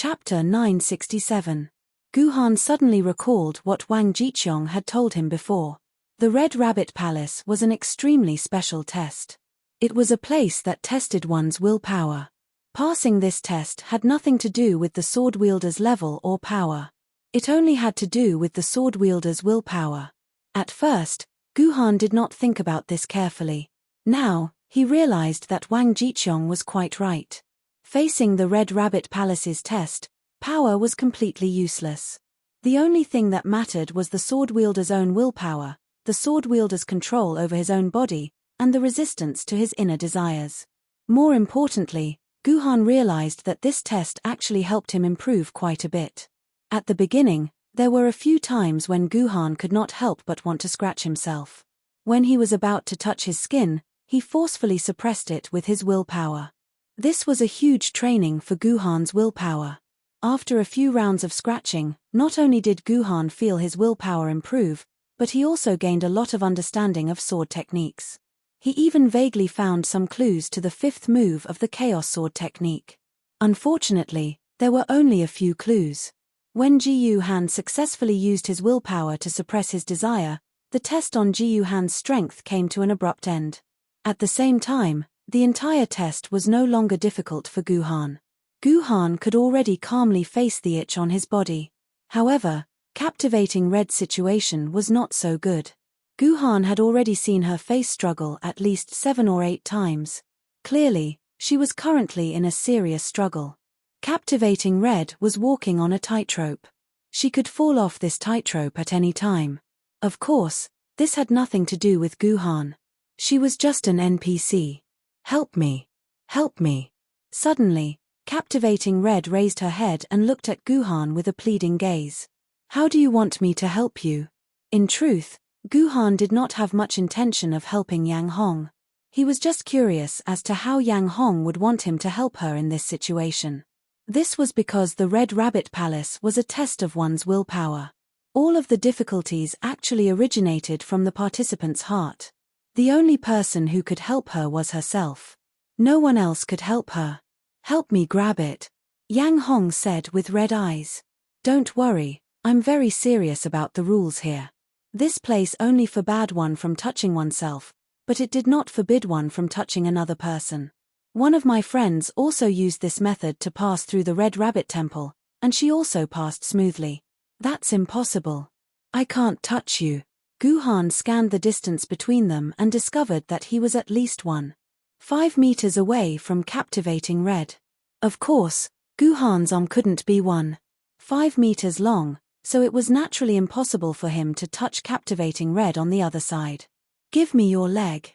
Chapter 967. Guhan suddenly recalled what Wang Jiqiong had told him before. The Red Rabbit Palace was an extremely special test. It was a place that tested one's willpower. Passing this test had nothing to do with the sword wielder's level or power. It only had to do with the sword wielder's willpower. At first, Guhan did not think about this carefully. Now, he realized that Wang Jiqiong was quite right. Facing the Red Rabbit Palace's test, power was completely useless. The only thing that mattered was the sword wielder's own willpower, the sword wielder's control over his own body, and the resistance to his inner desires. More importantly, Guhan realized that this test actually helped him improve quite a bit. At the beginning, there were a few times when Guhan could not help but want to scratch himself. When he was about to touch his skin, he forcefully suppressed it with his willpower. This was a huge training for Guhan's willpower. After a few rounds of scratching, not only did Guhan feel his willpower improve, but he also gained a lot of understanding of sword techniques. He even vaguely found some clues to the fifth move of the Chaos Sword technique. Unfortunately, there were only a few clues. When Ji Han successfully used his willpower to suppress his desire, the test on Ji Han's strength came to an abrupt end. At the same time, the entire test was no longer difficult for Guhan. Guhan could already calmly face the itch on his body. However, Captivating Red's situation was not so good. Guhan had already seen her face struggle at least 7 or 8 times. Clearly, she was currently in a serious struggle. Captivating Red was walking on a tightrope. She could fall off this tightrope at any time. Of course, this had nothing to do with Guhan. She was just an NPC. Help me. Help me. Suddenly, Captivating Red raised her head and looked at Guhan with a pleading gaze. How do you want me to help you? In truth, Guhan did not have much intention of helping Yang Hong. He was just curious as to how Yang Hong would want him to help her in this situation. This was because the Red Rabbit Palace was a test of one's willpower. All of the difficulties actually originated from the participant's heart. The only person who could help her was herself. No one else could help her. Help me grab it, Yang Hong said with red eyes. Don't worry, I'm very serious about the rules here. This place only forbade one from touching oneself, but it did not forbid one from touching another person. One of my friends also used this method to pass through the Red Rabbit Temple, and she also passed smoothly. That's impossible. I can't touch you. Guhan scanned the distance between them and discovered that he was at least 1.5 meters away from Captivating Red. Of course, Guhan's arm couldn't be 1.5 meters long, so it was naturally impossible for him to touch Captivating Red on the other side. Give me your leg.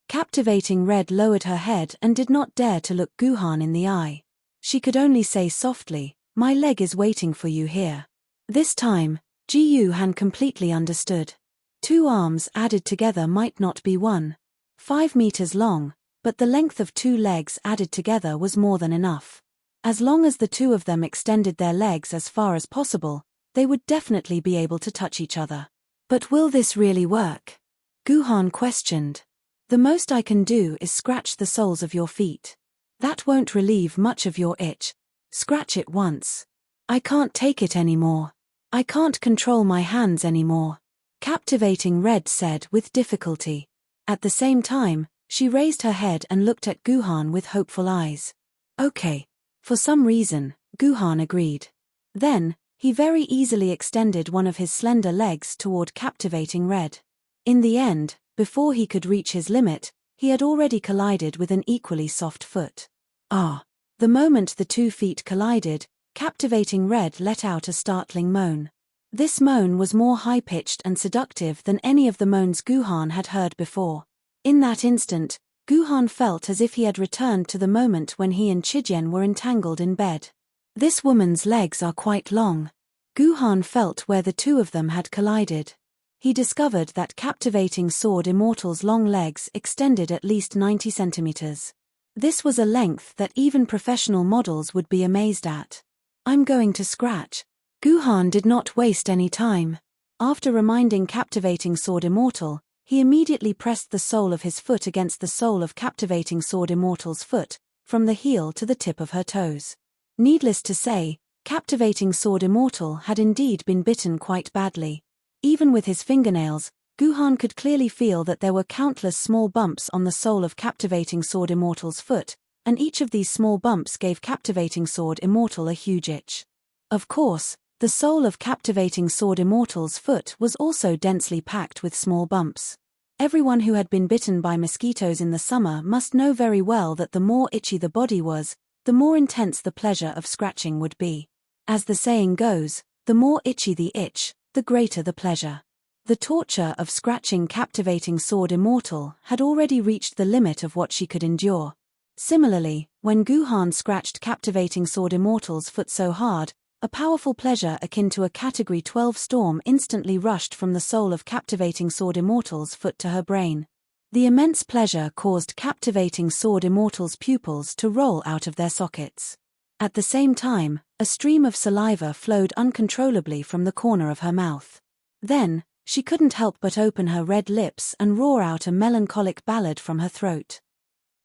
Captivating Red lowered her head and did not dare to look Guhan in the eye. She could only say softly, my leg is waiting for you here. This time, Ji Han completely understood. 2 arms added together might not be 1.5 meters long, but the length of 2 legs added together was more than enough. As long as the 2 of them extended their legs as far as possible, they would definitely be able to touch each other. But will this really work? Guhan questioned. The most I can do is scratch the soles of your feet. That won't relieve much of your itch. Scratch it once. I can't take it anymore. I can't control my hands anymore, Captivating Red said with difficulty. At the same time, she raised her head and looked at Guhan with hopeful eyes. Okay. For some reason, Guhan agreed. Then, he very easily extended one of his slender legs toward Captivating Red. In the end, before he could reach his limit, he had already collided with an equally soft foot. Ah! The moment the 2 feet collided, Captivating Red let out a startling moan. This moan was more high-pitched and seductive than any of the moans Guhan had heard before. In that instant, Guhan felt as if he had returned to the moment when he and Chijian were entangled in bed. This woman's legs are quite long. Guhan felt where the 2 of them had collided. He discovered that Captivating Sword Immortal's long legs extended at least 90 centimeters. This was a length that even professional models would be amazed at. I'm going to scratch. Guhan did not waste any time. After reminding Captivating Sword Immortal, he immediately pressed the sole of his foot against the sole of Captivating Sword Immortal's foot, from the heel to the tip of her toes. Needless to say, Captivating Sword Immortal had indeed been bitten quite badly. Even with his fingernails, Guhan could clearly feel that there were countless small bumps on the sole of Captivating Sword Immortal's foot, and each of these small bumps gave Captivating Sword Immortal a huge itch. Of course, the sole of Captivating Sword Immortal's foot was also densely packed with small bumps. Everyone who had been bitten by mosquitoes in the summer must know very well that the more itchy the body was, the more intense the pleasure of scratching would be. As the saying goes, the more itchy the itch, the greater the pleasure. The torture of scratching Captivating Sword Immortal had already reached the limit of what she could endure. Similarly, when Guhan scratched Captivating Sword Immortal's foot so hard, a powerful pleasure akin to a Category 12 storm instantly rushed from the sole of Captivating Sword Immortal's foot to her brain. The immense pleasure caused Captivating Sword Immortal's pupils to roll out of their sockets. At the same time, a stream of saliva flowed uncontrollably from the corner of her mouth. Then, she couldn't help but open her red lips and roar out a melancholic ballad from her throat.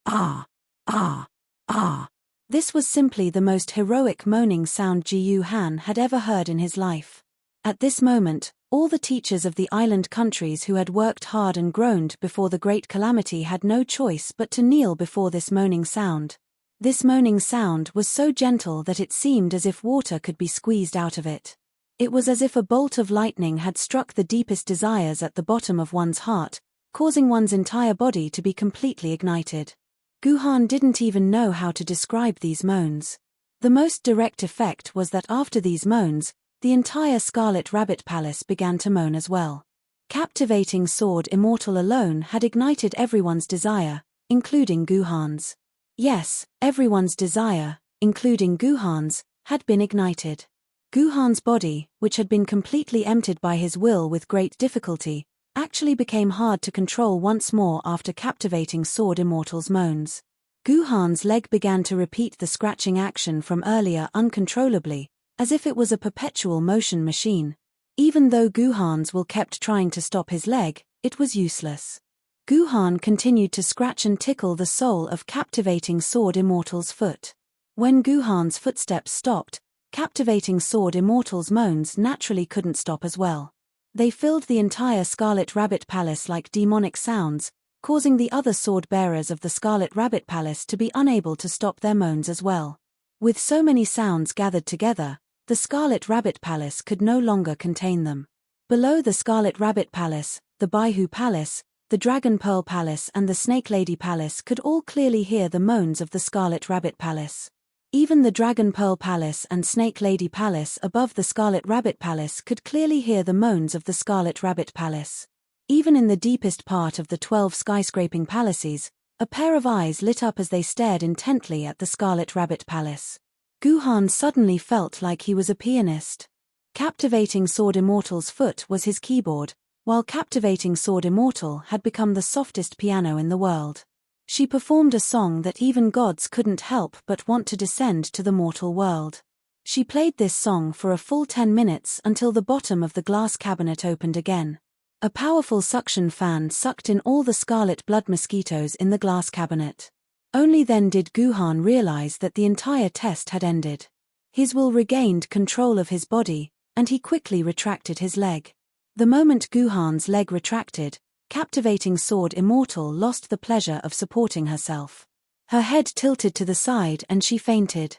Ah! Ah! Ah! This was simply the most heroic moaning sound Ji Han had ever heard in his life. At this moment, all the teachers of the island countries who had worked hard and groaned before the great calamity had no choice but to kneel before this moaning sound. This moaning sound was so gentle that it seemed as if water could be squeezed out of it. It was as if a bolt of lightning had struck the deepest desires at the bottom of one's heart, causing one's entire body to be completely ignited. Guhan didn't even know how to describe these moans. The most direct effect was that after these moans, the entire Scarlet Rabbit Palace began to moan as well. Captivating Sword Immortal alone had ignited everyone's desire, including Guhan's. Yes, everyone's desire, including Guhan's, had been ignited. Guhan's body, which had been completely emptied by his will with great difficulty, actually became hard to control once more after Captivating Sword Immortal's moans. Guhan's leg began to repeat the scratching action from earlier uncontrollably, as if it was a perpetual motion machine. Even though Guhan's will kept trying to stop his leg, it was useless. Guhan continued to scratch and tickle the sole of Captivating Sword Immortal's foot. When Guhan's footsteps stopped, Captivating Sword Immortal's moans naturally couldn't stop as well. They filled the entire Scarlet Rabbit Palace like demonic sounds, causing the other sword-bearers of the Scarlet Rabbit Palace to be unable to stop their moans as well. With so many sounds gathered together, the Scarlet Rabbit Palace could no longer contain them. Below the Scarlet Rabbit Palace, the Baihu Palace, the Dragon Pearl Palace and the Snake Lady Palace could all clearly hear the moans of the Scarlet Rabbit Palace. Even the Dragon Pearl Palace and Snake Lady Palace above the Scarlet Rabbit Palace could clearly hear the moans of the Scarlet Rabbit Palace. Even in the deepest part of the 12 skyscraping palaces, a pair of eyes lit up as they stared intently at the Scarlet Rabbit Palace. Guhan suddenly felt like he was a pianist. Captivating Sword Immortal's foot was his keyboard, while Captivating Sword Immortal had become the softest piano in the world. She performed a song that even gods couldn't help but want to descend to the mortal world. She played this song for a full 10 minutes until the bottom of the glass cabinet opened again. A powerful suction fan sucked in all the scarlet blood mosquitoes in the glass cabinet. Only then did Guhan realize that the entire test had ended. His will regained control of his body, and he quickly retracted his leg. The moment Guhan's leg retracted, Captivating Sword Immortal lost the pleasure of supporting herself. Her head tilted to the side and she fainted.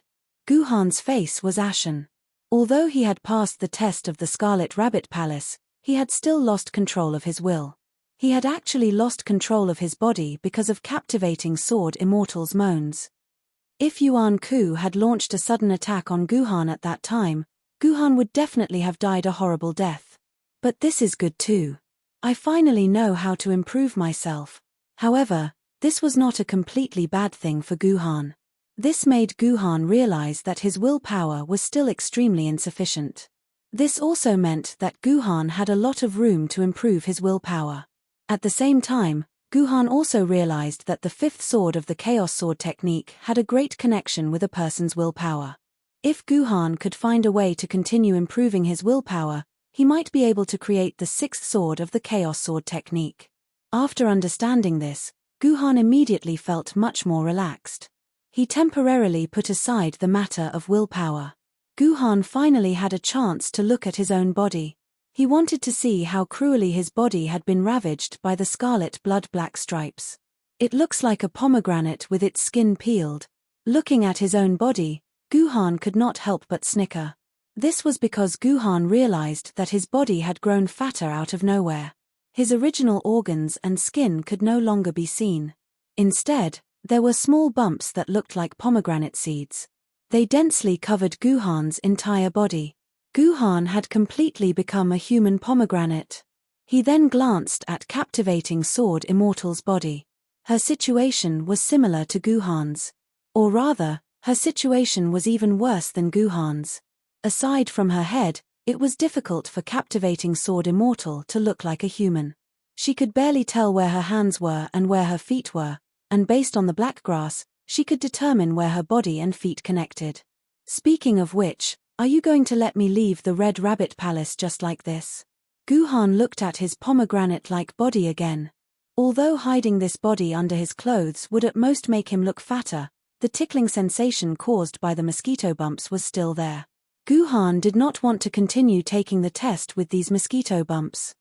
Guhan's face was ashen. Although he had passed the test of the Scarlet Rabbit Palace, he had still lost control of his will. He had actually lost control of his body because of Captivating Sword Immortal's moans. If Yuan Ku had launched a sudden attack on Guhan at that time, Guhan would definitely have died a horrible death. But this is good too. I finally know how to improve myself. However, this was not a completely bad thing for Guhan. This made Guhan realize that his willpower was still extremely insufficient. This also meant that Guhan had a lot of room to improve his willpower. At the same time, Guhan also realized that the fifth sword of the Chaos Sword technique had a great connection with a person's willpower. If Guhan could find a way to continue improving his willpower, he might be able to create the sixth sword of the Chaos Sword technique. After understanding this, Guhan immediately felt much more relaxed. He temporarily put aside the matter of willpower. Guhan finally had a chance to look at his own body. He wanted to see how cruelly his body had been ravaged by the scarlet blood-black stripes. It looks like a pomegranate with its skin peeled. Looking at his own body, Guhan could not help but snicker. This was because Guhan realized that his body had grown fatter out of nowhere. His original organs and skin could no longer be seen. Instead, there were small bumps that looked like pomegranate seeds. They densely covered Guhan's entire body. Guhan had completely become a human pomegranate. He then glanced at captivating Sword Immortal's body. Her situation was similar to Guhan's. Or rather, her situation was even worse than Guhan's. Aside from her head, it was difficult for captivating Sword Immortal to look like a human. She could barely tell where her hands were and where her feet were, and based on the black grass, she could determine where her body and feet connected. Speaking of which, are you going to let me leave the Red Rabbit Palace just like this? Guhan looked at his pomegranate-like body again. Although hiding this body under his clothes would at most make him look fatter, the tickling sensation caused by the mosquito bumps was still there. Guhan did not want to continue taking the test with these mosquito bumps.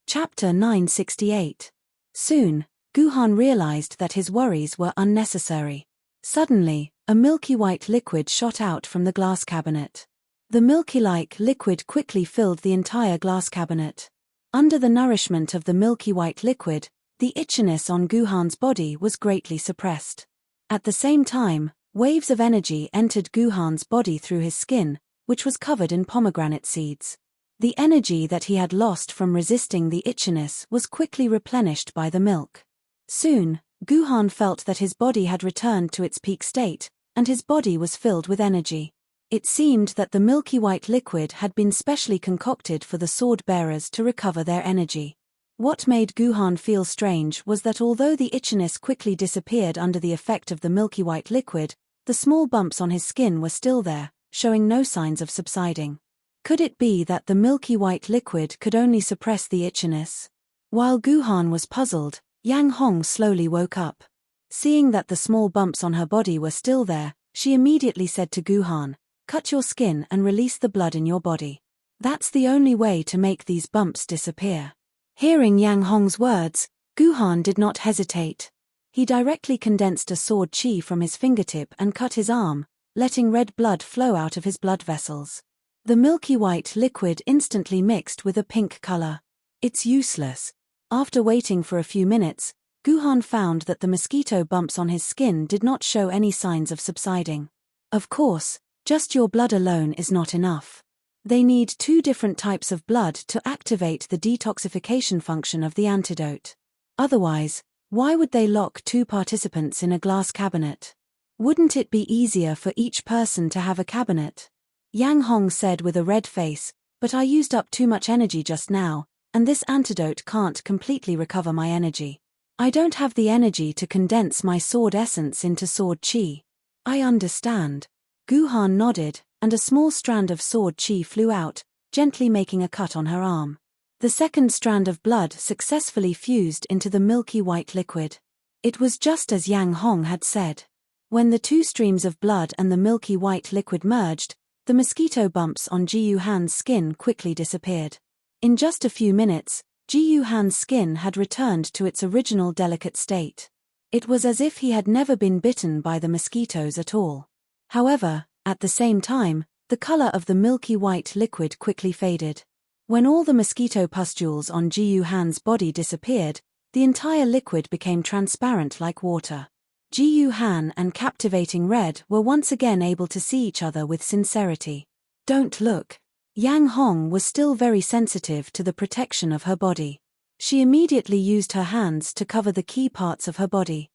Chapter 968. Soon, Guhan realized that his worries were unnecessary. Suddenly, a milky white liquid shot out from the glass cabinet. The milky-like liquid quickly filled the entire glass cabinet. Under the nourishment of the milky white liquid, the itchiness on Guhan's body was greatly suppressed. At the same time, waves of energy entered Guhan's body through his skin, which was covered in pomegranate seeds. The energy that he had lost from resisting the itchiness was quickly replenished by the milk. Soon, Guhan felt that his body had returned to its peak state, and his body was filled with energy. It seemed that the milky white liquid had been specially concocted for the sword bearers to recover their energy. What made Guhan feel strange was that although the itchiness quickly disappeared under the effect of the milky white liquid, the small bumps on his skin were still there, showing no signs of subsiding. Could it be that the milky white liquid could only suppress the itchiness? While Guhan was puzzled, Yang Hong slowly woke up. Seeing that the small bumps on her body were still there, she immediately said to Guhan, "Cut your skin and release the blood in your body. That's the only way to make these bumps disappear." Hearing Yang Hong's words, Guhan did not hesitate. He directly condensed a sword chi from his fingertip and cut his arm, letting red blood flow out of his blood vessels. The milky white liquid instantly mixed with a pink color. It's useless. After waiting for a few minutes, Guhan found that the mosquito bumps on his skin did not show any signs of subsiding. Of course, just your blood alone is not enough. They need 2 different types of blood to activate the detoxification function of the antidote. Otherwise, why would they lock 2 participants in a glass cabinet? Wouldn't it be easier for each person to have a cabinet? Yang Hong said with a red face, "But I used up too much energy just now, and this antidote can't completely recover my energy. I don't have the energy to condense my sword essence into sword chi." "I understand." Guhan nodded, and a small strand of sword chi flew out, gently making a cut on her arm. The second strand of blood successfully fused into the milky white liquid. It was just as Yang Hong had said. When the 2 streams of blood and the milky white liquid merged, the mosquito bumps on Ji Yuhan's skin quickly disappeared. In just a few minutes, Ji Yuhan's skin had returned to its original delicate state. It was as if he had never been bitten by the mosquitoes at all. However, at the same time, the color of the milky white liquid quickly faded. When all the mosquito pustules on Ji Yuhan's body disappeared, the entire liquid became transparent like water. Ji Yuhan and Captivating Red were once again able to see each other with sincerity. "Don't look." Yang Hong was still very sensitive to the protection of her body. She immediately used her hands to cover the key parts of her body.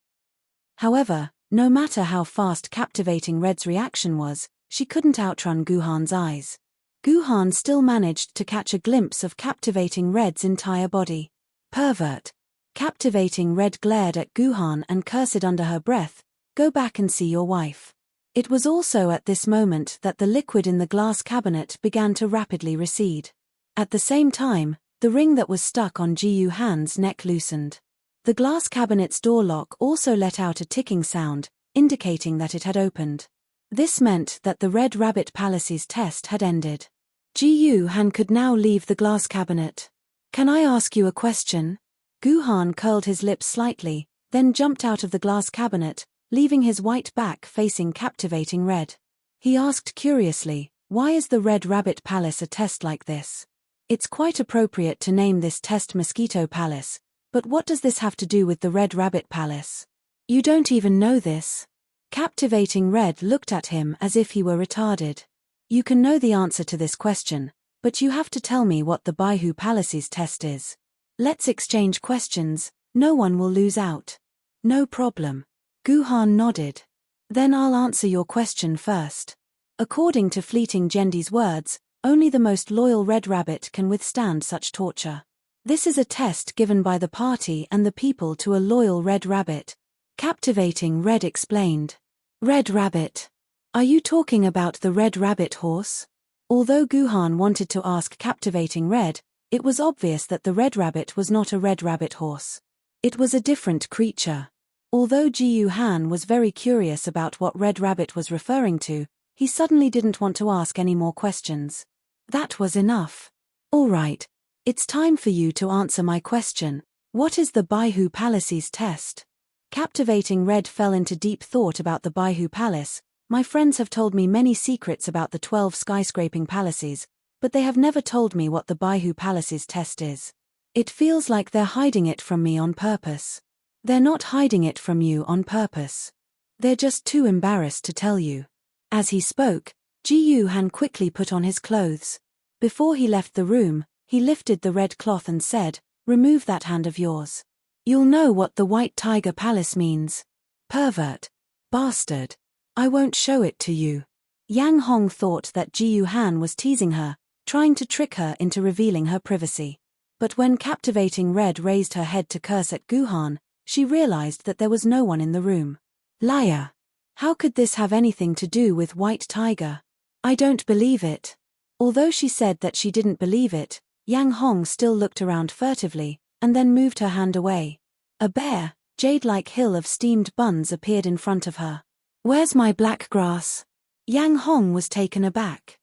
However, no matter how fast Captivating Red's reaction was, she couldn't outrun Guhan's eyes. Guhan still managed to catch a glimpse of Captivating Red's entire body. "Pervert." Captivating Red glared at Guhan and cursed under her breath, "Go back and see your wife." It was also at this moment that the liquid in the glass cabinet began to rapidly recede. At the same time, the ring that was stuck on Ji Yuhan's neck loosened. The glass cabinet's door lock also let out a ticking sound, indicating that it had opened. This meant that the Red Rabbit Palace's test had ended. Ji Han could now leave the glass cabinet. Can I ask you a question? Guhan curled his lips slightly, then jumped out of the glass cabinet, leaving his white back facing Captivating Red. He asked curiously, why is the Red Rabbit Palace a test like this? It's quite appropriate to name this test Mosquito Palace, but what does this have to do with the Red Rabbit Palace? You don't even know this? Captivating Red looked at him as if he were retarded. You can know the answer to this question, but you have to tell me what the Baihu Palace's test is. Let's exchange questions, no one will lose out. No problem. Guhan nodded. Then I'll answer your question first. According to Fleeting Gendi's words, only the most loyal Red Rabbit can withstand such torture. This is a test given by the party and the people to a loyal Red Rabbit. Captivating Red explained. Red Rabbit. Are you talking about the Red Rabbit horse? Although Guhan wanted to ask Captivating Red, it was obvious that the Red Rabbit was not a Red Rabbit horse. It was a different creature. Although Ji Han was very curious about what Red Rabbit was referring to, he suddenly didn't want to ask any more questions. That was enough. All right. It's time for you to answer my question. What is the Baihu Palace's test? Captivating Red fell into deep thought about the Baihu Palace. My friends have told me many secrets about the 12 skyscraping palaces, but they have never told me what the Baihu Palace's test is. It feels like they're hiding it from me on purpose. They're not hiding it from you on purpose. They're just too embarrassed to tell you. As he spoke, Ji Han quickly put on his clothes. Before he left the room, he lifted the red cloth and said, "Remove that hand of yours. You'll know what the White Tiger Palace means. Pervert. Bastard. I won't show it to you." Yang Hong thought that Ji Han was teasing her, trying to trick her into revealing her privacy. But when Captivating Red raised her head to curse at Guhan, she realized that there was no one in the room. Liar. How could this have anything to do with White Tiger? I don't believe it. Although she said that she didn't believe it, Yang Hong still looked around furtively, and then moved her hand away. A bare, jade-like hill of steamed buns appeared in front of her. Where's my black grass? Yang Hong was taken aback.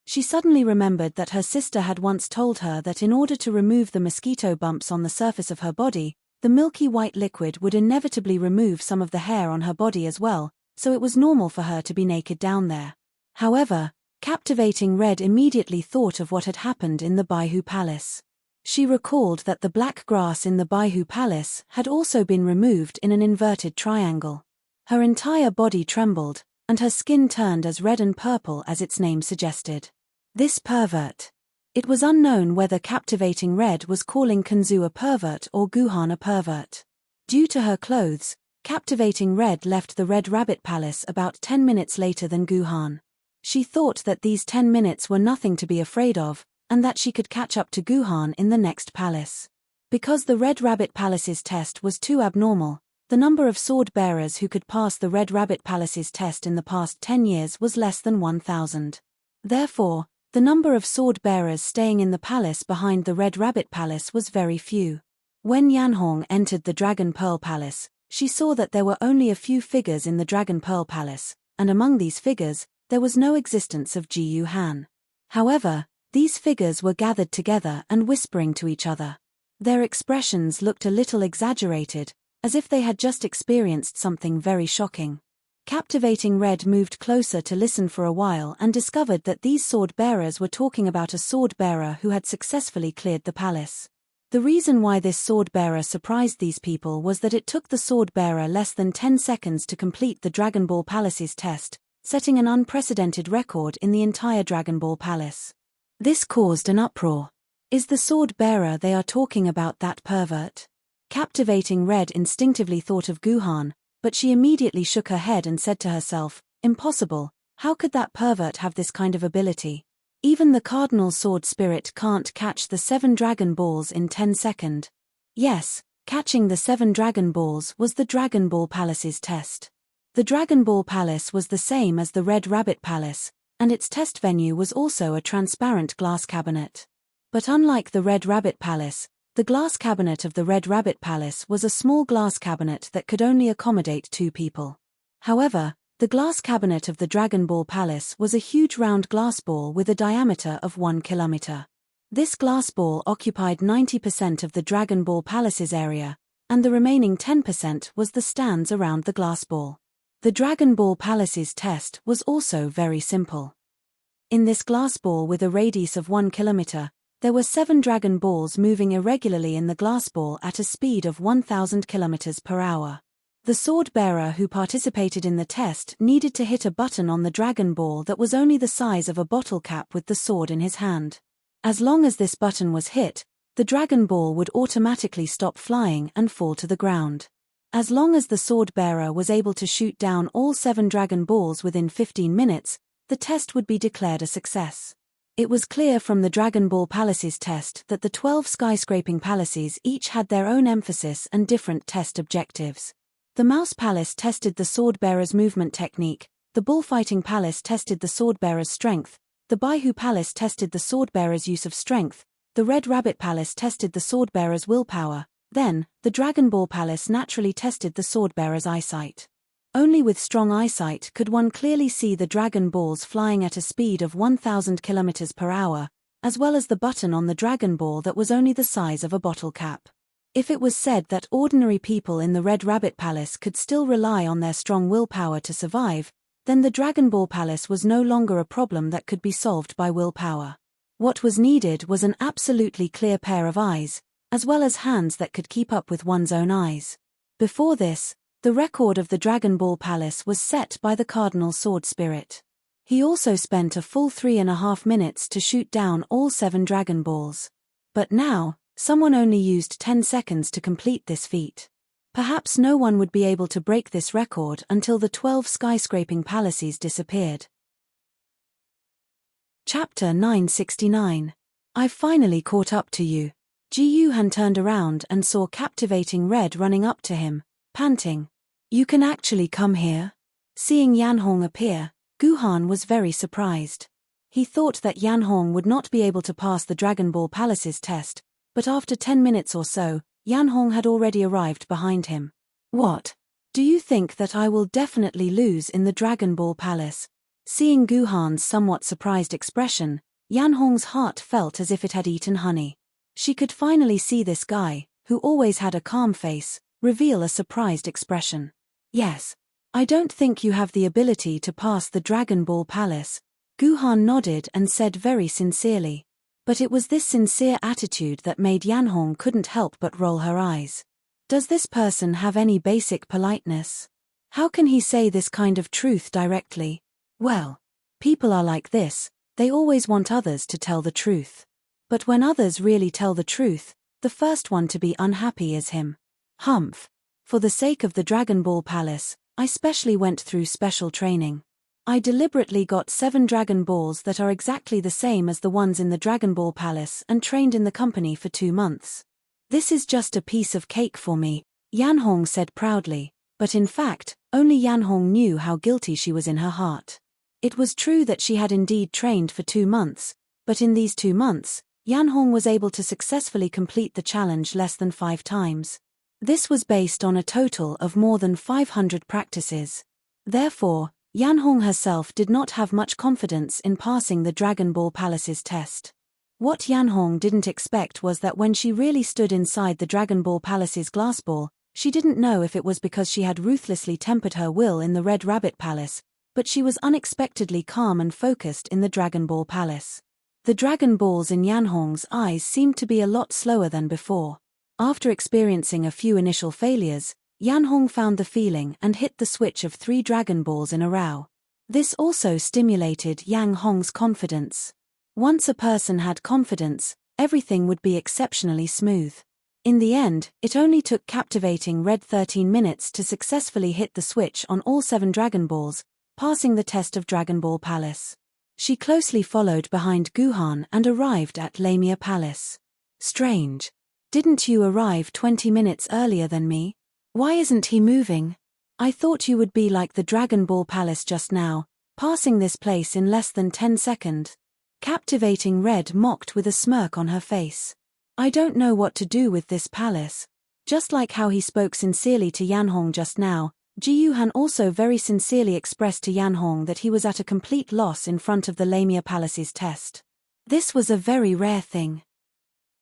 She suddenly remembered that her sister had once told her that in order to remove the mosquito bumps on the surface of her body, the milky white liquid would inevitably remove some of the hair on her body as well, so it was normal for her to be naked down there. However, Captivating Red immediately thought of what had happened in the Baihu Palace. She recalled that the black grass in the Baihu Palace had also been removed in an inverted triangle. Her entire body trembled, and her skin turned as red and purple as its name suggested. This pervert. It was unknown whether Captivating Red was calling Kanzu a pervert or Guhan a pervert. Due to her clothes, Captivating Red left the Red Rabbit Palace about 10 minutes later than Guhan. She thought that these 10 minutes were nothing to be afraid of, and that she could catch up to Guhan in the next palace. Because the Red Rabbit Palace's test was too abnormal, the number of sword bearers who could pass the Red Rabbit Palace's test in the past 10 years was less than 1,000. Therefore, the number of sword bearers staying in the palace behind the Red Rabbit Palace was very few. When Yanhong entered the Dragon Pearl Palace, she saw that there were only a few figures in the Dragon Pearl Palace, and among these figures, there was no existence of Ji Han. However, these figures were gathered together and whispering to each other. Their expressions looked a little exaggerated, as if they had just experienced something very shocking. Captivating Red moved closer to listen for a while and discovered that these sword bearers were talking about a sword bearer who had successfully cleared the palace. The reason why this sword bearer surprised these people was that it took the sword bearer less than 10 seconds to complete the Dragon Ball Palace's test, setting an unprecedented record in the entire Dragon Ball Palace. This caused an uproar. Is the sword bearer they are talking about that pervert? Captivating Red instinctively thought of Guhan, but she immediately shook her head and said to herself, impossible, how could that pervert have this kind of ability? Even the Cardinal Sword Spirit can't catch the 7 Dragon Balls in 10 seconds. Yes, catching the 7 Dragon Balls was the Dragon Ball Palace's test. The Dragon Ball Palace was the same as the Red Rabbit Palace, and its test venue was also a transparent glass cabinet. But unlike the Red Rabbit Palace, the glass cabinet of the Red Rabbit Palace was a small glass cabinet that could only accommodate 2 people. However, The glass cabinet of the Dragon Ball Palace was a huge round glass ball with a diameter of 1 kilometer. This glass ball occupied 90% of the Dragon Ball Palace's area, and the remaining 10% was the stands around the glass ball. The Dragon Ball Palace's test was also very simple. In this glass ball with a radius of 1 kilometer, there were 7 Dragon Balls moving irregularly in the glass ball at a speed of 1,000 kilometers per hour. The sword bearer who participated in the test needed to hit a button on the Dragon Ball that was only the size of a bottle cap with the sword in his hand. As long as this button was hit, the Dragon Ball would automatically stop flying and fall to the ground. As long as the sword bearer was able to shoot down all 7 Dragon Balls within 15 minutes, the test would be declared a success. It was clear from the Dragon Ball Palace's test that the 12 skyscraping palaces each had their own emphasis and different test objectives. The Mouse Palace tested the sword bearer's movement technique, the Bullfighting Palace tested the sword bearer's strength, the Baihu Palace tested the sword bearer's use of strength, the Red Rabbit Palace tested the sword bearer's willpower, then, the Dragon Ball Palace naturally tested the sword bearer's eyesight. Only with strong eyesight could one clearly see the Dragon Balls flying at a speed of 1,000 kilometers per hour, as well as the button on the Dragon Ball that was only the size of a bottle cap. If it was said that ordinary people in the Red Rabbit Palace could still rely on their strong willpower to survive, then the Dragon Ball Palace was no longer a problem that could be solved by willpower. What was needed was an absolutely clear pair of eyes, as well as hands that could keep up with one's own eyes. Before this, the record of the Dragon Ball Palace was set by the Cardinal Sword Spirit. He also spent a full 3.5 minutes to shoot down all 7 Dragon Balls. But now, someone only used 10 seconds to complete this feat. Perhaps no one would be able to break this record until the 12 skyscraping palaces disappeared. Chapter 969. I've finally caught up to you. Ji Yuhan turned around and saw Captivating Red running up to him, panting. You can actually come here? Seeing Yan Hong appear, Guhan was very surprised. He thought that Yan Hong would not be able to pass the Dragon Ball Palace's test, but after 10 minutes or so, Yan Hong had already arrived behind him. What? Do you think that I will definitely lose in the Dragon Ball Palace? Seeing Guhan's somewhat surprised expression, Yan Hong's heart felt as if it had eaten honey. She could finally see this guy, who always had a calm face, reveal a surprised expression. Yes. I don't think you have the ability to pass the Dragon Ball Palace. Guhan nodded and said very sincerely. But it was this sincere attitude that made Yan Hong couldn't help but roll her eyes. Does this person have any basic politeness? How can he say this kind of truth directly? Well, people are like this, they always want others to tell the truth. But when others really tell the truth, the first one to be unhappy is him. Humph. For the sake of the Dragon Ball Palace, I specially went through special training. I deliberately got 7 Dragon Balls that are exactly the same as the ones in the Dragon Ball Palace and trained in the company for 2 months. This is just a piece of cake for me, Yan Hong said proudly, but in fact, only Yan Hong knew how guilty she was in her heart. It was true that she had indeed trained for 2 months, but in these 2 months, Yan Hong was able to successfully complete the challenge less than 5 times. This was based on a total of more than 500 practices. Therefore, Yan Hong herself did not have much confidence in passing the Dragon Ball Palace's test. What Yan Hong didn't expect was that when she really stood inside the Dragon Ball Palace's glass ball, she didn't know if it was because she had ruthlessly tempered her will in the Red Rabbit Palace, but she was unexpectedly calm and focused in the Dragon Ball Palace. The Dragon Balls in Yan Hong's eyes seemed to be a lot slower than before. After experiencing a few initial failures, Yan Hong found the feeling and hit the switch of 3 Dragon Balls in a row. This also stimulated Yang Hong's confidence. Once a person had confidence, everything would be exceptionally smooth. In the end, it only took Captivating Red 13 minutes to successfully hit the switch on all 7 Dragon Balls, passing the test of Dragon Ball Palace. She closely followed behind Guhan and arrived at Lamia Palace. Strange. Didn't you arrive 20 minutes earlier than me? Why isn't he moving? I thought you would be like the Dragon Ball Palace just now, passing this place in less than 10 seconds. Captivating Red mocked with a smirk on her face. I don't know what to do with this palace. Just like how he spoke sincerely to Yan Hong just now, Ji Yuhan also very sincerely expressed to Yan Hong that he was at a complete loss in front of the Lamia Palace's test. This was a very rare thing.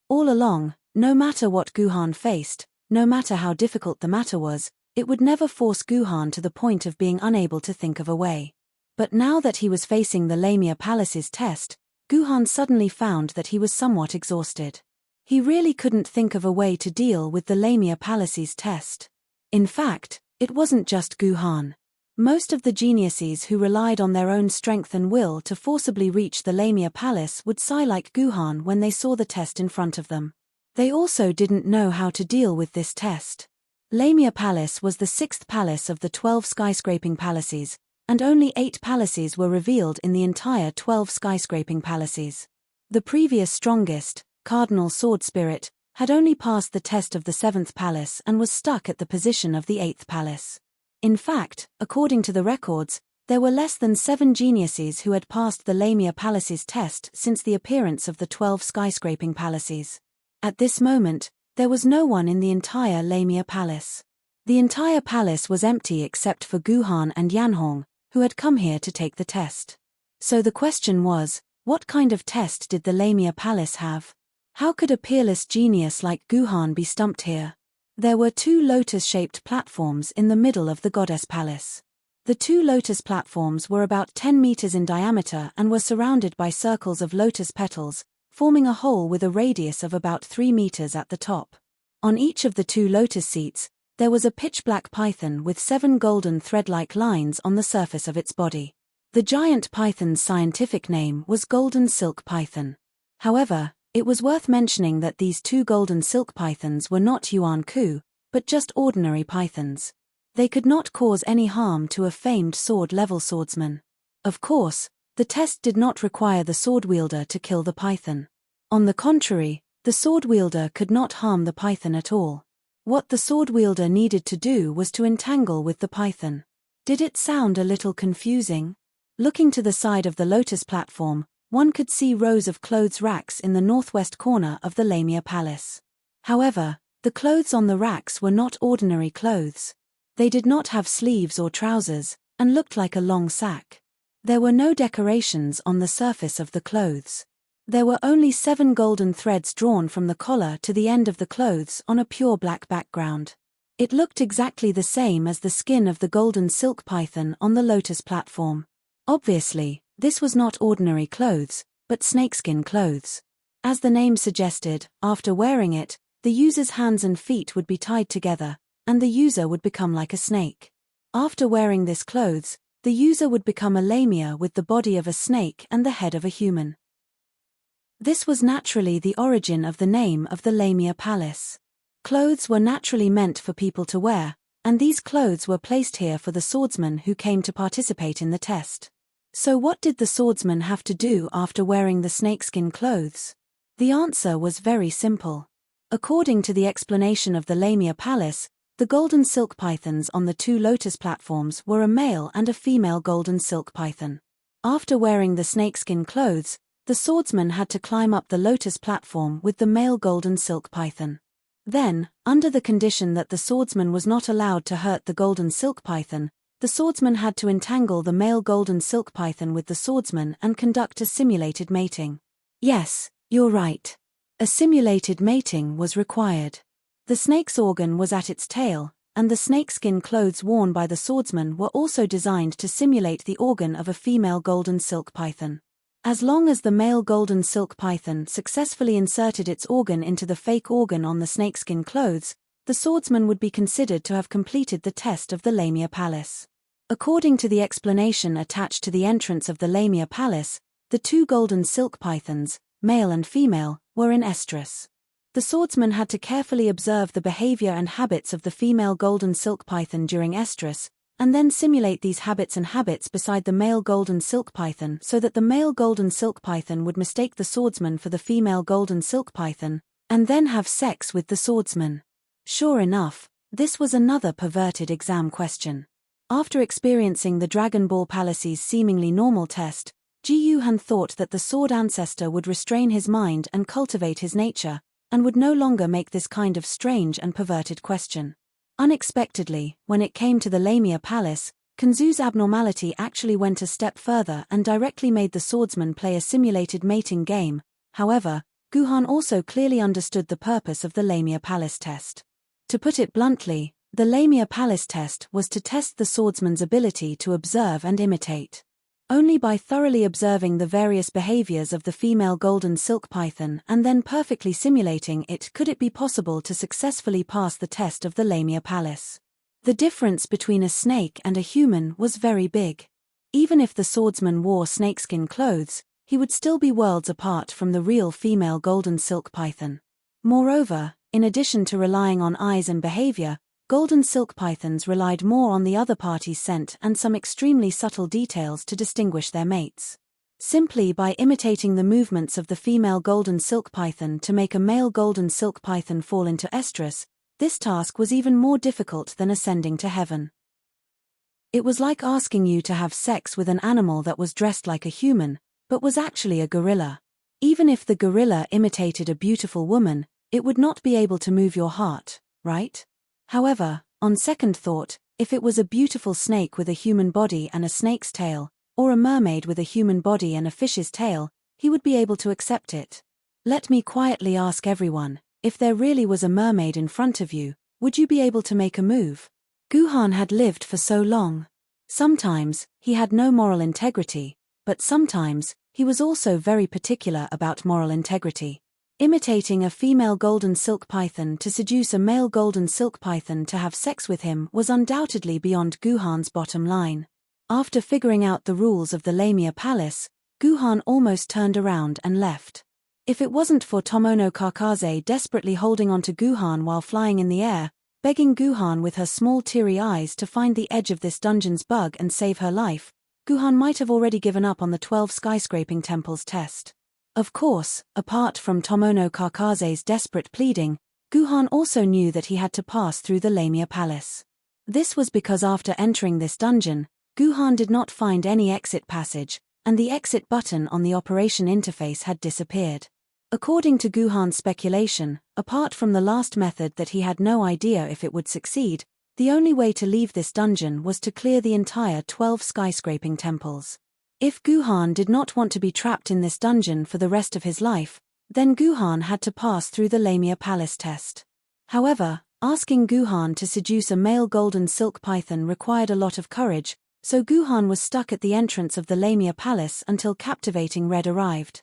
All along, no matter what Guhan faced, no matter how difficult the matter was, it would never force Guhan to the point of being unable to think of a way. But now that he was facing the Lamia Palace's test, Guhan suddenly found that he was somewhat exhausted. He really couldn't think of a way to deal with the Lamia Palace's test. In fact, it wasn't just Guhan. Most of the geniuses who relied on their own strength and will to forcibly reach the Lamia Palace would sigh like Guhan when they saw the test in front of them. They also didn't know how to deal with this test. Lamia Palace was the 6th palace of the 12 skyscraping palaces, and only 8 palaces were revealed in the entire 12 skyscraping palaces. The previous strongest, Cardinal Sword Spirit, had only passed the test of the 7th palace and was stuck at the position of the 8th palace. In fact, according to the records, there were less than 7 geniuses who had passed the Lamia Palace's test since the appearance of the 12 skyscraping palaces. At this moment, there was no one in the entire Lamia Palace. The entire palace was empty except for Guhan and Yan Hong, who had come here to take the test. So the question was, what kind of test did the Lamia Palace have? How could a peerless genius like Guhan be stumped here? There were 2 lotus-shaped platforms in the middle of the goddess palace. The 2 lotus platforms were about 10 meters in diameter and were surrounded by circles of lotus petals, forming a hole with a radius of about 3 meters at the top. On each of the 2 lotus seats, there was a pitch-black python with 7 golden thread-like lines on the surface of its body. The giant python's scientific name was golden silk python. However, it was worth mentioning that these 2 golden silk pythons were not Yuan Ku, but just ordinary pythons. They could not cause any harm to a famed sword-level swordsman. Of course, the test did not require the sword wielder to kill the python. On the contrary, the sword wielder could not harm the python at all. What the sword wielder needed to do was to entangle with the python. Did it sound a little confusing? Looking to the side of the lotus platform, one could see rows of clothes racks in the northwest corner of the Lamia Palace. However, the clothes on the racks were not ordinary clothes. They did not have sleeves or trousers, and looked like a long sack. There were no decorations on the surface of the clothes. There were only 7 golden threads drawn from the collar to the end of the clothes on a pure black background. It looked exactly the same as the skin of the golden silk python on the lotus platform. Obviously, this was not ordinary clothes, but snakeskin clothes. As the name suggested, after wearing it, the user's hands and feet would be tied together, and the user would become like a snake. After wearing this clothes, the user would become a lamia with the body of a snake and the head of a human. This was naturally the origin of the name of the Lamia Palace. Clothes were naturally meant for people to wear, and these clothes were placed here for the swordsmen who came to participate in the test. So what did the swordsman have to do after wearing the snakeskin clothes? The answer was very simple. According to the explanation of the Lamia Palace, the golden silk pythons on the 2 lotus platforms were a male and a female golden silk python. After wearing the snakeskin clothes, the swordsman had to climb up the lotus platform with the male golden silk python. Then, under the condition that the swordsman was not allowed to hurt the golden silk python, the swordsman had to entangle the male golden silk python with the swordsman and conduct a simulated mating. Yes, you're right. A simulated mating was required. The snake's organ was at its tail, and the snakeskin clothes worn by the swordsman were also designed to simulate the organ of a female golden silk python. As long as the male golden silk python successfully inserted its organ into the fake organ on the snakeskin clothes, the swordsman would be considered to have completed the test of the Lamia Palace. According to the explanation attached to the entrance of the Lamia Palace, the 2 golden silk pythons, male and female, were in estrus. The swordsman had to carefully observe the behavior and habits of the female golden silk python during estrus, and then simulate these habits beside the male golden silk python so that the male golden silk python would mistake the swordsman for the female golden silk python, and then have sex with the swordsman. Sure enough, this was another perverted exam question. After experiencing the Dragon Ball Palace's seemingly normal test, Ji Yuhan thought that the sword ancestor would restrain his mind and cultivate his nature, and would no longer make this kind of strange and perverted question. Unexpectedly, when it came to the Lamia Palace, Khonsu's abnormality actually went a step further and directly made the swordsman play a simulated mating game. However, Guhan also clearly understood the purpose of the Lamia Palace test. To put it bluntly, the Lamia Palace test was to test the swordsman's ability to observe and imitate. Only by thoroughly observing the various behaviors of the female golden silk python and then perfectly simulating it could it be possible to successfully pass the test of the Lamia Palace. The difference between a snake and a human was very big. Even if the swordsman wore snakeskin clothes, he would still be worlds apart from the real female golden silk python. Moreover, in addition to relying on eyes and behavior, golden silk pythons relied more on the other party's scent and some extremely subtle details to distinguish their mates. Simply by imitating the movements of the female golden silk python to make a male golden silk python fall into estrus, this task was even more difficult than ascending to heaven. It was like asking you to have sex with an animal that was dressed like a human, but was actually a gorilla. Even if the gorilla imitated a beautiful woman, it would not be able to move your heart, right? However, on second thought, if it was a beautiful snake with a human body and a snake's tail, or a mermaid with a human body and a fish's tail, he would be able to accept it. Let me quietly ask everyone, if there really was a mermaid in front of you, would you be able to make a move? Guhan had lived for so long. Sometimes, he had no moral integrity, but sometimes, he was also very particular about moral integrity. Imitating a female golden silk python to seduce a male golden silk python to have sex with him was undoubtedly beyond Guhan's bottom line. After figuring out the rules of the Lamia Palace, Guhan almost turned around and left. If it wasn't for Tomono Kakaze desperately holding onto Guhan while flying in the air, begging Guhan with her small teary eyes to find the edge of this dungeon's bug and save her life, Guhan might have already given up on the 12 skyscraping temples test. Of course, apart from Tomono Kakaze's desperate pleading, Guhan also knew that he had to pass through the Lamia Palace. This was because after entering this dungeon, Guhan did not find any exit passage, and the exit button on the operation interface had disappeared. According to Guhan's speculation, apart from the last method that he had no idea if it would succeed, the only way to leave this dungeon was to clear the entire 12 skyscraping temples. If Guhan did not want to be trapped in this dungeon for the rest of his life, then Guhan had to pass through the Lamia Palace test. However, asking Guhan to seduce a male golden silk python required a lot of courage, so Guhan was stuck at the entrance of the Lamia Palace until Captivating Red arrived.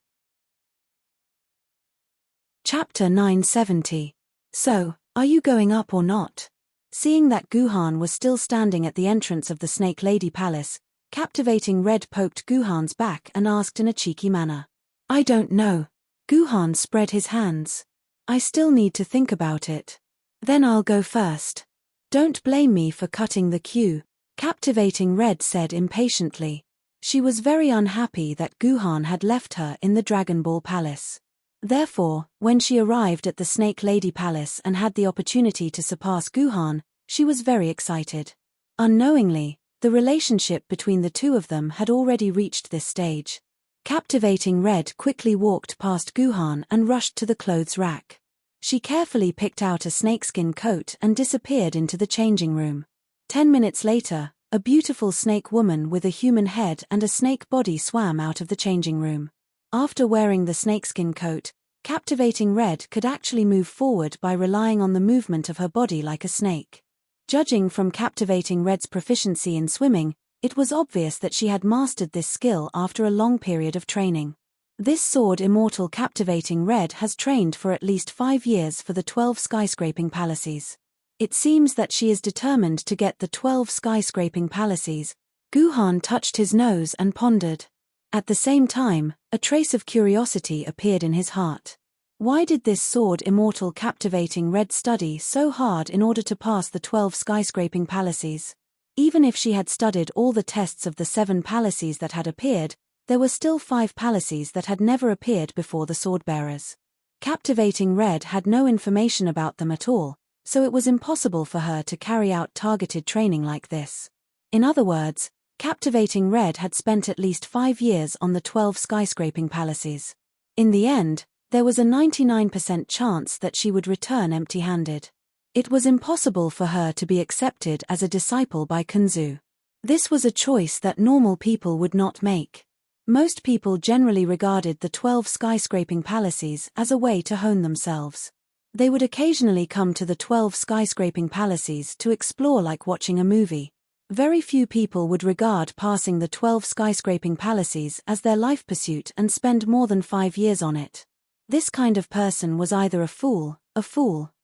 Chapter 970. So, are you going up or not? Seeing that Guhan was still standing at the entrance of the Snake Lady Palace, Captivating Red poked Guhan's back and asked in a cheeky manner. I don't know. Guhan spread his hands. I still need to think about it. Then I'll go first. Don't blame me for cutting the queue, Captivating Red said impatiently. She was very unhappy that Guhan had left her in the Dragon Ball Palace. Therefore, when she arrived at the Snake Lady Palace and had the opportunity to surpass Guhan, she was very excited. Unknowingly, the relationship between the two of them had already reached this stage. Captivating Red quickly walked past Guhan and rushed to the clothes rack. She carefully picked out a snakeskin coat and disappeared into the changing room. 10 minutes later, a beautiful snake woman with a human head and a snake body swam out of the changing room. After wearing the snakeskin coat, Captivating Red could actually move forward by relying on the movement of her body like a snake. Judging from Captivating Red's proficiency in swimming, it was obvious that she had mastered this skill after a long period of training. This sword immortal Captivating Red has trained for at least 5 years for the 12 skyscraping palaces. It seems that she is determined to get the 12 skyscraping palaces. Guhan touched his nose and pondered. At the same time, a trace of curiosity appeared in his heart. Why did this sword immortal Captivating Red study so hard in order to pass the 12 skyscraping palaces? Even if she had studied all the tests of the 7 palaces that had appeared, there were still 5 palaces that had never appeared before the swordbearers. Captivating Red had no information about them at all, so it was impossible for her to carry out targeted training like this. In other words, Captivating Red had spent at least 5 years on the 12 skyscraping palaces. In the end, there was a 99% chance that she would return empty-handed. It was impossible for her to be accepted as a disciple by Kunzu. This was a choice that normal people would not make. Most people generally regarded the 12 skyscraping palaces as a way to hone themselves. They would occasionally come to the 12 skyscraping palaces to explore like watching a movie. Very few people would regard passing the 12 skyscraping palaces as their life pursuit and spend more than 5 years on it. This kind of person was either a fool,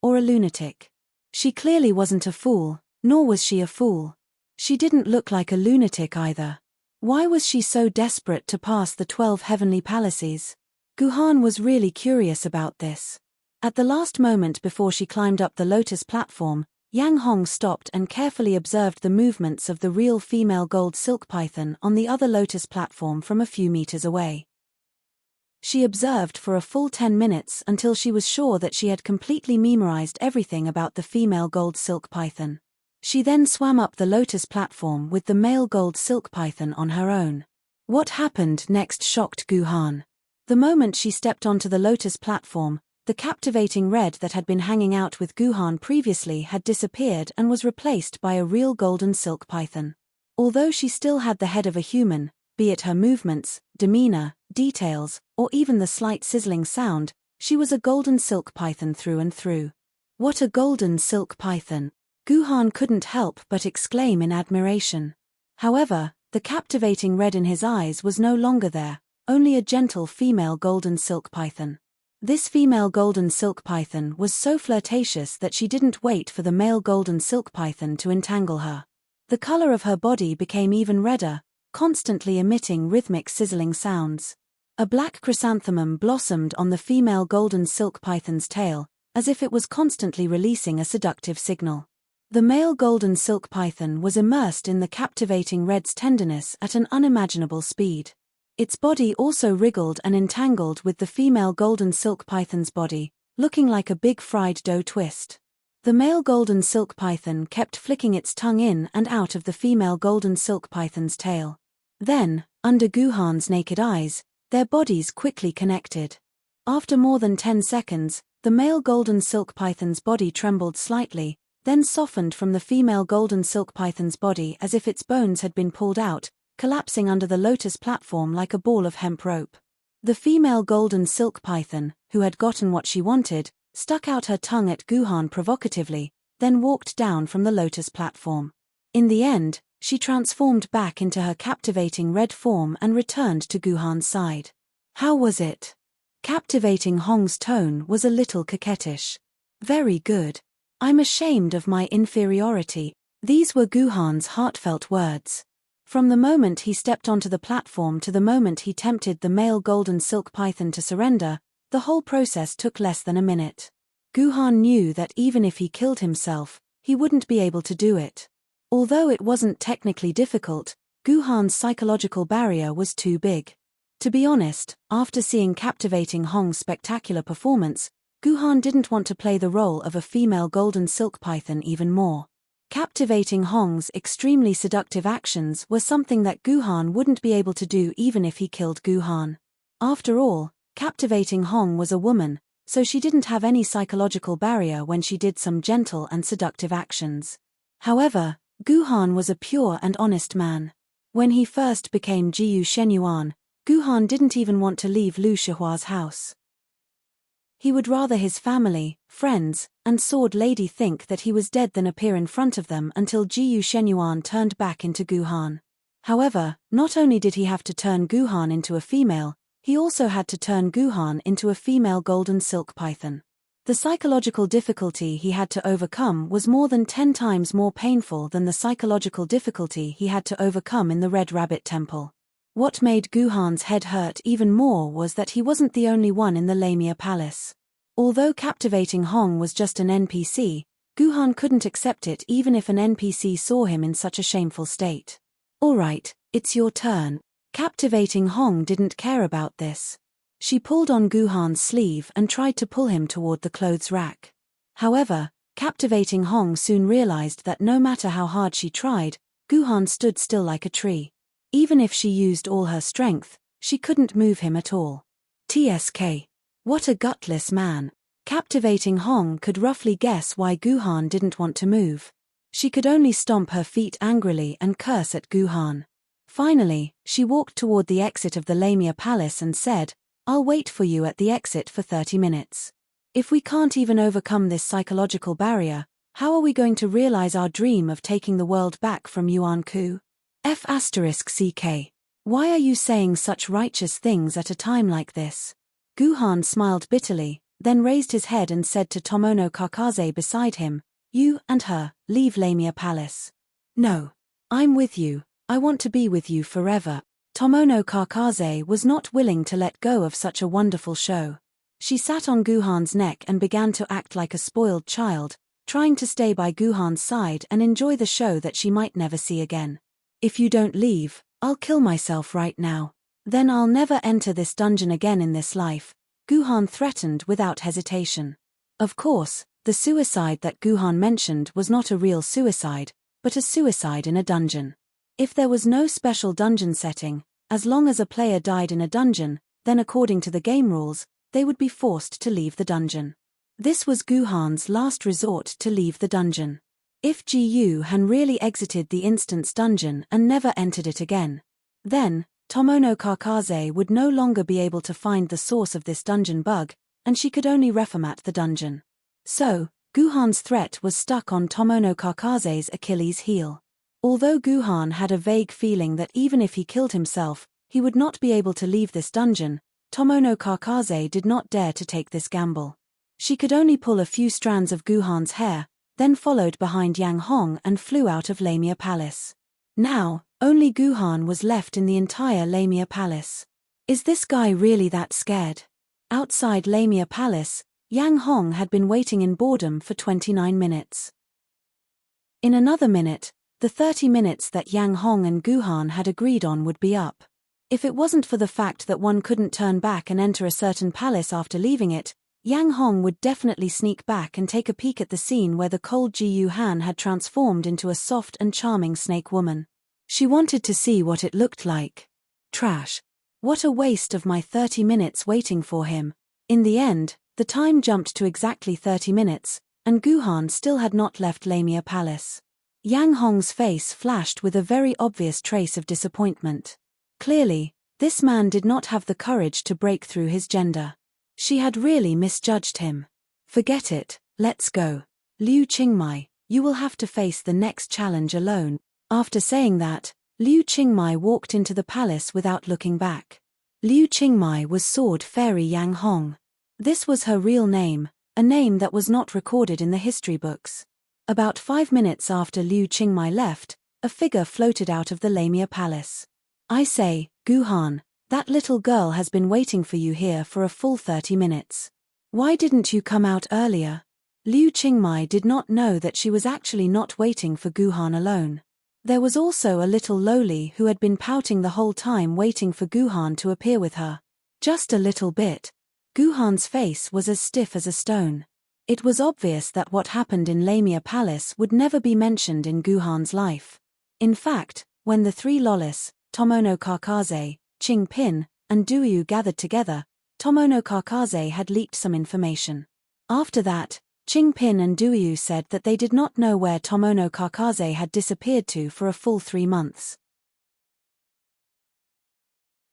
or a lunatic. She clearly wasn't a fool, nor was she a fool. She didn't look like a lunatic either. Why was she so desperate to pass the 12 heavenly palaces? Guhan was really curious about this. At the last moment before she climbed up the lotus platform, Yang Hong stopped and carefully observed the movements of the real female gold silk python on the other lotus platform from a few meters away. She observed for a full 10 minutes until she was sure that she had completely memorized everything about the female gold silk python. She then swam up the lotus platform with the male gold silk python on her own. What happened next shocked Guhan. The moment she stepped onto the lotus platform, the captivating red that had been hanging out with Guhan previously had disappeared and was replaced by a real golden silk python. Although she still had the head of a human, be it her movements, demeanor, details, or even the slight sizzling sound, she was a golden silk python through and through. What a golden silk python! Guhan couldn't help but exclaim in admiration. However, the captivating red in his eyes was no longer there, only a gentle female golden silk python. This female golden silk python was so flirtatious that she didn't wait for the male golden silk python to entangle her. The color of her body became even redder, constantly emitting rhythmic sizzling sounds. A black chrysanthemum blossomed on the female golden silk python's tail, as if it was constantly releasing a seductive signal. The male golden silk python was immersed in the captivating red's tenderness at an unimaginable speed. Its body also wriggled and entangled with the female golden silk python's body, looking like a big fried dough twist. The male golden silk python kept flicking its tongue in and out of the female golden silk python's tail. Then, under Guhan's naked eyes, their bodies quickly connected. After more than 10 seconds, the male golden silk python's body trembled slightly, then softened from the female golden silk python's body as if its bones had been pulled out, collapsing under the lotus platform like a ball of hemp rope. The female golden silk python, who had gotten what she wanted, stuck out her tongue at Guhan provocatively, then walked down from the lotus platform. In the end, she transformed back into her captivating red form and returned to Guhan's side. How was it? Captivating Hong's tone was a little coquettish. Very good. I'm ashamed of my inferiority. These were Guhan's heartfelt words. From the moment he stepped onto the platform to the moment he tempted the male golden silk python to surrender, the whole process took less than a minute. Guhan knew that even if he killed himself, he wouldn't be able to do it. Although it wasn't technically difficult, Guhan's psychological barrier was too big. To be honest, after seeing captivating Hong's spectacular performance, Guhan didn't want to play the role of a female golden silk python even more. Captivating Hong's extremely seductive actions were something that Guhan wouldn't be able to do even if he killed Guhan. After all, captivating Hong was a woman, so she didn't have any psychological barrier when she did some gentle and seductive actions. However, Guhan was a pure and honest man. When he first became Jiyu Shenyuan, Guhan didn't even want to leave Lu Shihua's house. He would rather his family, friends, and sword lady think that he was dead than appear in front of them until Jiyu Shenyuan turned back into Guhan. However, not only did he have to turn Guhan into a female, he also had to turn Guhan into a female golden silk python. The psychological difficulty he had to overcome was more than 10 times more painful than the psychological difficulty he had to overcome in the Red Rabbit Temple. What made Guhan's head hurt even more was that he wasn't the only one in the Lamia Palace. Although captivating Hong was just an NPC, Guhan couldn't accept it even if an NPC saw him in such a shameful state. Alright, it's your turn. Captivating Hong didn't care about this. She pulled on Guhan's sleeve and tried to pull him toward the clothes rack. However, captivating Hong soon realized that no matter how hard she tried, Guhan stood still like a tree. Even if she used all her strength, she couldn't move him at all. TSK. What a gutless man. Captivating Hong could roughly guess why Guhan didn't want to move. She could only stomp her feet angrily and curse at Guhan. Finally, she walked toward the exit of the Lamia Palace and said, "I'll wait for you at the exit for 30 minutes. If we can't even overcome this psychological barrier, how are we going to realize our dream of taking the world back from Yuan Ku? F***CK. Why are you saying such righteous things at a time like this?" Guhan smiled bitterly, then raised his head and said to Tomono Kakaze beside him, "You and her, leave Lamia Palace." "No. I'm with you, I want to be with you forever." Tomono Kakaze was not willing to let go of such a wonderful show. She sat on Guhan's neck and began to act like a spoiled child, trying to stay by Guhan's side and enjoy the show that she might never see again. "If you don't leave, I'll kill myself right now. Then I'll never enter this dungeon again in this life," Guhan threatened without hesitation. Of course, the suicide that Guhan mentioned was not a real suicide, but a suicide in a dungeon. If there was no special dungeon setting, as long as a player died in a dungeon, then according to the game rules, they would be forced to leave the dungeon. This was Guhan's last resort to leave the dungeon. If Gu Han really exited the instance dungeon and never entered it again, then Tomono Kakaze would no longer be able to find the source of this dungeon bug, and she could only reformat the dungeon. So, Guhan's threat was stuck on Tomono Kakaze's Achilles heel. Although Guhan had a vague feeling that even if he killed himself, he would not be able to leave this dungeon, Tomono Kakaze did not dare to take this gamble. She could only pull a few strands of Guhan's hair, then followed behind Yang Hong and flew out of Lamia Palace. Now, only Guhan was left in the entire Lamia Palace. Is this guy really that scared? Outside Lamia Palace, Yang Hong had been waiting in boredom for 29 minutes. In another minute, the 30 minutes that Yang Hong and Guhan had agreed on would be up. If it wasn't for the fact that one couldn't turn back and enter a certain palace after leaving it, Yang Hong would definitely sneak back and take a peek at the scene where the cold Gu Han had transformed into a soft and charming snake woman. She wanted to see what it looked like. Trash. What a waste of my 30 minutes waiting for him. In the end, the time jumped to exactly 30 minutes, and Guhan still had not left Lamia Palace. Yang Hong's face flashed with a very obvious trace of disappointment. Clearly, this man did not have the courage to break through his gender. She had really misjudged him. "Forget it, let's go. Liu Qingmai, you will have to face the next challenge alone." After saying that, Liu Qingmai walked into the palace without looking back. Liu Qingmai was Sword Fairy Yang Hong. This was her real name, a name that was not recorded in the history books. About 5 minutes after Liu Qingmai left, a figure floated out of the Lamia Palace. "I say, Guhan, that little girl has been waiting for you here for a full 30 minutes. Why didn't you come out earlier?" Liu Qingmai did not know that she was actually not waiting for Guhan alone. There was also a little loli who had been pouting the whole time waiting for Guhan to appear with her. Just a little bit. Guhan's face was as stiff as a stone. It was obvious that what happened in Lamia Palace would never be mentioned in Guhan's life. In fact, when the three lolis, Tomono Kakaze, Qing Pin, and Duyu gathered together, Tomono Kakaze had leaked some information. After that, Qing Pin and Duyu said that they did not know where Tomono Kakaze had disappeared to for a full 3 months.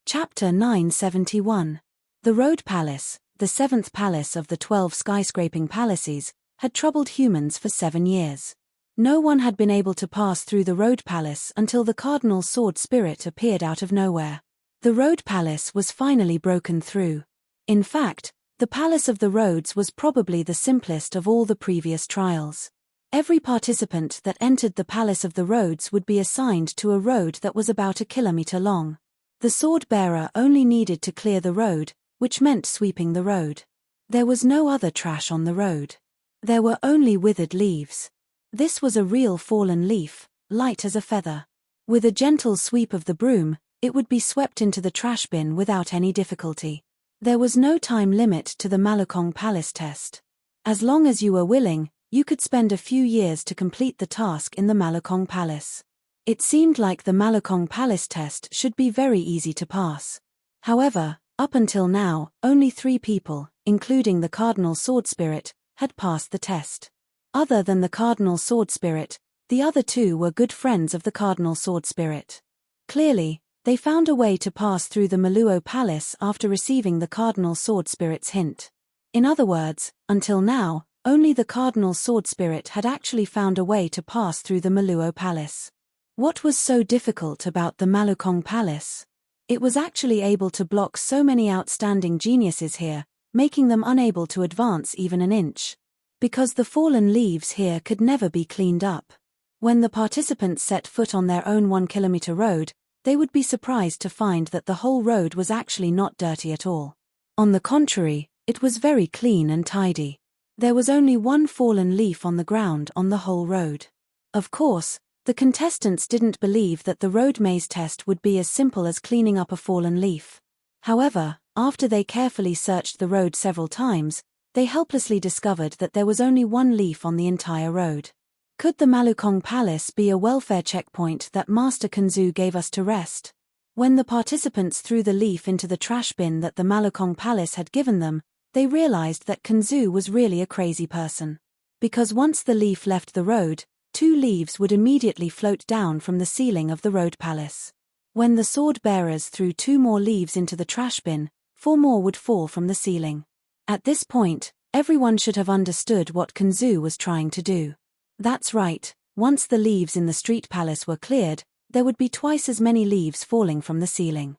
Chapter 971. The Road Palace, the 7th palace of the 12 skyscraping palaces, had troubled humans for 7 years. No one had been able to pass through the Road Palace until the Cardinal Sword Spirit appeared out of nowhere. The Road Palace was finally broken through. In fact, the Palace of the Roads was probably the simplest of all the previous trials. Every participant that entered the Palace of the Roads would be assigned to a road that was about 1 kilometer long. The sword bearer only needed to clear the road, which meant sweeping the road. There was no other trash on the road. There were only withered leaves. This was a real fallen leaf, light as a feather. With a gentle sweep of the broom, it would be swept into the trash bin without any difficulty. There was no time limit to the Malakong Palace test. As long as you were willing, you could spend a few years to complete the task in the Malakong Palace. It seemed like the Malakong Palace test should be very easy to pass. However, up until now, only 3 people, including the Cardinal Sword Spirit, had passed the test. Other than the Cardinal Sword Spirit, the other two were good friends of the Cardinal Sword Spirit. Clearly, they found a way to pass through the Meluo Palace after receiving the Cardinal Sword Spirit's hint. In other words, until now, only the Cardinal Sword Spirit had actually found a way to pass through the Meluo Palace. What was so difficult about the Malukong Palace? It was actually able to block so many outstanding geniuses here, making them unable to advance even an inch. Because the fallen leaves here could never be cleaned up. When the participants set foot on their own 1-kilometer road, they would be surprised to find that the whole road was actually not dirty at all. On the contrary, it was very clean and tidy. There was only one fallen leaf on the ground on the whole road. Of course, the contestants didn't believe that the road maze test would be as simple as cleaning up a fallen leaf. However, after they carefully searched the road several times, they helplessly discovered that there was only one leaf on the entire road. Could the Malukong Palace be a welfare checkpoint that Master Kanzu gave us to rest? When the participants threw the leaf into the trash bin that the Malukong Palace had given them, they realized that Kanzu was really a crazy person. Because once the leaf left the road, 2 leaves would immediately float down from the ceiling of the road palace. When the sword bearers threw 2 more leaves into the trash bin, 4 more would fall from the ceiling. At this point, everyone should have understood what Kanzu was trying to do. That's right, once the leaves in the street palace were cleared, there would be twice as many leaves falling from the ceiling.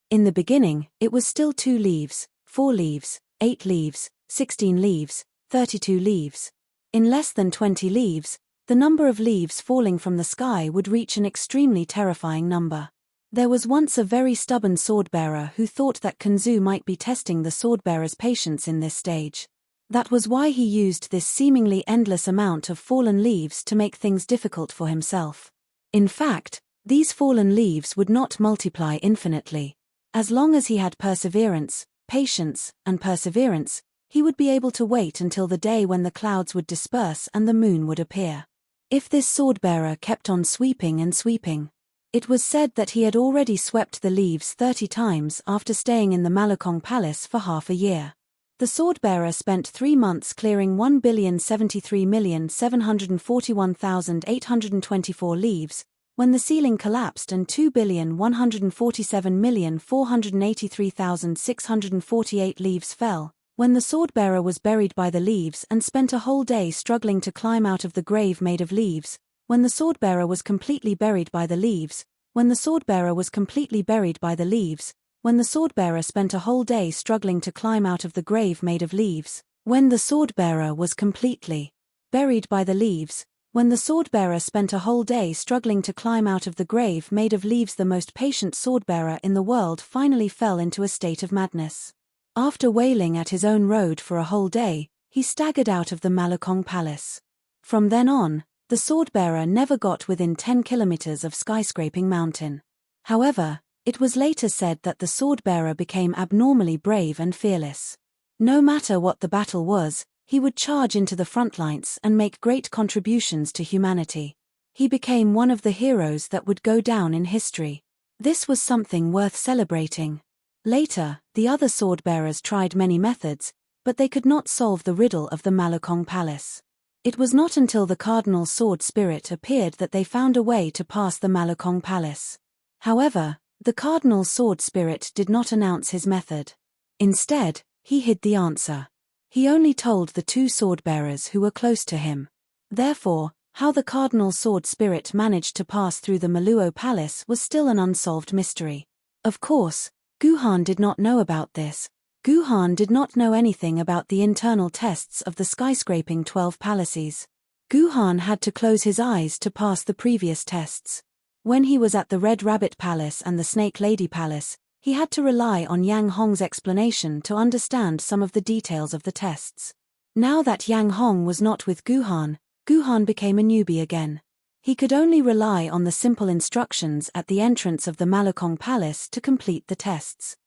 In the beginning, it was still 2 leaves, 4 leaves, 8 leaves, 16 leaves, 32 leaves. In less than 20 leaves, the number of leaves falling from the sky would reach an extremely terrifying number. There was once a very stubborn swordbearer who thought that Kanzu might be testing the swordbearer's patience in this stage. That was why he used this seemingly endless amount of fallen leaves to make things difficult for himself. In fact, these fallen leaves would not multiply infinitely. As long as he had perseverance, patience, and perseverance, he would be able to wait until the day when the clouds would disperse and the moon would appear. If this swordbearer kept on sweeping and sweeping, it was said that he had already swept the leaves 30 times after staying in the Malukong Palace for half a year. The swordbearer spent 3 months clearing 1,073,741,824 leaves, when the ceiling collapsed and 2,147,483,648 leaves fell, when the swordbearer was buried by the leaves and spent a whole day struggling to climb out of the grave made of leaves, when the swordbearer was completely buried by the leaves, when the swordbearer was completely buried by the leaves, when the swordbearer spent a whole day struggling to climb out of the grave made of leaves, when the swordbearer was completely buried by the leaves, when the swordbearer spent a whole day struggling to climb out of the grave made of leaves, the most patient swordbearer in the world finally fell into a state of madness. After wailing at his own road for a whole day, he staggered out of the Malukong Palace. From then on, the swordbearer never got within 10 kilometers of skyscraping mountain. However, it was later said that the swordbearer became abnormally brave and fearless. No matter what the battle was, he would charge into the front lines and make great contributions to humanity. He became one of the heroes that would go down in history. This was something worth celebrating. Later, the other swordbearers tried many methods, but they could not solve the riddle of the Malukong Palace. It was not until the Cardinal Sword Spirit appeared that they found a way to pass the Malukong Palace. However, the Cardinal Sword Spirit did not announce his method. Instead, he hid the answer. He only told the 2 swordbearers who were close to him. Therefore, how the Cardinal Sword Spirit managed to pass through the Meluo Palace was still an unsolved mystery. Of course, Guhan did not know about this. Guhan did not know anything about the internal tests of the skyscraping 12 palaces. Guhan had to close his eyes to pass the previous tests. When he was at the Red Rabbit Palace and the Snake Lady Palace, he had to rely on Yang Hong's explanation to understand some of the details of the tests. Now that Yang Hong was not with Guhan, Guhan became a newbie again. He could only rely on the simple instructions at the entrance of the Malukong Palace to complete the tests.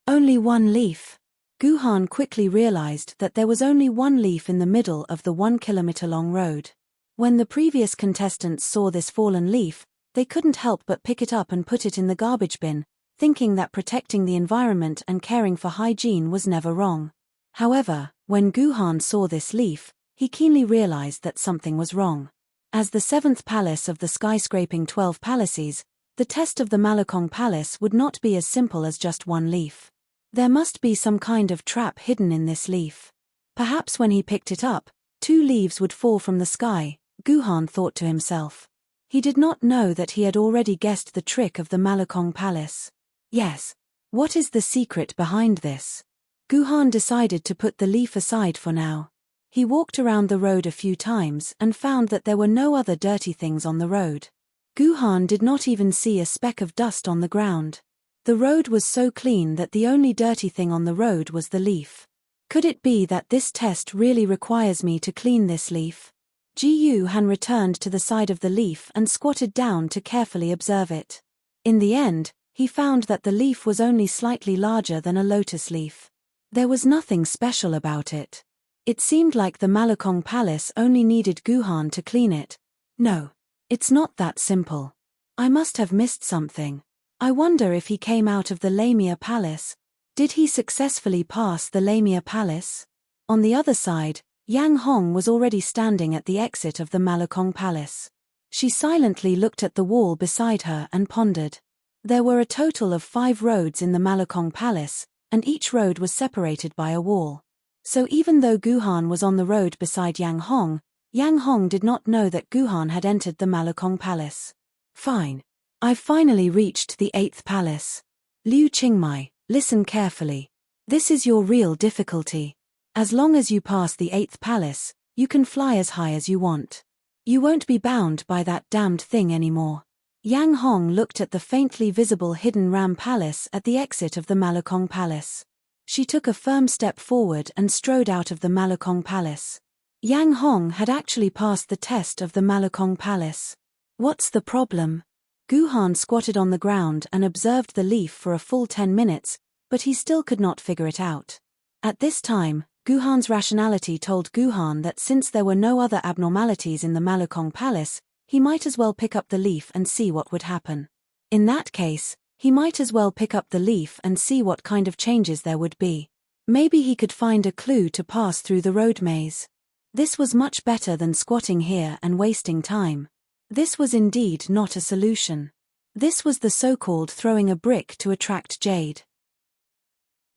Only 1 leaf. Guhan quickly realized that there was only 1 leaf in the middle of the 1-kilometer-long road. When the previous contestants saw this fallen leaf, they couldn't help but pick it up and put it in the garbage bin, thinking that protecting the environment and caring for hygiene was never wrong. However, when Guhan saw this leaf, he keenly realized that something was wrong. As the seventh palace of the skyscraping 12 palaces, the test of the Malakong Palace would not be as simple as just one leaf. There must be some kind of trap hidden in this leaf. Perhaps when he picked it up, 2 leaves would fall from the sky, Guhan thought to himself. He did not know that he had already guessed the trick of the Malakong Palace. Yes. What is the secret behind this? Guhan decided to put the leaf aside for now. He walked around the road a few times and found that there were no other dirty things on the road. Guhan did not even see a speck of dust on the ground. The road was so clean that the only dirty thing on the road was the leaf. Could it be that this test really requires me to clean this leaf? Ji-Han returned to the side of the leaf and squatted down to carefully observe it. In the end, he found that the leaf was only slightly larger than a lotus leaf. There was nothing special about it. It seemed like the Malakong Palace only needed Guhan to clean it. No. It's not that simple. I must have missed something. I wonder if he came out of the Lamia Palace. Did he successfully pass the Lamia Palace? On the other side, Yang Hong was already standing at the exit of the Malakong Palace. She silently looked at the wall beside her and pondered. There were a total of 5 roads in the Malakong Palace, and each road was separated by a wall. So even though Guhan was on the road beside Yang Hong did not know that Guhan had entered the Malakong Palace. Fine. I've finally reached the 8th palace. Liu Qingmai, listen carefully. This is your real difficulty. As long as you pass the 8th palace, you can fly as high as you want. You won't be bound by that damned thing anymore. Yang Hong looked at the faintly visible hidden Ram Palace at the exit of the Malakong Palace. She took a firm step forward and strode out of the Malakong Palace. Yang Hong had actually passed the test of the Malakong Palace. What's the problem? Guhan squatted on the ground and observed the leaf for a full 10 minutes, but he still could not figure it out. At this time, Guhan's rationality told Guhan that since there were no other abnormalities in the Malakong Palace, he might as well pick up the leaf and see what would happen. In that case, he might as well pick up the leaf and see what kind of changes there would be. Maybe he could find a clue to pass through the road maze. This was much better than squatting here and wasting time. This was indeed not a solution. This was the so-called throwing a brick to attract jade.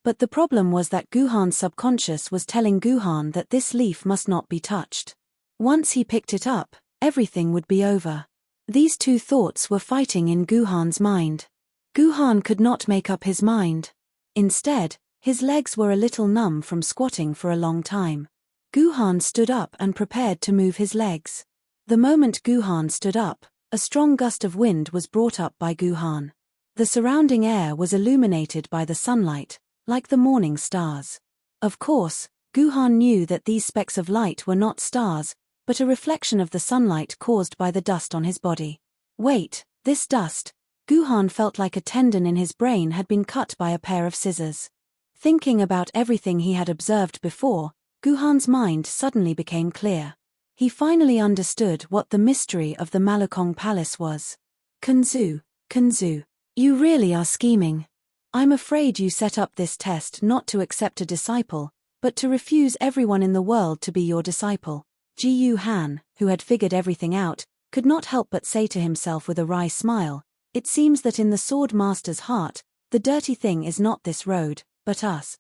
But the problem was that Guhan's subconscious was telling Guhan that this leaf must not be touched. Once he picked it up, everything would be over. These 2 thoughts were fighting in Guhan's mind. Guhan could not make up his mind. Instead, his legs were a little numb from squatting for a long time. Guhan stood up and prepared to move his legs. The moment Guhan stood up, a strong gust of wind was brought up by Guhan. The surrounding air was illuminated by the sunlight, like the morning stars. Of course, Guhan knew that these specks of light were not stars, but a reflection of the sunlight caused by the dust on his body. Wait, this dust? Guhan felt like a tendon in his brain had been cut by a pair of scissors. Thinking about everything he had observed before, Guhan's mind suddenly became clear. He finally understood what the mystery of the Malakong Palace was. Kunzu, you really are scheming. I'm afraid you set up this test not to accept a disciple, but to refuse everyone in the world to be your disciple. Ji-Han, who had figured everything out, could not help but say to himself with a wry smile, it seems that in the Sword Master's heart, the dirty thing is not this road, but us.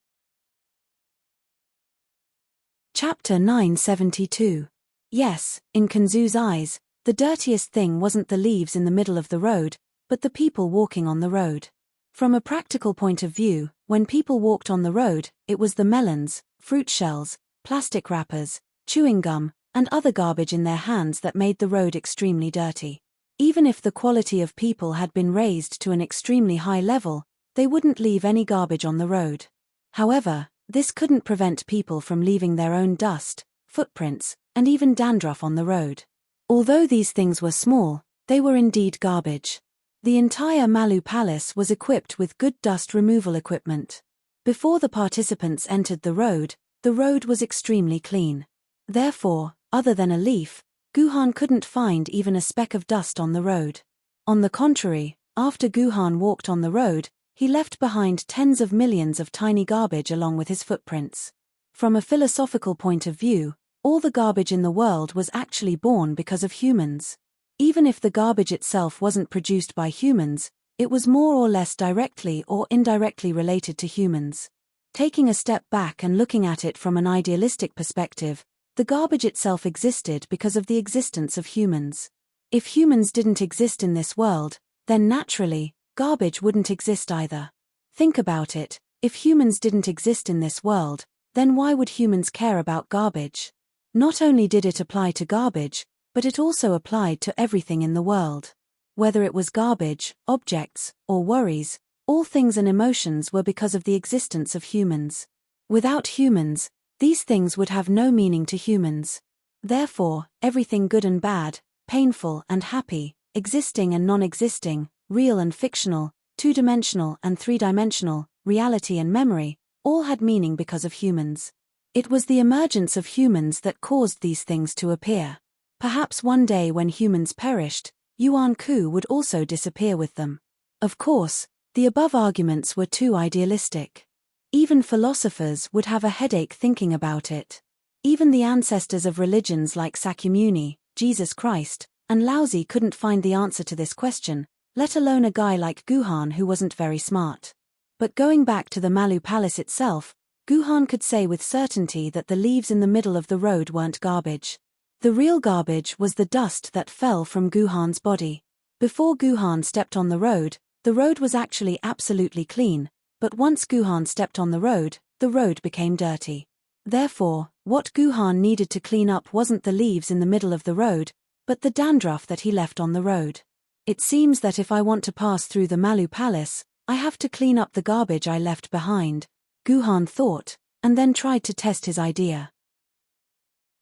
Chapter 972. Yes, in Kunzu's eyes, the dirtiest thing wasn't the leaves in the middle of the road, but the people walking on the road. From a practical point of view, when people walked on the road, it was the melons, fruit shells, plastic wrappers, chewing gum, and other garbage in their hands that made the road extremely dirty. Even if the quality of people had been raised to an extremely high level, they wouldn't leave any garbage on the road. However, this couldn't prevent people from leaving their own dust, footprints, and even dandruff on the road. Although these things were small, they were indeed garbage. The entire Malu Palace was equipped with good dust removal equipment. Before the participants entered the road was extremely clean. Therefore, other than a leaf, Guhan couldn't find even a speck of dust on the road. On the contrary, after Guhan walked on the road, he left behind tens of millions of tiny garbage along with his footprints. From a philosophical point of view, all the garbage in the world was actually born because of humans. Even if the garbage itself wasn't produced by humans, it was more or less directly or indirectly related to humans. Taking a step back and looking at it from an idealistic perspective, the garbage itself existed because of the existence of humans. If humans didn't exist in this world, then naturally, garbage wouldn't exist either. Think about it, if humans didn't exist in this world, then why would humans care about garbage? Not only did it apply to garbage, but it also applied to everything in the world. Whether it was garbage, objects, or worries, all things and emotions were because of the existence of humans. Without humans, these things would have no meaning to humans. Therefore, everything good and bad, painful and happy, existing and non-existing, real and fictional, two-dimensional and three-dimensional, reality and memory, all had meaning because of humans. It was the emergence of humans that caused these things to appear. Perhaps one day when humans perished, Yuan Ku would also disappear with them. Of course, the above arguments were too idealistic. Even philosophers would have a headache thinking about it. Even the ancestors of religions like Sakyamuni, Jesus Christ, and Laozi couldn't find the answer to this question, let alone a guy like Guhan who wasn't very smart. But going back to the Malu Palace itself, Guhan could say with certainty that the leaves in the middle of the road weren't garbage. The real garbage was the dust that fell from Guhan's body. Before Guhan stepped on the road was actually absolutely clean, but once Guhan stepped on the road became dirty. Therefore, what Guhan needed to clean up wasn't the leaves in the middle of the road, but the dandruff that he left on the road. It seems that if I want to pass through the Malu Palace, I have to clean up the garbage I left behind, Guhan thought, and then tried to test his idea.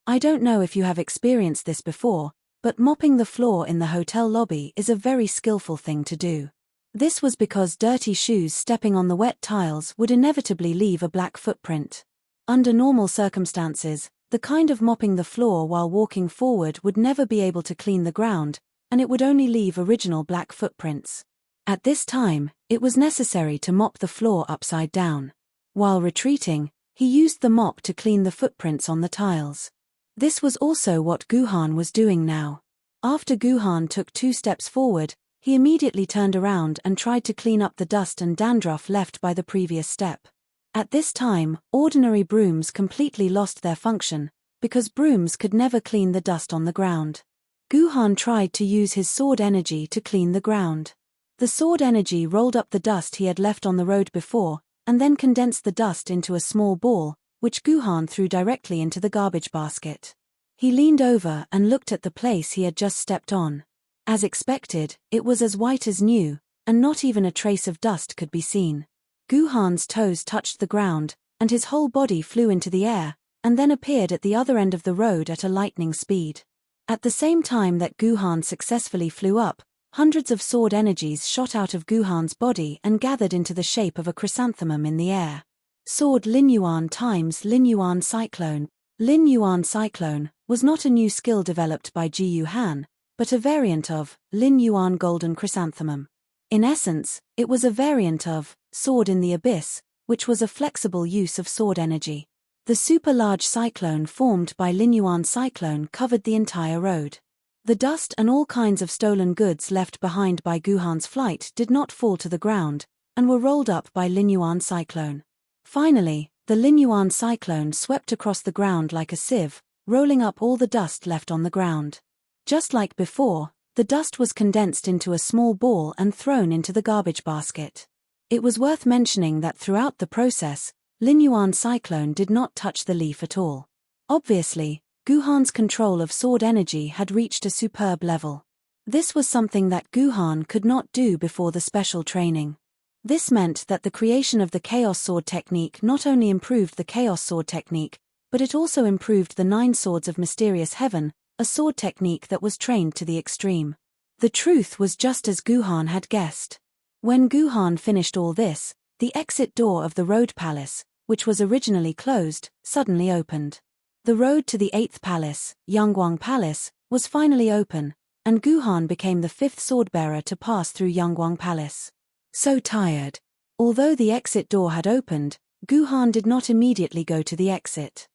I don't know if you have experienced this before, but mopping the floor in the hotel lobby is a very skillful thing to do. This was because dirty shoes stepping on the wet tiles would inevitably leave a black footprint. Under normal circumstances, the kind of mopping the floor while walking forward would never be able to clean the ground, and it would only leave original black footprints. At this time, it was necessary to mop the floor upside down. While retreating, he used the mop to clean the footprints on the tiles. This was also what Guhan was doing now. After Guhan took 2 steps forward, he immediately turned around and tried to clean up the dust and dandruff left by the previous step. At this time, ordinary brooms completely lost their function, because brooms could never clean the dust on the ground. Guhan tried to use his sword energy to clean the ground. The sword energy rolled up the dust he had left on the road before, and then condensed the dust into a small ball, which Guhan threw directly into the garbage basket. He leaned over and looked at the place he had just stepped on. As expected, it was as white as new, and not even a trace of dust could be seen. Guhan's toes touched the ground, and his whole body flew into the air, and then appeared at the other end of the road at a lightning speed. At the same time that Guhan successfully flew up, hundreds of sword energies shot out of Guhan's body and gathered into the shape of a chrysanthemum in the air. Sword Lin Yuan times Lin Yuan Cyclone. Lin Yuan Cyclone was not a new skill developed by Ji Yu Han, but a variant of Lin Yuan Golden Chrysanthemum. In essence, it was a variant of Sword in the Abyss, which was a flexible use of sword energy. The super-large cyclone formed by Lin Yuan Cyclone covered the entire road. The dust and all kinds of stolen goods left behind by Guhan's flight did not fall to the ground, and were rolled up by Lin Yuan Cyclone. Finally, the Lin Yuan Cyclone swept across the ground like a sieve, rolling up all the dust left on the ground. Just like before, the dust was condensed into a small ball and thrown into the garbage basket. It was worth mentioning that throughout the process, Lin Yuan Cyclone did not touch the leaf at all. Obviously, Guhan's control of sword energy had reached a superb level. This was something that Guhan could not do before the special training. This meant that the creation of the Chaos Sword technique not only improved the Chaos Sword technique, but it also improved the 9 Swords of Mysterious Heaven, a sword technique that was trained to the extreme. The truth was just as Guhan had guessed. When Guhan finished all this, the exit door of the Road Palace, which was originally closed, suddenly opened. The road to the 8th palace, Yangguang Palace, was finally open, and Guhan became the 5th swordbearer to pass through Yangguang Palace. So tired. Although the exit door had opened, Guhan did not immediately go to the exit.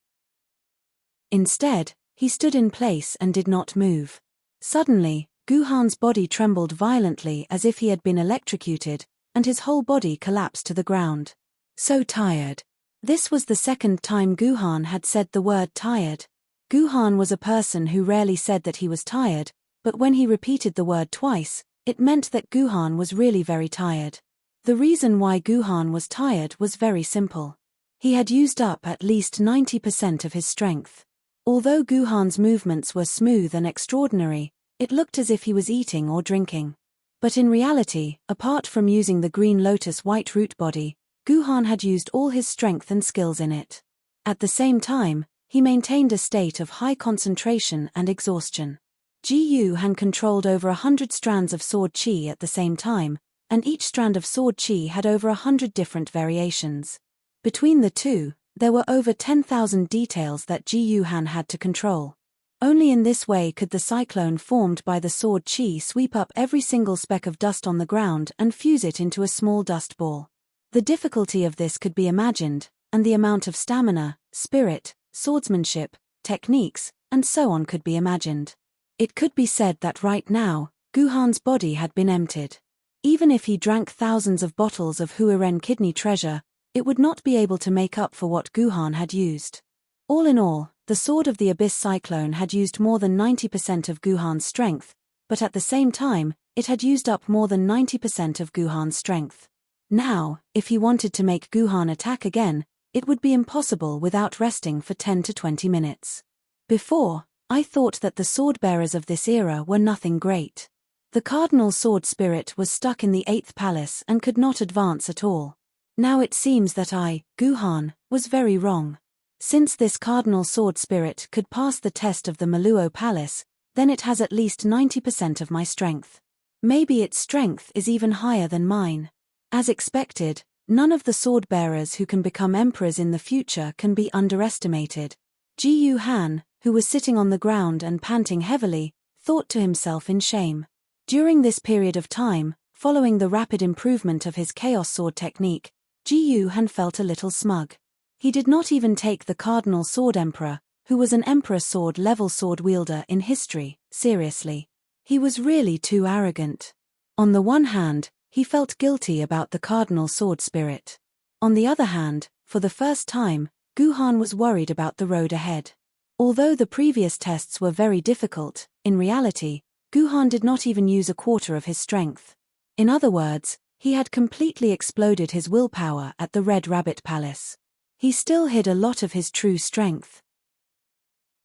Instead, he stood in place and did not move. Suddenly, Guhan's body trembled violently as if he had been electrocuted, and his whole body collapsed to the ground. So tired. This was the second time Guhan had said the word tired. Guhan was a person who rarely said that he was tired, but when he repeated the word twice, it meant that Guhan was really very tired. The reason why Guhan was tired was very simple. He had used up at least 90% of his strength. Although Guhan's movements were smooth and extraordinary, it looked as if he was eating or drinking. But in reality, apart from using the green lotus white root body, Guhan had used all his strength and skills in it. At the same time, he maintained a state of high concentration and exhaustion. Guhan controlled over 100 strands of sword chi at the same time, and each strand of sword chi had over 100 different variations. Between the two, there were over 10,000 details that Guhan had to control. Only in this way could the cyclone formed by the sword chi sweep up every single speck of dust on the ground and fuse it into a small dust ball. The difficulty of this could be imagined, and the amount of stamina, spirit, swordsmanship, techniques, and so on could be imagined. It could be said that right now, Guhan's body had been emptied. Even if he drank thousands of bottles of Huiren kidney treasure, it would not be able to make up for what Guhan had used. All in all, the Sword of the Abyss Cyclone had used more than 90% of Guhan's strength, but at the same time, it had used up more than 90% of Guhan's strength. Now, if he wanted to make Guhan attack again, it would be impossible without resting for 10 to 20 minutes. Before, I thought that the sword-bearers of this era were nothing great. The Cardinal Sword Spirit was stuck in the 8th Palace and could not advance at all. Now it seems that I, Guhan, was very wrong. Since this Cardinal Sword Spirit could pass the test of the Meluo Palace, then it has at least 90% of my strength. Maybe its strength is even higher than mine. As expected, none of the sword-bearers who can become emperors in the future can be underestimated. Guhan, who was sitting on the ground and panting heavily, thought to himself in shame. During this period of time, following the rapid improvement of his Chaos Sword technique, Guhan felt a little smug. He did not even take the Cardinal Sword Emperor, who was an Emperor Sword level sword wielder in history, seriously. He was really too arrogant. On the one hand, he felt guilty about the Cardinal Sword Spirit. On the other hand, for the first time, Guhan was worried about the road ahead. Although the previous tests were very difficult, in reality, Guhan did not even use a quarter of his strength. In other words, he had completely exploded his willpower at the Red Rabbit Palace. He still hid a lot of his true strength.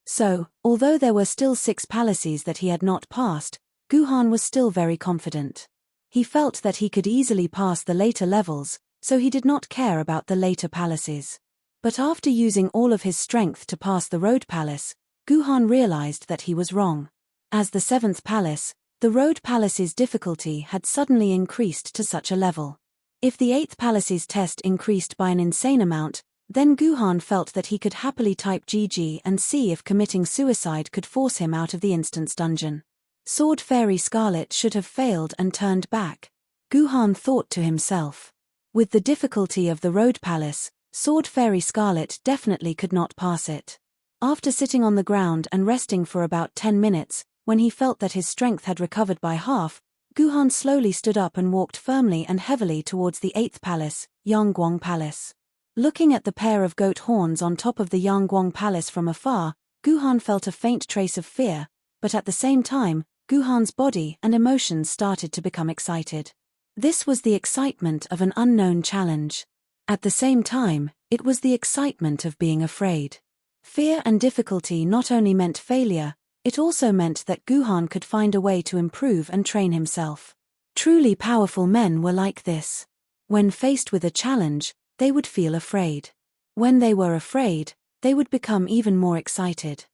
So, although there were still 6 palaces that he had not passed, Guhan was still very confident. He felt that he could easily pass the later levels, so he did not care about the later palaces. But after using all of his strength to pass the Road Palace, Guhan realized that he was wrong. As the 7th palace, the Road Palace's difficulty had suddenly increased to such a level. If the 8th palace's test increased by an insane amount, then Guhan felt that he could happily type GG and see if committing suicide could force him out of the instance dungeon. Sword Fairy Scarlet should have failed and turned back. Guhan thought to himself. With the difficulty of the Road Palace, Sword Fairy Scarlet definitely could not pass it. After sitting on the ground and resting for about 10 minutes, when he felt that his strength had recovered by half, Guhan slowly stood up and walked firmly and heavily towards the 8th palace, Yangguang Palace. Looking at the pair of goat horns on top of the Yangguang Palace from afar, Guhan felt a faint trace of fear, but at the same time, Guhan's body and emotions started to become excited. This was the excitement of an unknown challenge. At the same time, it was the excitement of being afraid. Fear and difficulty not only meant failure, it also meant that Guhan could find a way to improve and train himself. Truly powerful men were like this. When faced with a challenge, they would feel afraid. When they were afraid, they would become even more excited.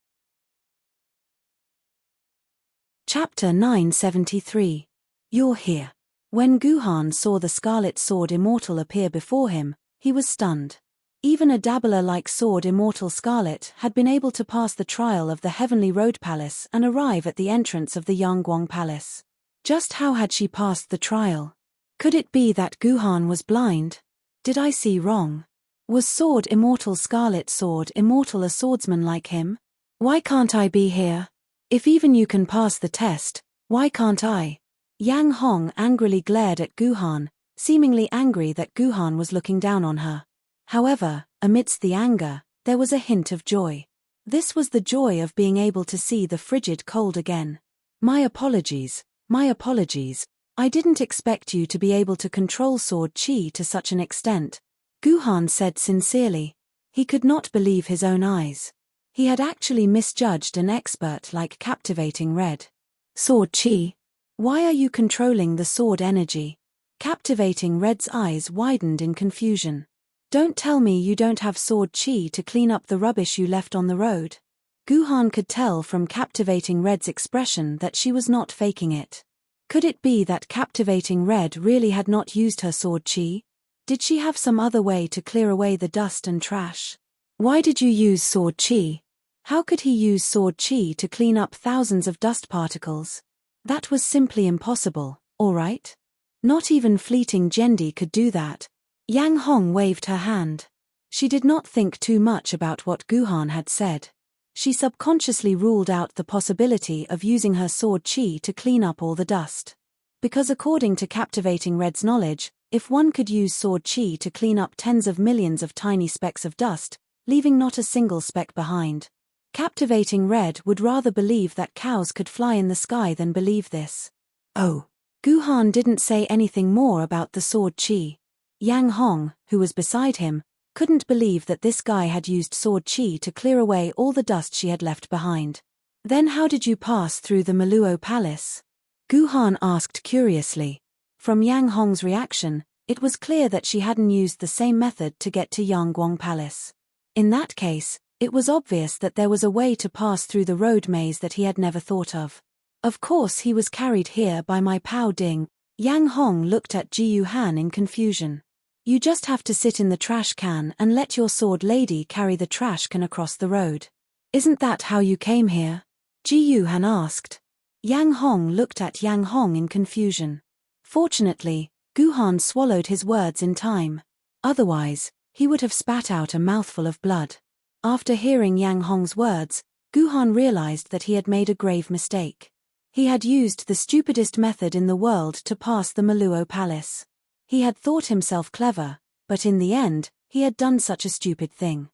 Chapter 973. You're here. When Guhan saw the Scarlet Sword Immortal appear before him, he was stunned. Even a dabbler like Sword Immortal Scarlet had been able to pass the trial of the Heavenly Road Palace and arrive at the entrance of the Yangguang Palace. Just how had she passed the trial? Could it be that Guhan was blind? Did I see wrong? Was Sword Immortal Scarlet Sword Immortal a swordsman like him? Why can't I be here? If even you can pass the test, why can't I? Yang Hong angrily glared at Guhan, seemingly angry that Guhan was looking down on her. However, amidst the anger, there was a hint of joy. This was the joy of being able to see the frigid cold again. My apologies. I didn't expect you to be able to control sword chi to such an extent, Guhan said sincerely. He could not believe his own eyes. He had actually misjudged an expert like Captivating Red. Sword chi? Why are you controlling the sword energy? Captivating Red's eyes widened in confusion. Don't tell me you don't have sword chi to clean up the rubbish you left on the road. Guhan could tell from Captivating Red's expression that she was not faking it. Could it be that Captivating Red really had not used her sword chi? Did she have some other way to clear away the dust and trash? Why did you use sword chi? How could he use sword chi to clean up thousands of dust particles? That was simply impossible, alright? Not even fleeting Jendi could do that. Yang Hong waved her hand. She did not think too much about what Guhan had said. She subconsciously ruled out the possibility of using her sword chi to clean up all the dust. Because according to Captivating Red's knowledge, if one could use sword chi to clean up tens of millions of tiny specks of dust, leaving not a single speck behind, Captivating Red would rather believe that cows could fly in the sky than believe this. Oh. Guhan didn't say anything more about the sword chi. Yang Hong, who was beside him, couldn't believe that this guy had used sword chi to clear away all the dust she had left behind. Then how did you pass through the Meluo Palace? Guhan asked curiously. From Yang Hong's reaction, it was clear that she hadn't used the same method to get to Yangguang Palace. In that case, it was obvious that there was a way to pass through the road maze that he had never thought of. Of course he was carried here by my Pao Ding. Yang Hong looked at Ji Yuhan in confusion. You just have to sit in the trash can and let your sword lady carry the trash can across the road. Isn't that how you came here? Ji Yuhan asked. Yang Hong looked at Yang Hong in confusion. Fortunately, Guhan swallowed his words in time. Otherwise, he would have spat out a mouthful of blood. After hearing Yang Hong's words, Guhan realized that he had made a grave mistake. He had used the stupidest method in the world to pass the Meluo Palace. He had thought himself clever, but in the end, he had done such a stupid thing.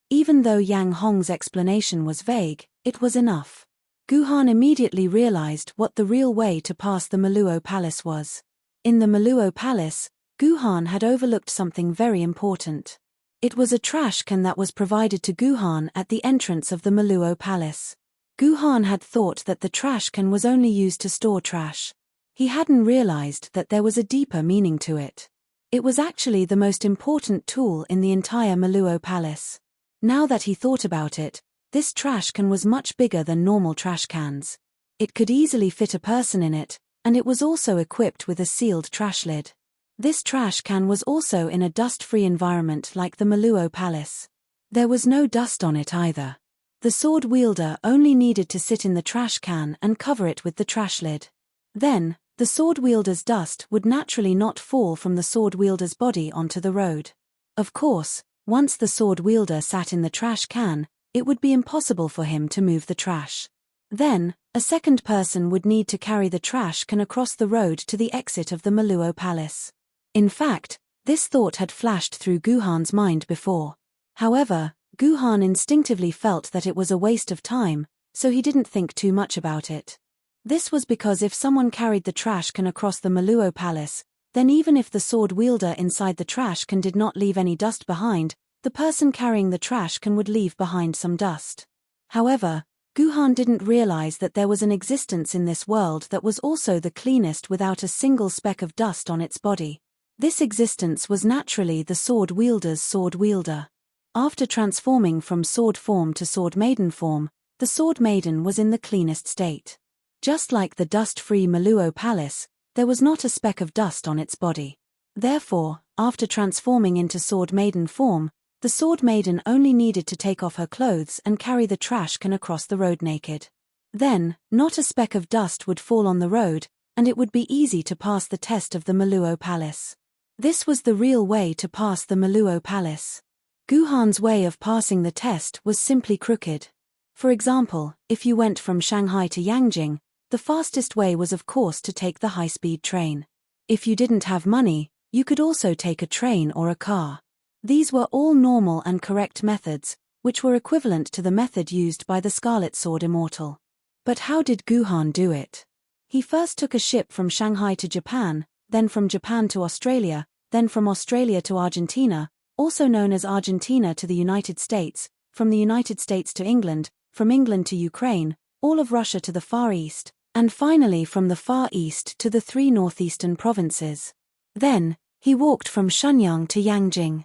Even though Yang Hong's explanation was vague, it was enough. Guhan immediately realized what the real way to pass the Meluo Palace was. In the Meluo Palace, Guhan had overlooked something very important. It was a trash can that was provided to Guhan at the entrance of the Meluo Palace. Guhan had thought that the trash can was only used to store trash. He hadn't realized that there was a deeper meaning to it. It was actually the most important tool in the entire Meluo Palace. Now that he thought about it, this trash can was much bigger than normal trash cans. It could easily fit a person in it, and it was also equipped with a sealed trash lid. This trash can was also in a dust-free environment like the Meluo Palace. There was no dust on it either. The sword wielder only needed to sit in the trash can and cover it with the trash lid. Then, the sword wielder's dust would naturally not fall from the sword wielder's body onto the road. Of course, once the sword wielder sat in the trash can, it would be impossible for him to move the trash. Then, a second person would need to carry the trash can across the road to the exit of the Meluo Palace. In fact, this thought had flashed through Guhan's mind before. However, Guhan instinctively felt that it was a waste of time, so he didn't think too much about it. This was because if someone carried the trash can across the Meluo Palace, then even if the sword wielder inside the trash can did not leave any dust behind, the person carrying the trash can would leave behind some dust. However, Guhan didn't realize that there was an existence in this world that was also the cleanest without a single speck of dust on its body. This existence was naturally the sword wielder's sword wielder. After transforming from sword form to sword maiden form, the sword maiden was in the cleanest state. Just like the dust-free Meluo Palace, there was not a speck of dust on its body. Therefore, after transforming into sword maiden form, the sword maiden only needed to take off her clothes and carry the trash can across the road naked. Then, not a speck of dust would fall on the road, and it would be easy to pass the test of the Maluo Palace. This was the real way to pass the Maluo Palace. Guhan's way of passing the test was simply crooked. For example, if you went from Shanghai to Yangjing, the fastest way was of course to take the high-speed train. If you didn't have money, you could also take a train or a car. These were all normal and correct methods, which were equivalent to the method used by the Scarlet Sword Immortal. But how did Guhan do it? He first took a ship from Shanghai to Japan, then from Japan to Australia, then from Australia to Argentina, also known as Argentina to the United States, from the United States to England, from England to Ukraine, all of Russia to the Far East, and finally from the Far East to the 3 northeastern provinces. Then, he walked from Shenyang to Yangjing.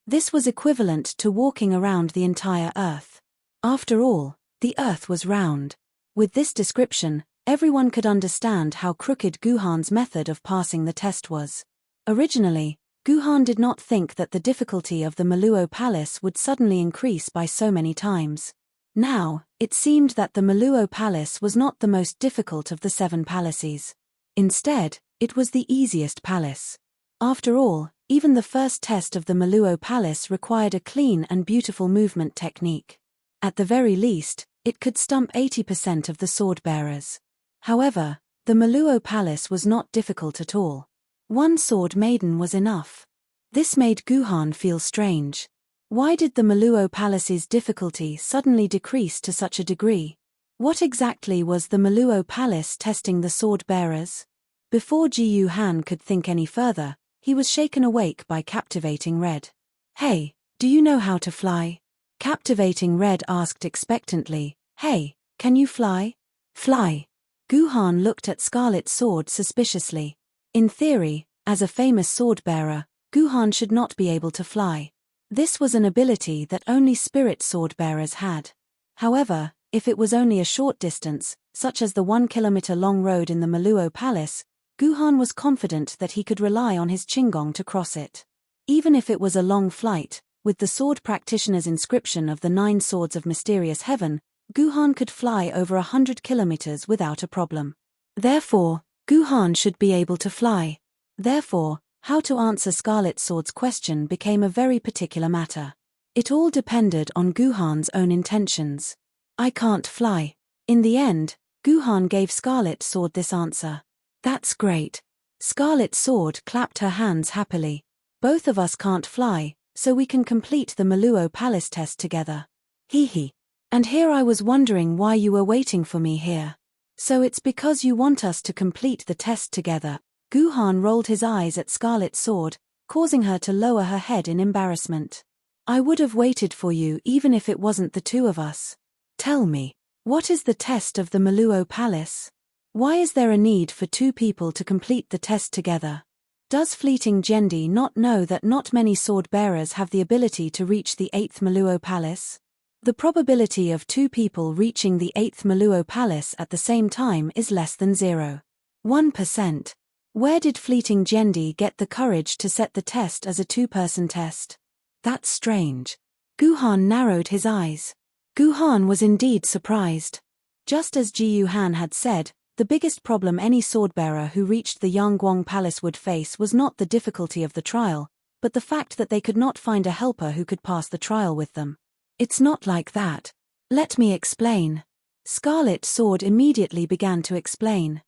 This was equivalent to walking around the entire Earth. After all, the Earth was round. With this description, everyone could understand how crooked Guhan's method of passing the test was. Originally, Guhan did not think that the difficulty of the Maluo Palace would suddenly increase by so many times. Now, it seemed that the Maluo Palace was not the most difficult of the 7 palaces. Instead, it was the easiest palace. After all, even the first test of the Maluo Palace required a clean and beautiful movement technique. At the very least, it could stump 80% of the sword-bearers. However, the Maluo Palace was not difficult at all. 1 sword maiden was enough. This made Guhan feel strange. Why did the Maluo Palace's difficulty suddenly decrease to such a degree? What exactly was the Maluo Palace testing the sword-bearers? Before Ji Han could think any further, he was shaken awake by Captivating Red. "Hey, do you know how to fly?" Captivating Red asked expectantly. "Hey, can you fly?" "Fly?" Guhan looked at Scarlet Sword suspiciously. In theory, as a famous sword-bearer, Guhan should not be able to fly. This was an ability that only spirit sword-bearers had. However, if it was only a short distance, such as the 1-kilometer-long road in the Maluo Palace, Guhan was confident that he could rely on his Qinggong to cross it. Even if it was a long flight, with the sword practitioner's inscription of the 9 swords of mysterious heaven, Guhan could fly over 100 kilometers without a problem. Therefore, Guhan should be able to fly. Therefore, how to answer Scarlet Sword's question became a very particular matter. It all depended on Guhan's own intentions. "I can't fly." In the end, Guhan gave Scarlet Sword this answer. "That's great." Scarlet Sword clapped her hands happily. "Both of us can't fly, so we can complete the Maluo Palace test together. Hee hee. And here I was wondering why you were waiting for me here. So it's because you want us to complete the test together." Guhan rolled his eyes at Scarlet Sword, causing her to lower her head in embarrassment. "I would have waited for you even if it wasn't the 2 of us. Tell me, what is the test of the Maluo Palace? Why is there a need for 2 people to complete the test together? Does Fleeting Jendi not know that not many sword-bearers have the ability to reach the 8th Maluo Palace? The probability of 2 people reaching the 8th Maluo Palace at the same time is less than 0.1%. Where did Fleeting Jendi get the courage to set the test as a 2-person test? That's strange." Guhan narrowed his eyes. Guhan was indeed surprised. Just as Ji Han had said, the biggest problem any swordbearer who reached the Yangguang Palace would face was not the difficulty of the trial, but the fact that they could not find a helper who could pass the trial with them. "It's not like that. Let me explain." Scarlet Sword immediately began to explain.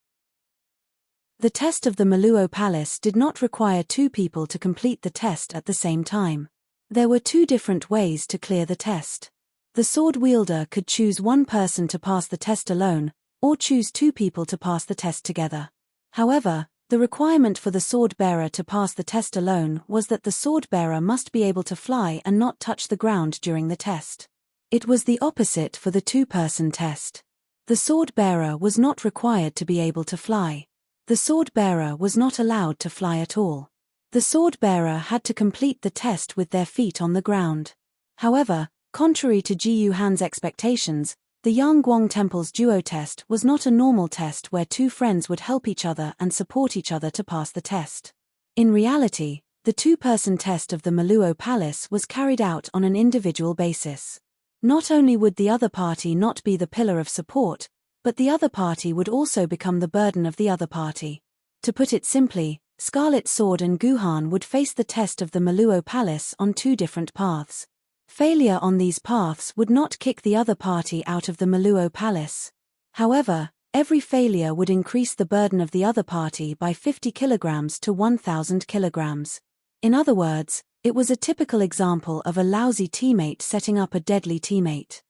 The test of the Maluo Palace did not require 2 people to complete the test at the same time. There were 2 different ways to clear the test. The sword wielder could choose 1 person to pass the test alone, or choose 2 people to pass the test together. However, the requirement for the sword bearer to pass the test alone was that the sword bearer must be able to fly and not touch the ground during the test. It was the opposite for the 2-person test. The sword bearer was not required to be able to fly. The sword bearer was not allowed to fly at all. The sword bearer had to complete the test with their feet on the ground. However, contrary to Ji Han's expectations, the Yangguang Temple's duo test was not a normal test where 2 friends would help each other and support each other to pass the test. In reality, the 2-person test of the Maluo Palace was carried out on an individual basis. Not only would the other party not be the pillar of support, but the other party would also become the burden of the other party. To put it simply, Scarlet Sword and Guhan would face the test of the Meluo Palace on two different paths. Failure on these paths would not kick the other party out of the Meluo Palace. However, every failure would increase the burden of the other party by 50 kilograms to 1,000 kilograms. In other words, it was a typical example of a lousy teammate setting up a deadly teammate.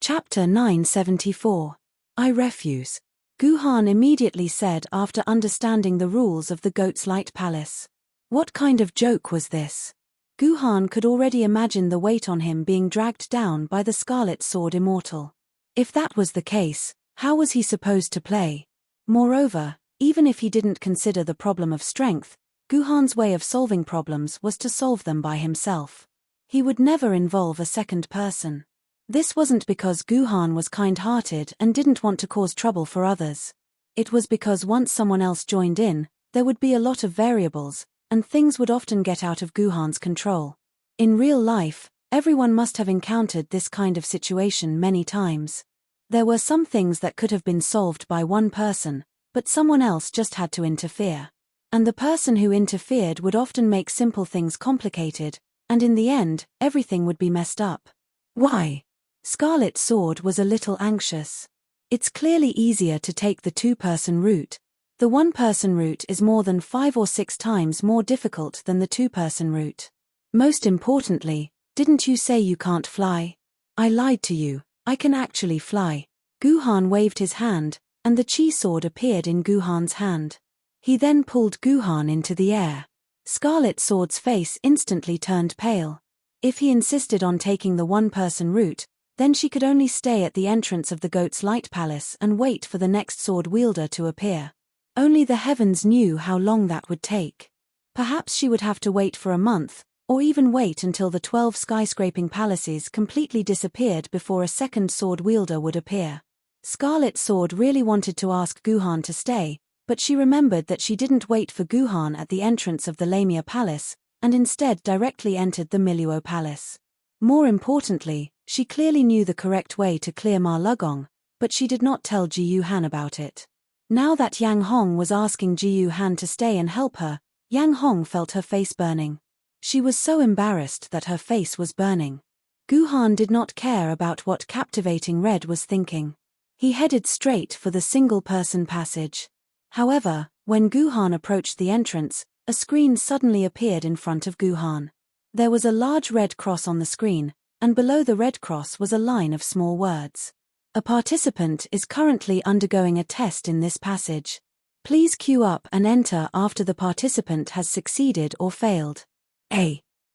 Chapter 974. I refuse. Guhan immediately said after understanding the rules of the Goat's Light Palace. What kind of joke was this? Guhan could already imagine the weight on him being dragged down by the Scarlet Sword Immortal. If that was the case, how was he supposed to play? Moreover, even if he didn't consider the problem of strength, Guhan's way of solving problems was to solve them by himself. He would never involve a second person. This wasn't because Guhan was kind-hearted and didn't want to cause trouble for others. It was because once someone else joined in, there would be a lot of variables, and things would often get out of Guhan's control. In real life, everyone must have encountered this kind of situation many times. There were some things that could have been solved by one person, but someone else just had to interfere. And the person who interfered would often make simple things complicated, and in the end, everything would be messed up. Why? Scarlet Sword was a little anxious. It's clearly easier to take the two-person route. The one-person route is more than 5 or 6 times more difficult than the two-person route. Most importantly, didn't you say you can't fly? I lied to you, I can actually fly. Guhan waved his hand, and the chi sword appeared in Guhan's hand. He then pulled Guhan into the air. Scarlet Sword's face instantly turned pale. If he insisted on taking the one-person route, then she could only stay at the entrance of the Goat's Light Palace and wait for the next sword wielder to appear. Only the heavens knew how long that would take. Perhaps she would have to wait for a month, or even wait until the 12 skyscraping palaces completely disappeared before a second sword wielder would appear. Scarlet Sword really wanted to ask Guhan to stay, but she remembered that she didn't wait for Guhan at the entrance of the Lamia Palace, and instead directly entered the Meluo Palace. More importantly, she clearly knew the correct way to clear Ma Lugong, but she did not tell Ji Yuhan about it. Now that Yang Hong was asking Ji Yuhan to stay and help her, Yang Hong felt her face burning. She was so embarrassed that her face was burning. Guhan did not care about what Captivating Red was thinking. He headed straight for the single-person passage. However, when Guhan approached the entrance, a screen suddenly appeared in front of Guhan. There was a large red cross on the screen, and below the red cross was a line of small words. A participant is currently undergoing a test in this passage. Please queue up and enter after the participant has succeeded or failed.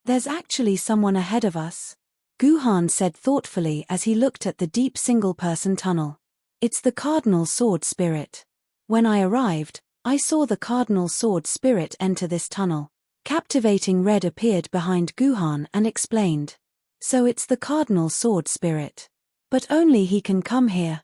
There's actually someone ahead of us, Guhan said thoughtfully as he looked at the deep single-person tunnel. It's the Cardinal Sword Spirit. When I arrived, I saw the Cardinal Sword Spirit enter this tunnel. Captivating Red appeared behind Guhan and explained. So it's the Cardinal Sword Spirit. But only he can come here.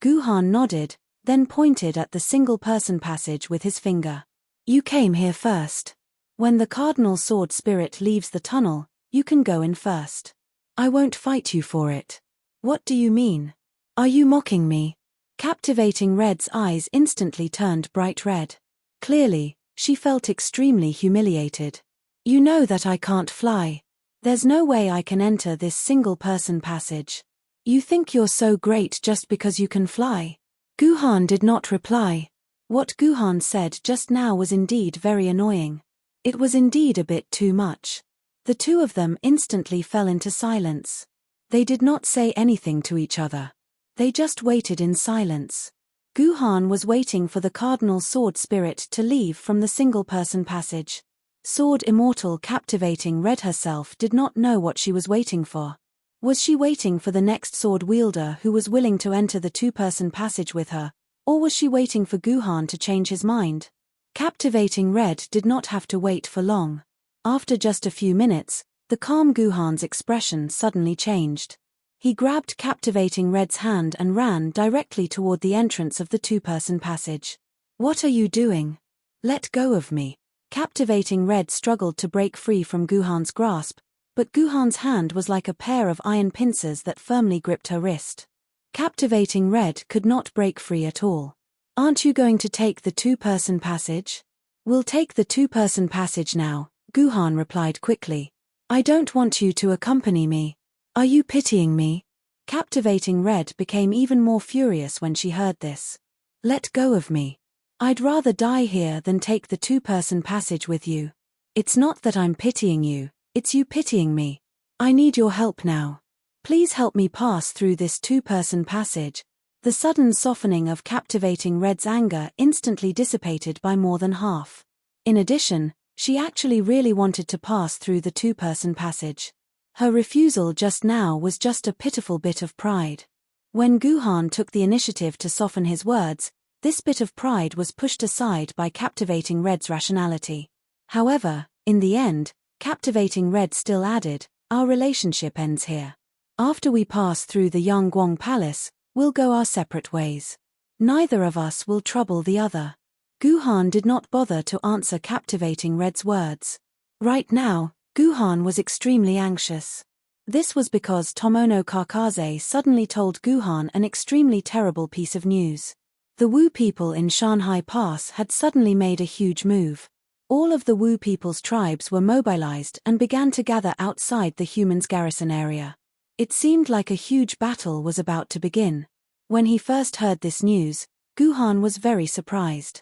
Guhan nodded, then pointed at the single-person passage with his finger. You came here first. When the Cardinal Sword Spirit leaves the tunnel, you can go in first. I won't fight you for it. What do you mean? Are you mocking me? Captivating Red's eyes instantly turned bright red. Clearly, she felt extremely humiliated. You know that I can't fly. There's no way I can enter this single-person passage. You think you're so great just because you can fly? Guhan did not reply. What Guhan said just now was indeed very annoying. It was indeed a bit too much. The two of them instantly fell into silence. They did not say anything to each other. They just waited in silence. Guhan was waiting for the Cardinal Sword Spirit to leave from the single-person passage. Sword Immortal Captivating Red herself did not know what she was waiting for. Was she waiting for the next sword wielder who was willing to enter the two-person passage with her, or was she waiting for Guhan to change his mind? Captivating Red did not have to wait for long. After just a few minutes, the calm Guhan's expression suddenly changed. He grabbed Captivating Red's hand and ran directly toward the entrance of the two-person passage. What are you doing? Let go of me. Captivating Red struggled to break free from Guhan's grasp, But Guhan's hand was like a pair of iron pincers that firmly gripped her wrist. Captivating Red could not break free at all. "Aren't you going to take the two-person passage?" "We'll take the two-person passage now," Guhan replied quickly. "I don't want you to accompany me. Are you pitying me?" Captivating Red became even more furious when she heard this. "Let go of me. I'd rather die here than take the two-person passage with you. It's not that I'm pitying you, it's you pitying me. I need your help now. Please help me pass through this two-person passage." The sudden softening of Captivating Red's anger instantly dissipated by more than half. In addition, she actually really wanted to pass through the two-person passage. Her refusal just now was just a pitiful bit of pride. When Guhan took the initiative to soften his words, this bit of pride was pushed aside by Captivating Red's rationality. However, in the end, Captivating Red still added, "Our relationship ends here. After we pass through the Yangguang Palace, we'll go our separate ways. Neither of us will trouble the other." Guhan did not bother to answer Captivating Red's words. Right now, Guhan was extremely anxious. This was because Tomono Kakaze suddenly told Guhan an extremely terrible piece of news. The Wu people in Shanhai Pass had suddenly made a huge move. All of the Wu people's tribes were mobilized and began to gather outside the humans' garrison area. It seemed like a huge battle was about to begin. When he first heard this news, Guhan was very surprised.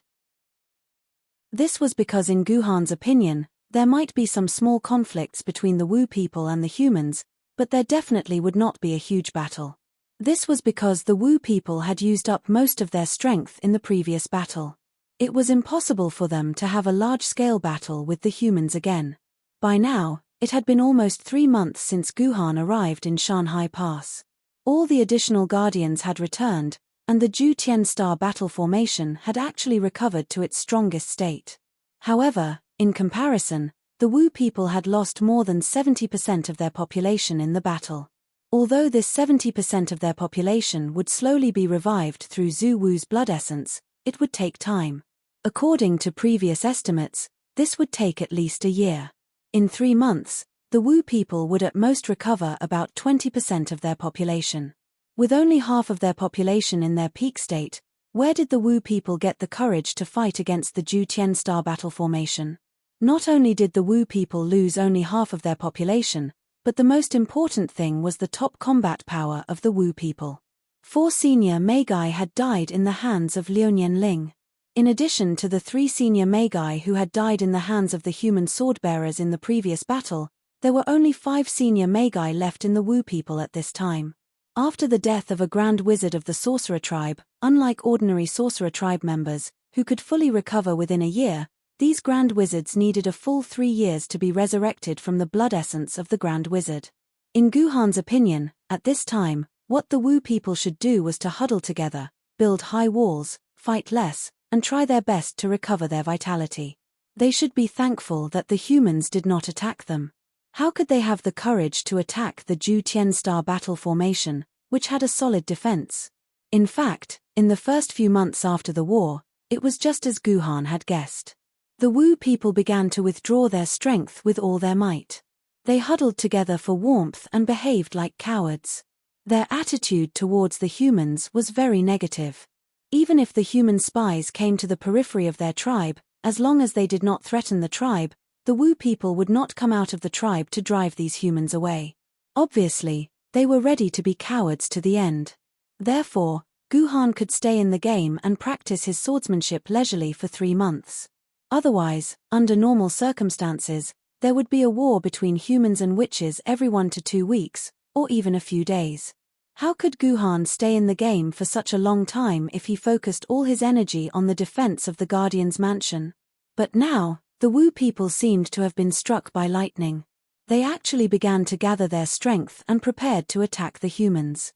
This was because in Guhan's opinion, there might be some small conflicts between the Wu people and the humans, but there definitely would not be a huge battle. This was because the Wu people had used up most of their strength in the previous battle. It was impossible for them to have a large-scale battle with the humans again. By now, it had been almost 3 months since Guhan arrived in Shanhai Pass. All the additional guardians had returned, and the Ju Tian Star battle formation had actually recovered to its strongest state. However, in comparison, the Wu people had lost more than 70% of their population in the battle. Although this 70% of their population would slowly be revived through Zhu Wu's blood essence, it would take time. According to previous estimates, this would take at least a year. In 3 months, the Wu people would at most recover about 20% of their population. With only half of their population in their peak state, where did the Wu people get the courage to fight against the Ju Tian Star battle formation? Not only did the Wu people lose only half of their population, but the most important thing was the top combat power of the Wu people. 4 senior Magi had died in the hands of Liunian Ling. In addition to the 3 senior Magi who had died in the hands of the human swordbearers in the previous battle, there were only 5 senior Magi left in the Wu people at this time. After the death of a Grand Wizard of the Sorcerer Tribe, unlike ordinary Sorcerer Tribe members, who could fully recover within a year, these Grand Wizards needed a full 3 years to be resurrected from the blood essence of the Grand Wizard. In Guhan's opinion, at this time, what the Wu people should do was to huddle together, build high walls, fight less, and try their best to recover their vitality. They should be thankful that the humans did not attack them. How could they have the courage to attack the Ju Tian Star battle formation, which had a solid defense? In fact, in the first few months after the war, it was just as Guhan had guessed. The Wu people began to withdraw their strength with all their might. They huddled together for warmth and behaved like cowards. Their attitude towards the humans was very negative. Even if the human spies came to the periphery of their tribe, as long as they did not threaten the tribe, the Wu people would not come out of the tribe to drive these humans away. Obviously, they were ready to be cowards to the end. Therefore, Guhan could stay in the game and practice his swordsmanship leisurely for 3 months. Otherwise, under normal circumstances, there would be a war between humans and witches every 1 to 2 weeks, or even a few days. How could Guhan stay in the game for such a long time if he focused all his energy on the defense of the Guardian's mansion? But now, the Wu people seemed to have been struck by lightning. They actually began to gather their strength and prepared to attack the humans.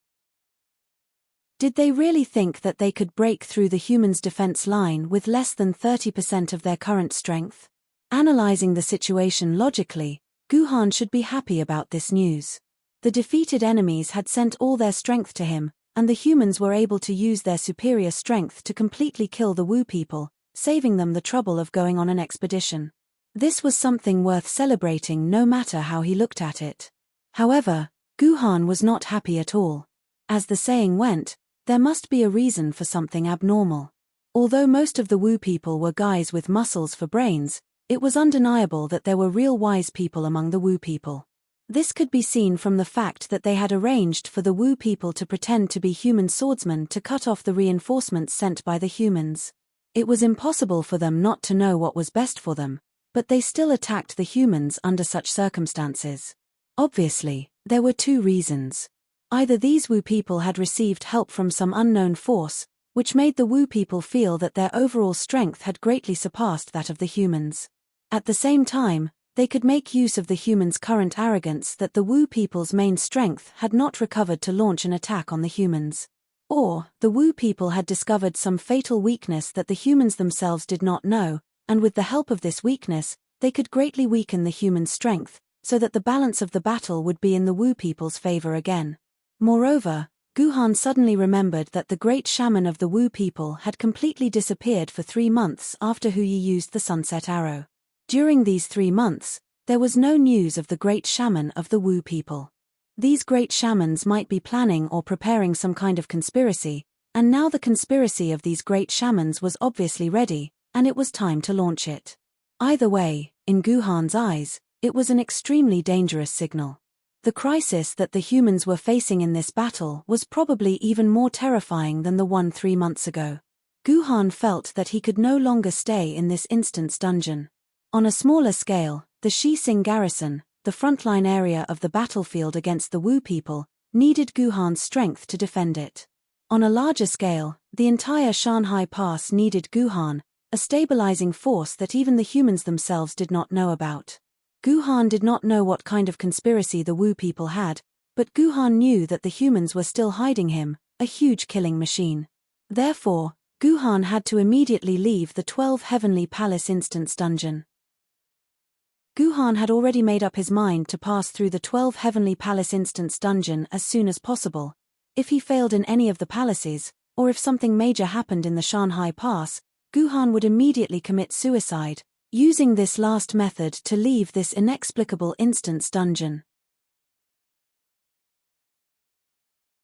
Did they really think that they could break through the humans' defense line with less than 30% of their current strength? Analyzing the situation logically, Guhan should be happy about this news. The defeated enemies had sent all their strength to him, and the humans were able to use their superior strength to completely kill the Wu people, saving them the trouble of going on an expedition. This was something worth celebrating no matter how he looked at it. However, Guhan was not happy at all. As the saying went, there must be a reason for something abnormal. Although most of the Wu people were guys with muscles for brains, it was undeniable that there were real wise people among the Wu people. This could be seen from the fact that they had arranged for the Wu people to pretend to be human swordsmen to cut off the reinforcements sent by the humans. It was impossible for them not to know what was best for them, but they still attacked the humans under such circumstances. Obviously, there were two reasons. Either these Wu people had received help from some unknown force, which made the Wu people feel that their overall strength had greatly surpassed that of the humans. At the same time, they could make use of the humans' current arrogance that the Wu people's main strength had not recovered to launch an attack on the humans. Or, the Wu people had discovered some fatal weakness that the humans themselves did not know, and with the help of this weakness, they could greatly weaken the humans' strength, so that the balance of the battle would be in the Wu people's favor again. Moreover, Guhan suddenly remembered that the great shaman of the Wu people had completely disappeared for 3 months after Hu Yi used the sunset arrow. During these 3 months, there was no news of the great shaman of the Wu people. These great shamans might be planning or preparing some kind of conspiracy, and now the conspiracy of these great shamans was obviously ready, and it was time to launch it. Either way, in Guhan's eyes, it was an extremely dangerous signal. The crisis that the humans were facing in this battle was probably even more terrifying than the one 3 months ago. Guhan felt that he could no longer stay in this instant's dungeon. On a smaller scale, the Shising garrison, the frontline area of the battlefield against the Wu people, needed Guhan's strength to defend it. On a larger scale, the entire Shanhai Pass needed Guhan, a stabilizing force that even the humans themselves did not know about. Guhan did not know what kind of conspiracy the Wu people had, but Guhan knew that the humans were still hiding him, a huge killing machine. Therefore, Guhan had to immediately leave the 12 Heavenly Palace Instance dungeon. Guhan had already made up his mind to pass through the 12 Heavenly Palace Instance dungeon as soon as possible. If he failed in any of the palaces, or if something major happened in the Shanhai Pass, Guhan would immediately commit suicide, using this last method to leave this inexplicable instance dungeon.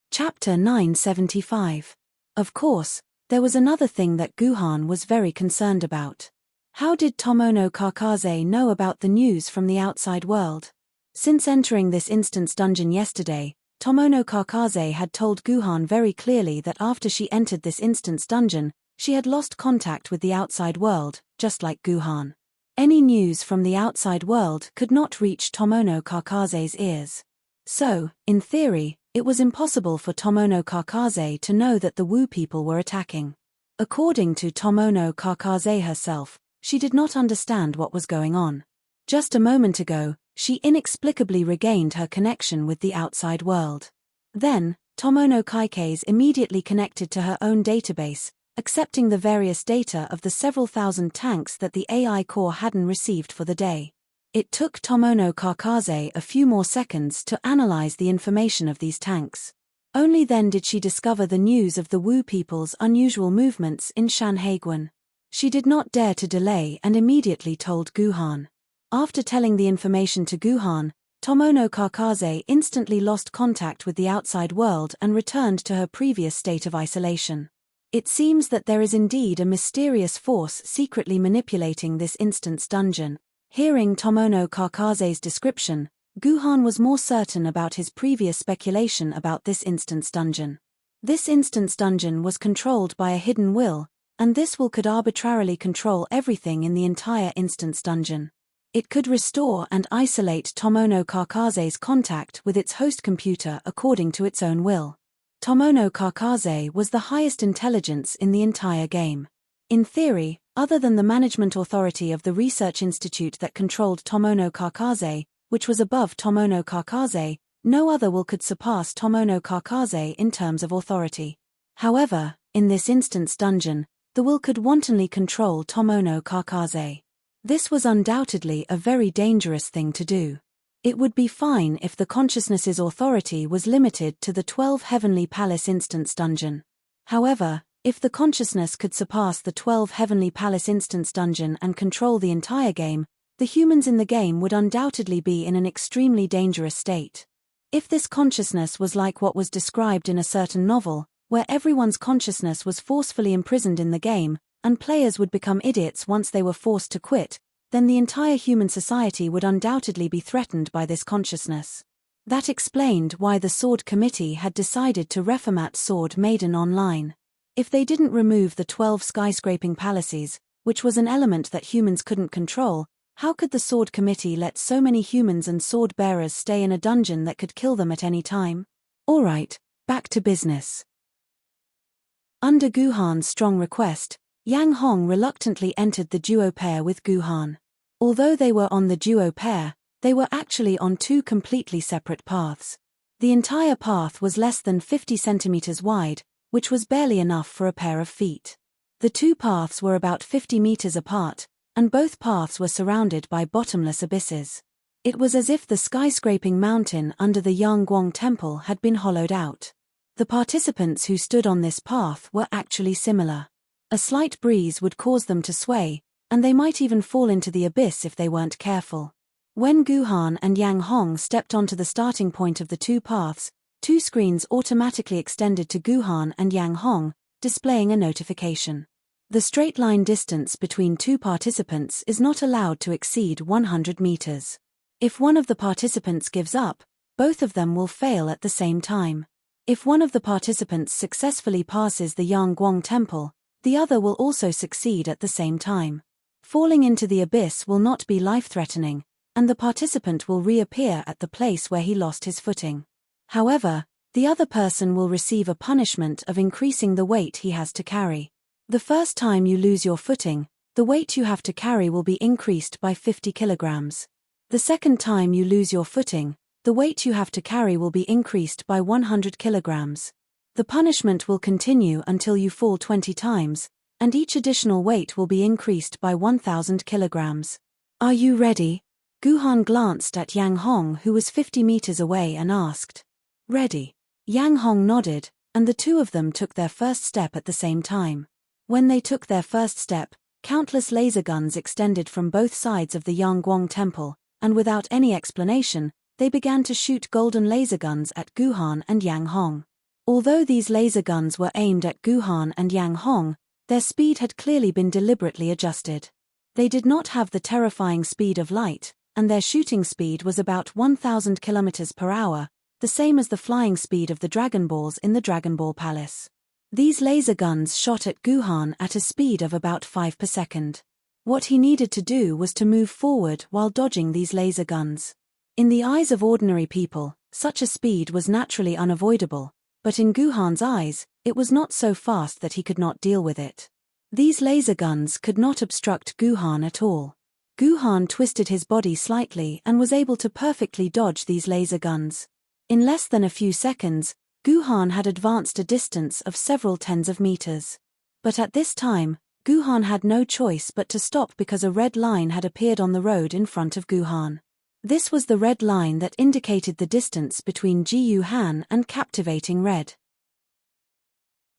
Chapter 975. Of course, there was another thing that Guhan was very concerned about. How did Tomono Kakaze know about the news from the outside world? Since entering this instance dungeon yesterday, Tomono Kakaze had told Guhan very clearly that after she entered this instance dungeon, she had lost contact with the outside world, just like Guhan. Any news from the outside world could not reach Tomono Kakaze's ears. So, in theory, it was impossible for Tomono Kakaze to know that the Wu people were attacking. According to Tomono Kakaze herself, she did not understand what was going on. Just a moment ago, she inexplicably regained her connection with the outside world. Then, Tomono Kakaze immediately connected to her own database, accepting the various data of the several thousand tanks that the AI core hadn't received for the day. It took Tomono Kakaze a few more seconds to analyze the information of these tanks. Only then did she discover the news of the Wu people's unusual movements in Shanhaiguan. She did not dare to delay and immediately told Guhan. After telling the information to Guhan, Tomono Kakaze instantly lost contact with the outside world and returned to her previous state of isolation. It seems that there is indeed a mysterious force secretly manipulating this instance dungeon. Hearing Tomono Kakaze's description, Guhan was more certain about his previous speculation about this instance dungeon. This instance dungeon was controlled by a hidden will, and this will could arbitrarily control everything in the entire instance dungeon. It could restore and isolate Tomono Kakaze's contact with its host computer according to its own will. Tomono Kakaze was the highest intelligence in the entire game. In theory, other than the management authority of the research institute that controlled Tomono Kakaze, which was above Tomono Kakaze, no other will could surpass Tomono Kakaze in terms of authority. However, in this instance dungeon, the will could wantonly control Tomono Kakaze. This was undoubtedly a very dangerous thing to do. It would be fine if the consciousness's authority was limited to the 12 Heavenly Palace instance dungeon. However, if the consciousness could surpass the 12 Heavenly Palace instance dungeon and control the entire game, the humans in the game would undoubtedly be in an extremely dangerous state. If this consciousness was like what was described in a certain novel, where everyone's consciousness was forcefully imprisoned in the game, and players would become idiots once they were forced to quit, then the entire human society would undoubtedly be threatened by this consciousness. That explained why the Sword Committee had decided to reformat Sword Maiden online. If they didn't remove the 12 skyscraping palaces, which was an element that humans couldn't control, how could the Sword Committee let so many humans and sword bearers stay in a dungeon that could kill them at any time? Alright, back to business. Under Guhan's strong request, Yang Hong reluctantly entered the duo pair with Guhan. Although they were on the duo pair, they were actually on two completely separate paths. The entire path was less than 50 centimeters wide, which was barely enough for a pair of feet. The two paths were about 50 meters apart, and both paths were surrounded by bottomless abysses. It was as if the skyscraping mountain under the Yangguang Temple had been hollowed out. The participants who stood on this path were actually similar. A slight breeze would cause them to sway, and they might even fall into the abyss if they weren't careful. When Guhan and Yang Hong stepped onto the starting point of the two paths, two screens automatically extended to Guhan and Yang Hong, displaying a notification. The straight line distance between two participants is not allowed to exceed 100 meters. If one of the participants gives up, both of them will fail at the same time. If one of the participants successfully passes the Yangguang Temple, the other will also succeed at the same time. Falling into the abyss will not be life-threatening, and the participant will reappear at the place where he lost his footing. However, the other person will receive a punishment of increasing the weight he has to carry. The first time you lose your footing, the weight you have to carry will be increased by 50 kilograms. The second time you lose your footing, the weight you have to carry will be increased by 100 kilograms. The punishment will continue until you fall 20 times, and each additional weight will be increased by 1,000 kilograms. Are you ready? Guhan glanced at Yang Hong, who was 50 meters away, and asked. Ready. Yang Hong nodded, and the two of them took their first step at the same time. When they took their first step, countless laser guns extended from both sides of the Yangguang Temple, and without any explanation, they began to shoot golden laser guns at Guhan and Yang Hong. Although these laser guns were aimed at Guhan and Yang Hong, their speed had clearly been deliberately adjusted. They did not have the terrifying speed of light, and their shooting speed was about 1,000 kilometers per hour, the same as the flying speed of the Dragon Balls in the Dragon Ball Palace. These laser guns shot at Guhan at a speed of about 5 per second. What he needed to do was to move forward while dodging these laser guns. In the eyes of ordinary people, such a speed was naturally unavoidable, but in Guhan's eyes, it was not so fast that he could not deal with it. These laser guns could not obstruct Guhan at all. Guhan twisted his body slightly and was able to perfectly dodge these laser guns. In less than a few seconds, Guhan had advanced a distance of several tens of meters. But at this time, Guhan had no choice but to stop because a red line had appeared on the road in front of Guhan. This was the red line that indicated the distance between Jiyu Han and Captivating Red.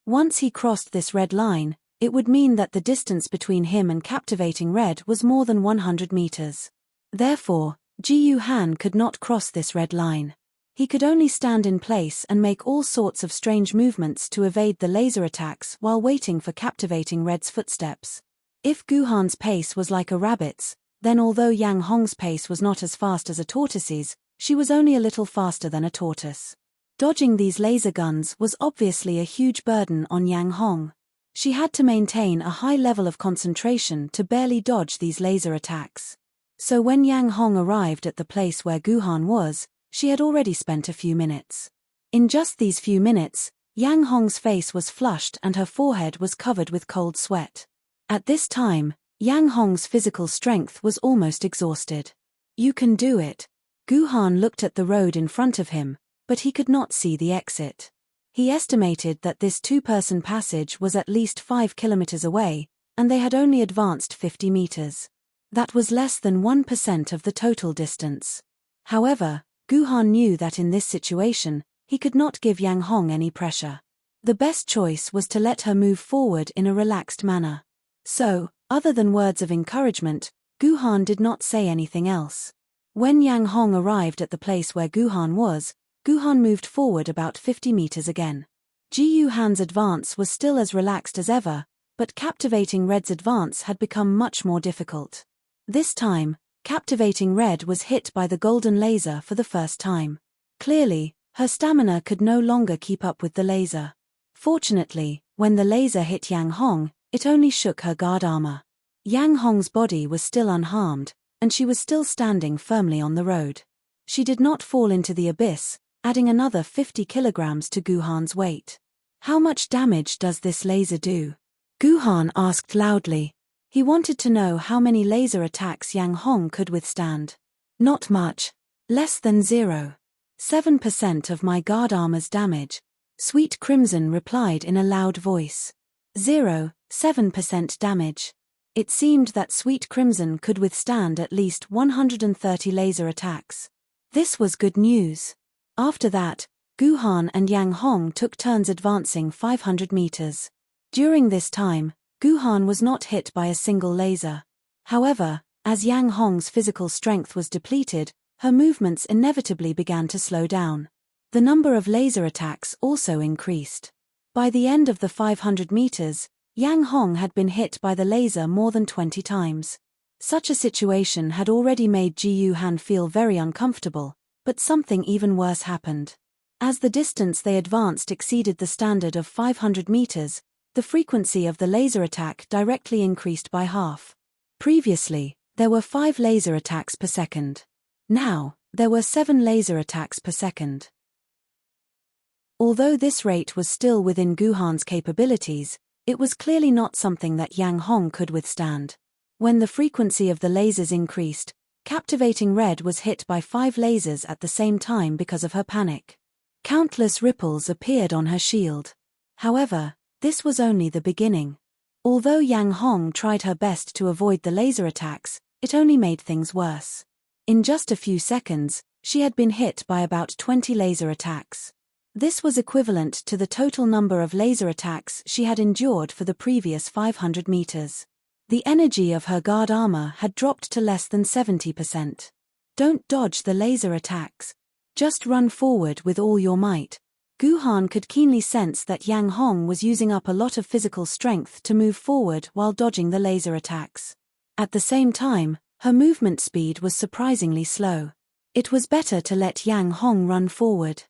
Once he crossed this red line, it would mean that the distance between him and Captivating Red was more than 100 meters. Therefore, Jiyu Han could not cross this red line. He could only stand in place and make all sorts of strange movements to evade the laser attacks while waiting for Captivating Red's footsteps. If Guhan's pace was like a rabbit's, then although Yang Hong's pace was not as fast as a tortoise's, she was only a little faster than a tortoise. Dodging these laser guns was obviously a huge burden on Yang Hong. She had to maintain a high level of concentration to barely dodge these laser attacks. So when Yang Hong arrived at the place where Guhan was, she had already spent a few minutes. In just these few minutes, Yang Hong's face was flushed and her forehead was covered with cold sweat. At this time, Yang Hong's physical strength was almost exhausted. You can do it. Guhan looked at the road in front of him, but he could not see the exit. He estimated that this two-person passage was at least 5 kilometers away, and they had only advanced 50 meters. That was less than 1% of the total distance. However, Guhan knew that in this situation, he could not give Yang Hong any pressure. The best choice was to let her move forward in a relaxed manner. So, other than words of encouragement, Guhan did not say anything else. When Yang Hong arrived at the place where Guhan was, Guhan moved forward about 50 meters again. Ji Yuhan's advance was still as relaxed as ever, but Captivating Red's advance had become much more difficult. This time, Captivating Red was hit by the golden laser for the first time. Clearly, her stamina could no longer keep up with the laser. Fortunately, when the laser hit Yang Hong, it only shook her guard armor. Yang Hong's body was still unharmed, and she was still standing firmly on the road. She did not fall into the abyss, adding another 50 kilograms to Guhan's weight. How much damage does this laser do? Guhan asked loudly. He wanted to know how many laser attacks Yang Hong could withstand. Not much. Less than 0.7% of my guard armor's damage, Sweet Crimson replied in a loud voice. 0.7% damage. It seemed that Sweet Crimson could withstand at least 130 laser attacks. This was good news. After that, Guhan and Yang Hong took turns advancing 500 meters. During this time, Guhan was not hit by a single laser. However, as Yang Hong's physical strength was depleted, her movements inevitably began to slow down. The number of laser attacks also increased. By the end of the 500 meters, Yang Hong had been hit by the laser more than 20 times. Such a situation had already made Ji Yuhan feel very uncomfortable, but something even worse happened. As the distance they advanced exceeded the standard of 500 meters, the frequency of the laser attack directly increased by half. Previously, there were 5 laser attacks per second. Now, there were 7 laser attacks per second. Although this rate was still within Guhan's capabilities, it was clearly not something that Yang Hong could withstand. When the frequency of the lasers increased, Captivating Red was hit by 5 lasers at the same time because of her panic. Countless ripples appeared on her shield. However, this was only the beginning. Although Yang Hong tried her best to avoid the laser attacks, it only made things worse. In just a few seconds, she had been hit by about 20 laser attacks. This was equivalent to the total number of laser attacks she had endured for the previous 500 meters. The energy of her guard armor had dropped to less than 70%. Don't dodge the laser attacks. Just run forward with all your might. Guhan could keenly sense that Yang Hong was using up a lot of physical strength to move forward while dodging the laser attacks. At the same time, her movement speed was surprisingly slow. It was better to let Yang Hong run forward.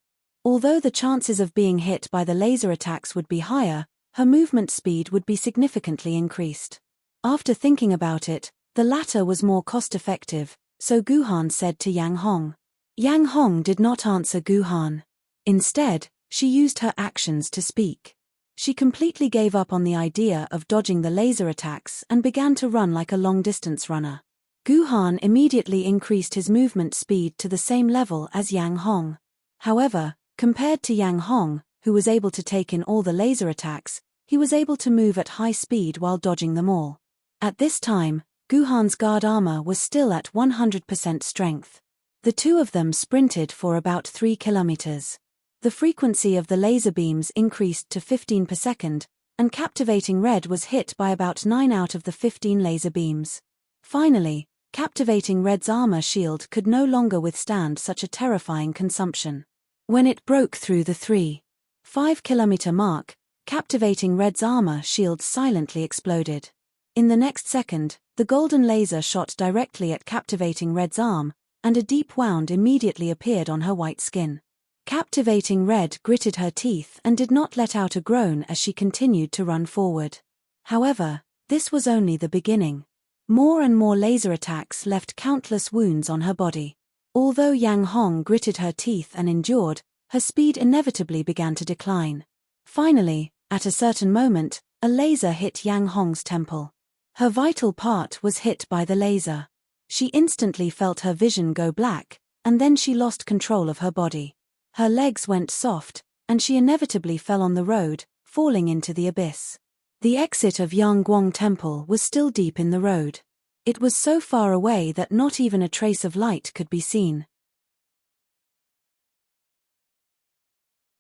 Although the chances of being hit by the laser attacks would be higher, her movement speed would be significantly increased. After thinking about it, the latter was more cost-effective, so Guhan said to Yang Hong. Yang Hong did not answer Guhan. Instead, she used her actions to speak. She completely gave up on the idea of dodging the laser attacks and began to run like a long-distance runner. Guhan immediately increased his movement speed to the same level as Yang Hong. However, compared to Yang Hong, who was able to take in all the laser attacks, he was able to move at high speed while dodging them all. At this time, Guhan's guard armor was still at 100% strength. The two of them sprinted for about 3 kilometers. The frequency of the laser beams increased to 15 per second, and Captivating Red was hit by about 9 out of the 15 laser beams. Finally, Captivating Red's armor shield could no longer withstand such a terrifying consumption. When it broke through the 3.5 kilometer mark, Captivating Red's armor shield silently exploded. In the next second, the golden laser shot directly at Captivating Red's arm, and a deep wound immediately appeared on her white skin. Captivating Red gritted her teeth and did not let out a groan as she continued to run forward. However, this was only the beginning. More and more laser attacks left countless wounds on her body. Although Yang Hong gritted her teeth and endured, her speed inevitably began to decline. Finally, at a certain moment, a laser hit Yang Hong's temple. Her vital part was hit by the laser. She instantly felt her vision go black, and then she lost control of her body. Her legs went soft, and she inevitably fell on the road, falling into the abyss. The exit of Yangguang Temple was still deep in the road. It was so far away that not even a trace of light could be seen.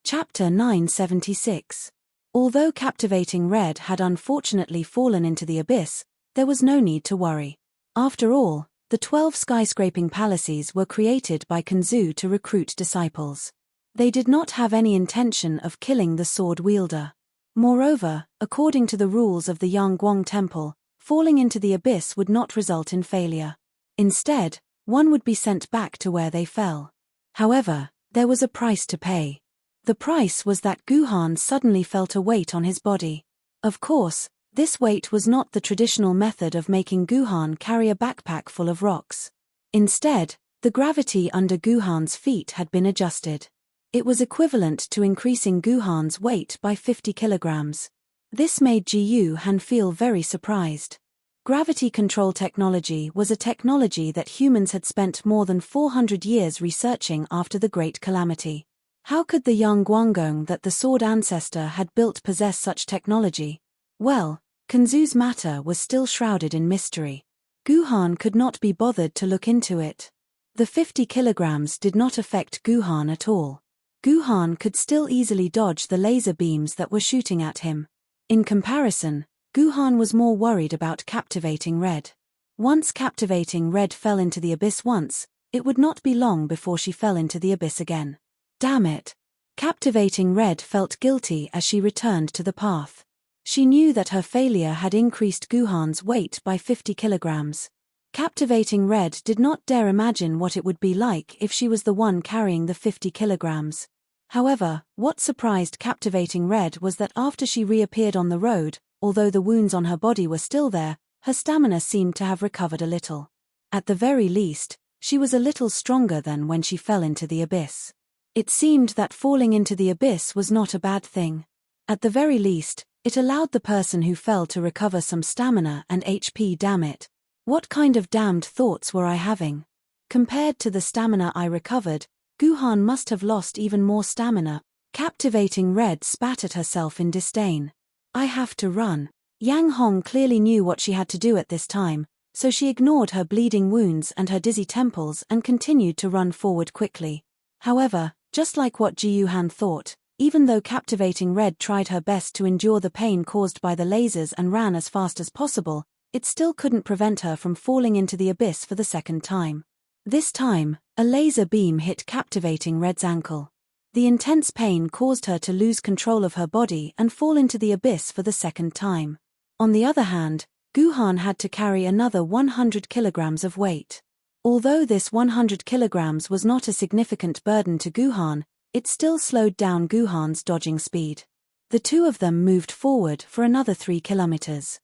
Chapter 976. Although Captivating Red had unfortunately fallen into the abyss, there was no need to worry. After all, the 12 skyscraping palaces were created by Kanzu to recruit disciples. They did not have any intention of killing the sword wielder. Moreover, according to the rules of the Yangguang Temple, falling into the abyss would not result in failure. Instead, one would be sent back to where they fell. However, there was a price to pay. The price was that Guhan suddenly felt a weight on his body. Of course, this weight was not the traditional method of making Guhan carry a backpack full of rocks. Instead, the gravity under Guhan's feet had been adjusted. It was equivalent to increasing Guhan's weight by 50 kilograms. This made Ji Han feel very surprised. Gravity control technology was a technology that humans had spent more than 400 years researching after the Great Calamity. How could the Yangguangong that the sword ancestor had built possess such technology? Well, Kanzu's matter was still shrouded in mystery. Guhan could not be bothered to look into it. The 50 kilograms did not affect Guhan at all. Guhan could still easily dodge the laser beams that were shooting at him. In comparison, Guhan was more worried about Captivating Red. Once Captivating Red fell into the abyss once, it would not be long before she fell into the abyss again. Damn it! Captivating Red felt guilty as she returned to the path. She knew that her failure had increased Guhan's weight by 50 kilograms. Captivating Red did not dare imagine what it would be like if she was the one carrying the 50 kilograms. However, what surprised Captivating Red was that after she reappeared on the road, although the wounds on her body were still there, her stamina seemed to have recovered a little. At the very least, she was a little stronger than when she fell into the abyss. It seemed that falling into the abyss was not a bad thing. At the very least, it allowed the person who fell to recover some stamina and HP. Damn it. What kind of damned thoughts were I having? Compared to the stamina I recovered, Guhan must have lost even more stamina. Captivating Red spat at herself in disdain. I have to run. Yang Hong clearly knew what she had to do at this time, so she ignored her bleeding wounds and her dizzy temples and continued to run forward quickly. However, just like what Ji Han thought, even though Captivating Red tried her best to endure the pain caused by the lasers and ran as fast as possible, it still couldn't prevent her from falling into the abyss for the second time. This time, a laser beam hit Captivating Red's ankle. The intense pain caused her to lose control of her body and fall into the abyss for the second time. On the other hand, Guhan had to carry another 100 kilograms of weight. Although this 100 kilograms was not a significant burden to Guhan, it still slowed down Guhan's dodging speed. The two of them moved forward for another 3 kilometers.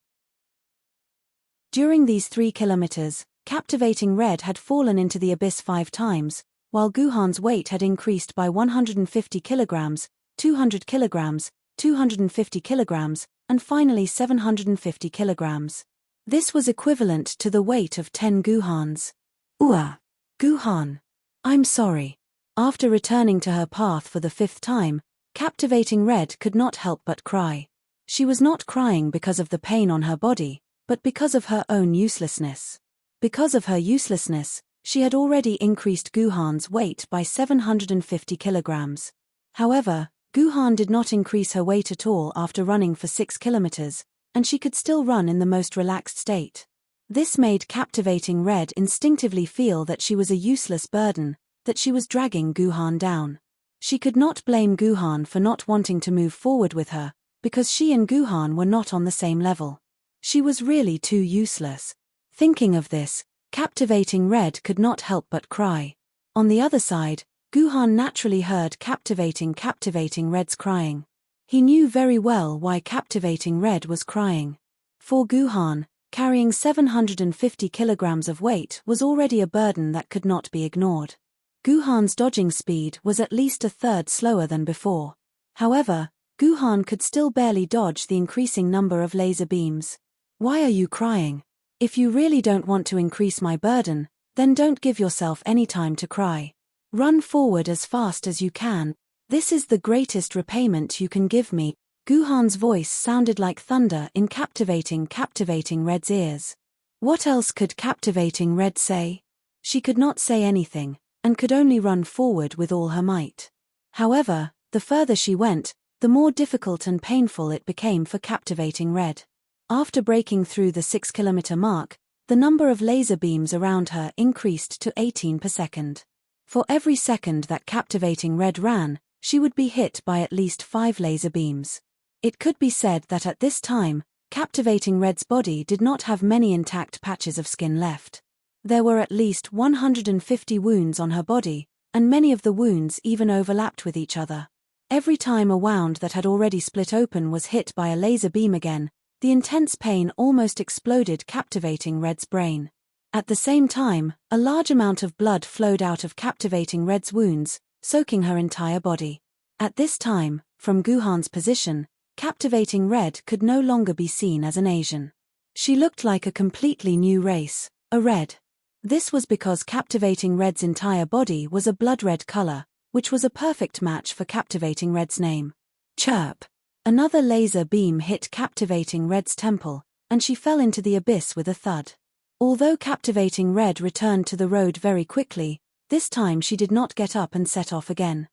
During these 3 kilometers, Captivating Red had fallen into the abyss 5 times, while Guhan's weight had increased by 150 kilograms, 200 kilograms, 250 kilograms, and finally 750 kilograms. This was equivalent to the weight of 10 Guhans. Guhan. I'm sorry. After returning to her path for the 5th time, Captivating Red could not help but cry. She was not crying because of the pain on her body, but because of her own uselessness. Because of her uselessness, she had already increased Guhan's weight by 750 kilograms. However, Guhan did not increase her weight at all after running for 6 kilometers, and she could still run in the most relaxed state. This made Captivating Red instinctively feel that she was a useless burden, that she was dragging Guhan down. She could not blame Guhan for not wanting to move forward with her, because she and Guhan were not on the same level. She was really too useless. Thinking of this, Captivating Red could not help but cry. On the other side, Guhan naturally heard Captivating Red's crying. He knew very well why Captivating Red was crying. For Guhan, carrying 750 kilograms of weight was already a burden that could not be ignored. Guhan's dodging speed was at least a third slower than before. However, Guhan could still barely dodge the increasing number of laser beams. Why are you crying? If you really don't want to increase my burden, then don't give yourself any time to cry. Run forward as fast as you can. This is the greatest repayment you can give me. Guhan's voice sounded like thunder in Captivating Red's ears. What else could Captivating Red say? She could not say anything, and could only run forward with all her might. However, the further she went, the more difficult and painful it became for Captivating Red. After breaking through the 6-kilometer mark, The number of laser beams around her increased to 18 per second. For every second that Captivating Red ran, she would be hit by at least 5 laser beams. It could be said that at this time, Captivating Red's body did not have many intact patches of skin left. There were at least 150 wounds on her body, and many of the wounds even overlapped with each other. Every time a wound that had already split open was hit by a laser beam again, the intense pain almost exploded Captivating Red's brain. At the same time, a large amount of blood flowed out of Captivating Red's wounds, soaking her entire body. At this time, from Guhan's position, Captivating Red could no longer be seen as an Asian. She looked like a completely new race, a red. This was because Captivating Red's entire body was a blood red color, which was a perfect match for Captivating Red's name. Chirp! Another laser beam hit Captivating Red's temple, and she fell into the abyss with a thud. Although Captivating Red returned to the road very quickly, this time she did not get up and set off again.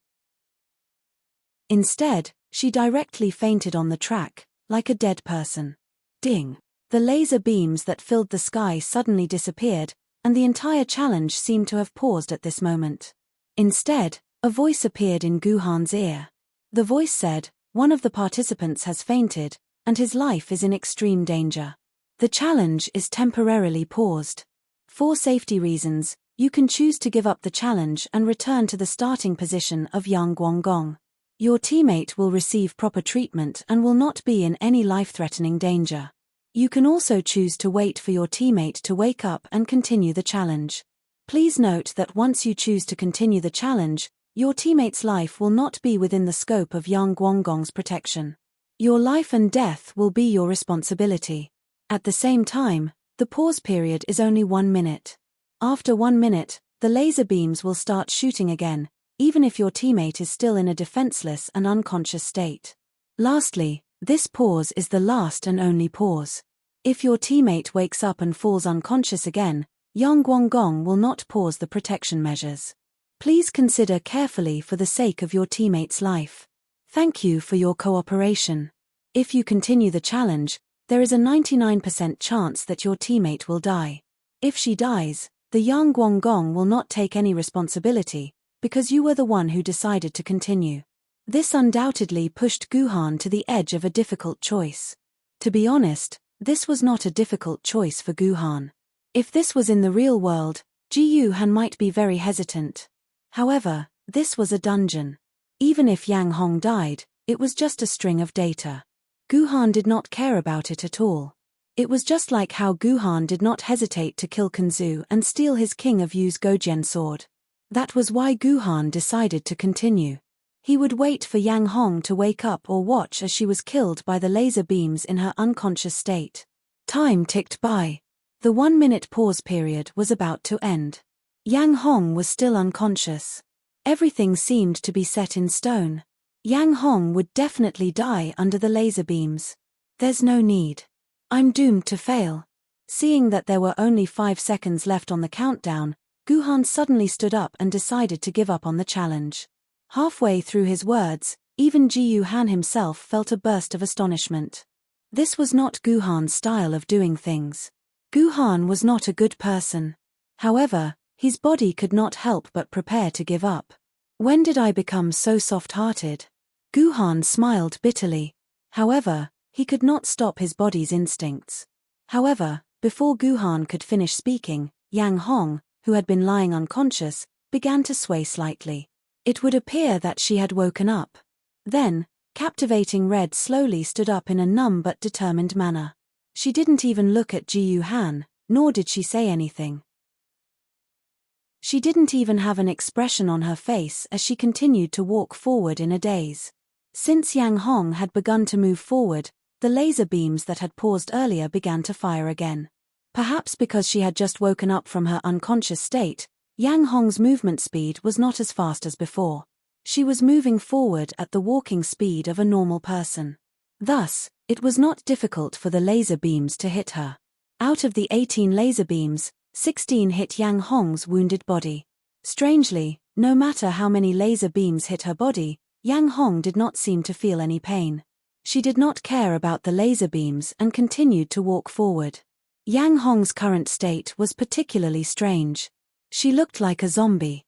Instead, she directly fainted on the track, like a dead person. Ding! The laser beams that filled the sky suddenly disappeared, and the entire challenge seemed to have paused at this moment. Instead, a voice appeared in Guhan's ear. The voice said, "One of the participants has fainted, and his life is in extreme danger. The challenge is temporarily paused. For safety reasons, you can choose to give up the challenge and return to the starting position of Yang Guanggong. Your teammate will receive proper treatment and will not be in any life-threatening danger. You can also choose to wait for your teammate to wake up and continue the challenge. Please note that once you choose to continue the challenge, your teammate's life will not be within the scope of Yang Guanggong's protection. Your life and death will be your responsibility. At the same time, the pause period is only 1 minute. After 1 minute, the laser beams will start shooting again, even if your teammate is still in a defenseless and unconscious state. Lastly, this pause is the last and only pause. If your teammate wakes up and falls unconscious again, Yang Guanggong will not pause the protection measures. Please consider carefully for the sake of your teammate's life. Thank you for your cooperation. If you continue the challenge, there is a 99% chance that your teammate will die. If she dies, the Yang Guanggong will not take any responsibility, because you were the one who decided to continue. This undoubtedly pushed Guhan to the edge of a difficult choice. To be honest, this was not a difficult choice for Guhan. If this was in the real world, Ji Han might be very hesitant. However, this was a dungeon. Even if Yang Hong died, it was just a string of data. Guhan did not care about it at all. It was just like how Guhan did not hesitate to kill Kanzu and steal his King of Yu's Gojian sword. That was why Guhan decided to continue. He would wait for Yang Hong to wake up or watch as she was killed by the laser beams in her unconscious state. Time ticked by. The 1-minute pause period was about to end. Yang Hong was still unconscious. Everything seemed to be set in stone. Yang Hong would definitely die under the laser beams. There's no need. I'm doomed to fail. Seeing that there were only 5 seconds left on the countdown, Guhan suddenly stood up and decided to give up on the challenge. Halfway through his words, even Ji Han himself felt a burst of astonishment. This was not Guhan's style of doing things. Guhan was not a good person. However, his body could not help but prepare to give up. When did I become so soft-hearted? Guhan smiled bitterly. However, he could not stop his body's instincts. However, before Guhan could finish speaking, Yang Hong, who had been lying unconscious, began to sway slightly. It would appear that she had woken up. Then, Captivating Red slowly stood up in a numb but determined manner. She didn't even look at Ji Han, nor did she say anything. She didn't even have an expression on her face as she continued to walk forward in a daze. Since Yang Hong had begun to move forward, the laser beams that had paused earlier began to fire again. Perhaps because she had just woken up from her unconscious state, Yang Hong's movement speed was not as fast as before. She was moving forward at the walking speed of a normal person. Thus, it was not difficult for the laser beams to hit her. Out of the 18 laser beams, 16 hit Yang Hong's wounded body. Strangely, no matter how many laser beams hit her body, Yang Hong did not seem to feel any pain. She did not care about the laser beams and continued to walk forward. Yang Hong's current state was particularly strange. She looked like a zombie.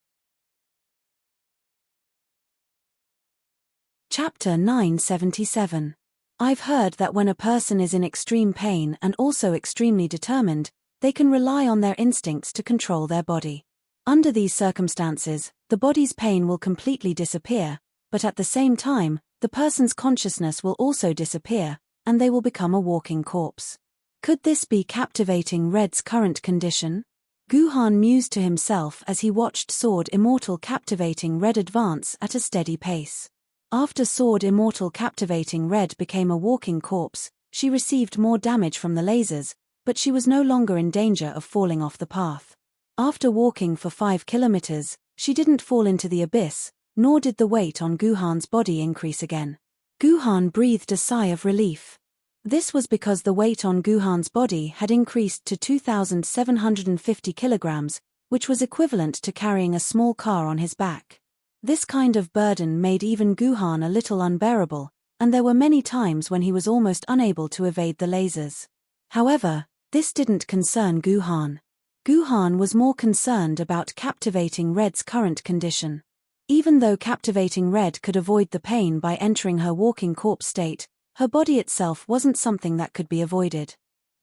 Chapter 977. I've heard that when a person is in extreme pain and also extremely determined, they can rely on their instincts to control their body. Under these circumstances, the body's pain will completely disappear, but at the same time, the person's consciousness will also disappear, and they will become a walking corpse. Could this be Captivating Red's current condition? Guhan mused to himself as he watched Sword Immortal Captivating Red advance at a steady pace. After Sword Immortal Captivating Red became a walking corpse, she received more damage from the lasers, but she was no longer in danger of falling off the path. After walking for 5 kilometers, she didn't fall into the abyss, nor did the weight on Guhan's body increase again. Guhan breathed a sigh of relief. This was because the weight on Guhan's body had increased to 2,750 kilograms, which was equivalent to carrying a small car on his back. This kind of burden made even Guhan a little unbearable, and there were many times when he was almost unable to evade the lasers. However, this didn't concern Guhan. Guhan was more concerned about Captivating Red's current condition. Even though Captivating Red could avoid the pain by entering her walking corpse state, her body itself wasn't something that could be avoided.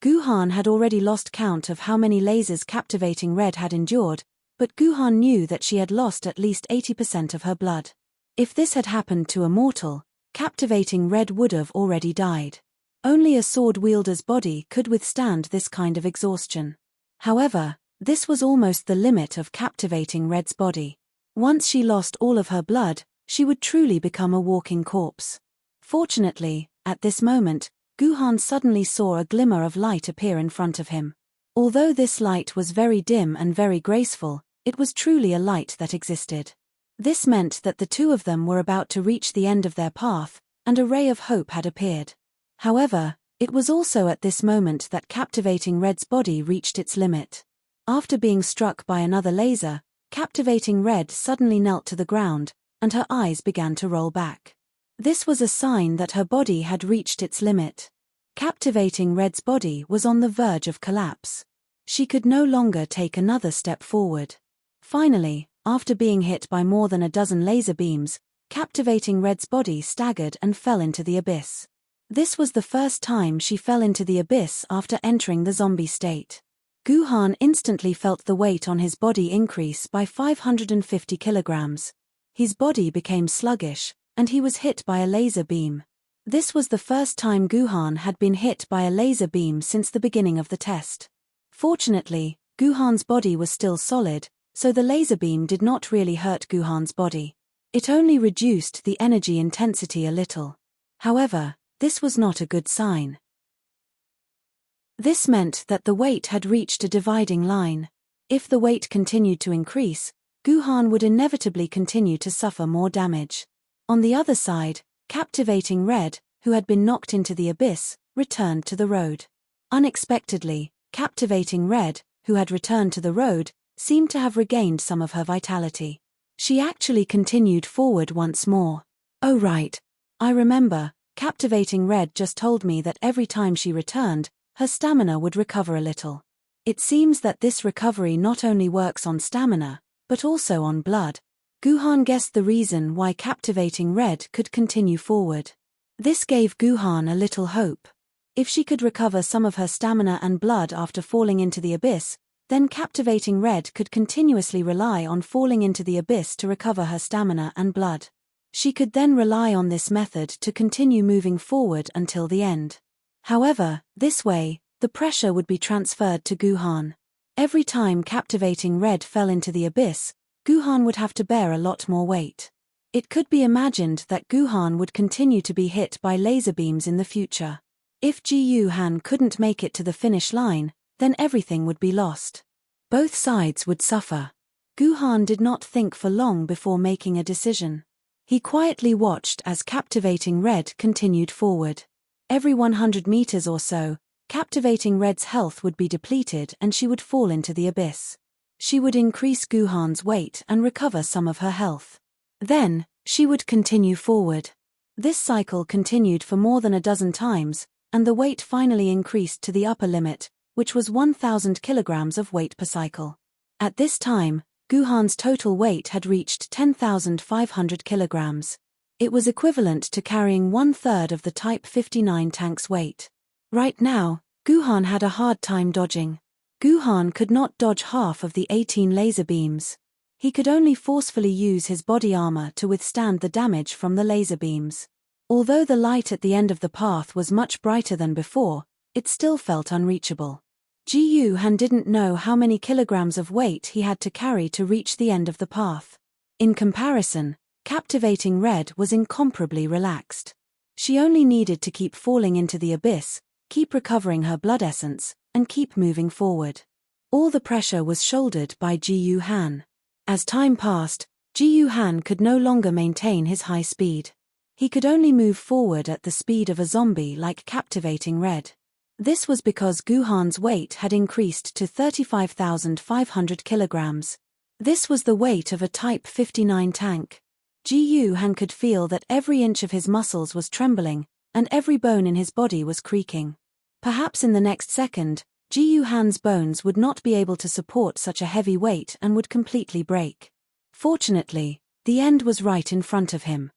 Guhan had already lost count of how many lasers Captivating Red had endured, but Guhan knew that she had lost at least 80% of her blood. If this had happened to a mortal, Captivating Red would have already died. Only a sword wielder's body could withstand this kind of exhaustion. However, this was almost the limit of Captivating Red's body. Once she lost all of her blood, she would truly become a walking corpse. Fortunately, at this moment, Guhan suddenly saw a glimmer of light appear in front of him. Although this light was very dim and very graceful, it was truly a light that existed. This meant that the two of them were about to reach the end of their path, and a ray of hope had appeared. However, it was also at this moment that Captivating Red's body reached its limit. After being struck by another laser, Captivating Red suddenly knelt to the ground, and her eyes began to roll back. This was a sign that her body had reached its limit. Captivating Red's body was on the verge of collapse. She could no longer take another step forward. Finally, after being hit by more than a dozen laser beams, Captivating Red's body staggered and fell into the abyss. This was the first time she fell into the abyss after entering the zombie state. Guhan instantly felt the weight on his body increase by 550 kilograms. His body became sluggish, and he was hit by a laser beam. This was the first time Guhan had been hit by a laser beam since the beginning of the test. Fortunately, Guhan's body was still solid, so the laser beam did not really hurt Guhan's body. It only reduced the energy intensity a little. However, this was not a good sign. This meant that the weight had reached a dividing line. If the weight continued to increase, Guhan would inevitably continue to suffer more damage. On the other side, Captivating Red, who had been knocked into the abyss, returned to the road. Unexpectedly, Captivating Red, who had returned to the road, seemed to have regained some of her vitality. She actually continued forward once more. Oh right. I remember, Captivating Red just told me that every time she returned, her stamina would recover a little. It seems that this recovery not only works on stamina, but also on blood. Guhan guessed the reason why Captivating Red could continue forward. This gave Guhan a little hope. If she could recover some of her stamina and blood after falling into the abyss, then Captivating Red could continuously rely on falling into the abyss to recover her stamina and blood. She could then rely on this method to continue moving forward until the end. However, this way, the pressure would be transferred to Guhan. Every time Captivating Red fell into the abyss, Guhan would have to bear a lot more weight. It could be imagined that Guhan would continue to be hit by laser beams in the future. If Guhan couldn't make it to the finish line, then everything would be lost. Both sides would suffer. Guhan did not think for long before making a decision. He quietly watched as Captivating Red continued forward. Every 100 meters or so, Captivating Red's health would be depleted and she would fall into the abyss. She would increase Guhan's weight and recover some of her health. Then, she would continue forward. This cycle continued for more than a dozen times, and the weight finally increased to the upper limit, which was 1,000 kilograms of weight per cycle. At this time, Guhan's total weight had reached 10,500 kilograms. It was equivalent to carrying 1/3 of the Type 59 tank's weight. Right now, Guhan had a hard time dodging. Guhan could not dodge half of the 18 laser beams. He could only forcefully use his body armor to withstand the damage from the laser beams. Although the light at the end of the path was much brighter than before, it still felt unreachable. Guhan didn't know how many kilograms of weight he had to carry to reach the end of the path. In comparison, Captivating Red was incomparably relaxed. She only needed to keep falling into the abyss, keep recovering her blood essence, and keep moving forward. All the pressure was shouldered by Guhan. As time passed, Guhan could no longer maintain his high speed. He could only move forward at the speed of a zombie like Captivating Red. This was because Guhan's weight had increased to 35,500 kilograms. This was the weight of a Type 59 tank. Guhan could feel that every inch of his muscles was trembling, and every bone in his body was creaking. Perhaps in the next second, Guhan's bones would not be able to support such a heavy weight and would completely break. Fortunately, the end was right in front of him.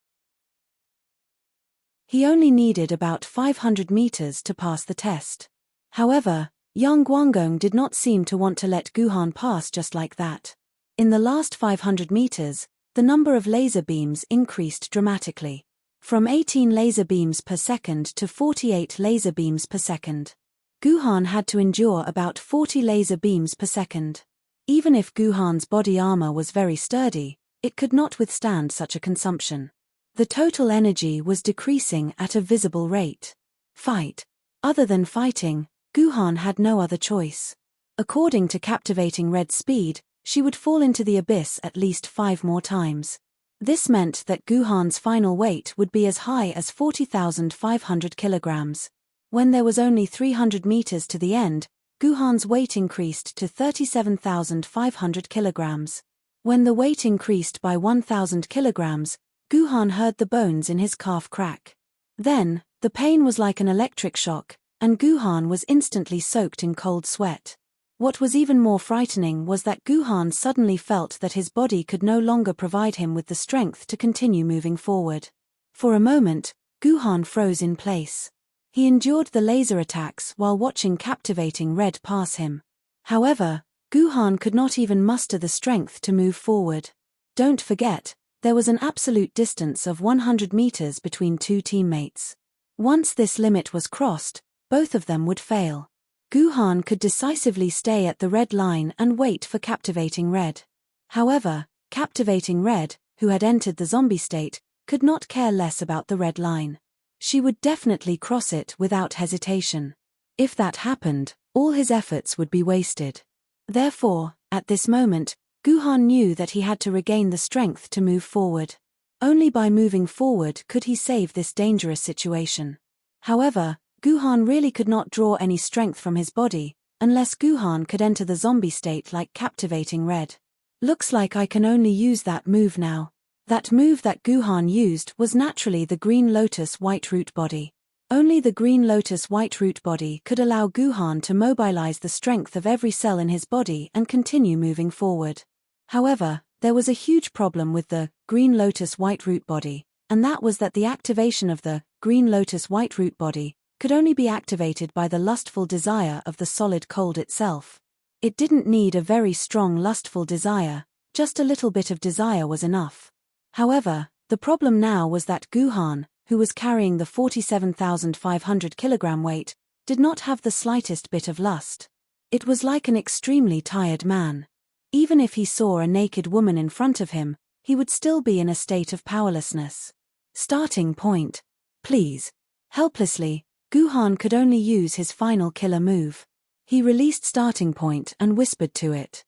He only needed about 500 meters to pass the test. However, Yang Guangong did not seem to want to let Guhan pass just like that. In the last 500 meters, the number of laser beams increased dramatically. From 18 laser beams per second to 48 laser beams per second. Guhan had to endure about 40 laser beams per second. Even if Guhan's body armor was very sturdy, it could not withstand such a consumption. The total energy was decreasing at a visible rate. Fight. Other than fighting, Guhan had no other choice. According to Captivating Red's speed, she would fall into the abyss at least 5 more times. This meant that Guhan's final weight would be as high as 40,500 kilograms. When there was only 300 meters to the end, Guhan's weight increased to 37,500 kilograms. When the weight increased by 1,000 kilograms, Guhan heard the bones in his calf crack. Then, the pain was like an electric shock, and Guhan was instantly soaked in cold sweat. What was even more frightening was that Guhan suddenly felt that his body could no longer provide him with the strength to continue moving forward. For a moment, Guhan froze in place. He endured the laser attacks while watching Captivating Red pass him. However, Guhan could not even muster the strength to move forward. Don't forget, there was an absolute distance of 100 meters between two teammates. Once this limit was crossed, both of them would fail. Guhan could decisively stay at the red line and wait for Captivating Red. However, Captivating Red, who had entered the zombie state, could not care less about the red line. She would definitely cross it without hesitation. If that happened, all his efforts would be wasted. Therefore, at this moment, Guhan knew that he had to regain the strength to move forward. Only by moving forward could he save this dangerous situation. However, Guhan really could not draw any strength from his body, unless Guhan could enter the zombie state like Captivating Red. Looks like I can only use that move now. That move that Guhan used was naturally the Green Lotus White Root Body. Only the Green Lotus White Root Body could allow Guhan to mobilize the strength of every cell in his body and continue moving forward. However, there was a huge problem with the Green Lotus White Root Body, and that was that the activation of the Green Lotus White Root Body could only be activated by the lustful desire of the solid cold itself. It didn't need a very strong lustful desire, just a little bit of desire was enough. However, the problem now was that Guhan, who was carrying the 47,500 kilogram weight, did not have the slightest bit of lust. It was like an extremely tired man. Even if he saw a naked woman in front of him, he would still be in a state of powerlessness. Starting point. Please. Helplessly, Guhan could only use his final killer move. He released Starting Point and whispered to it.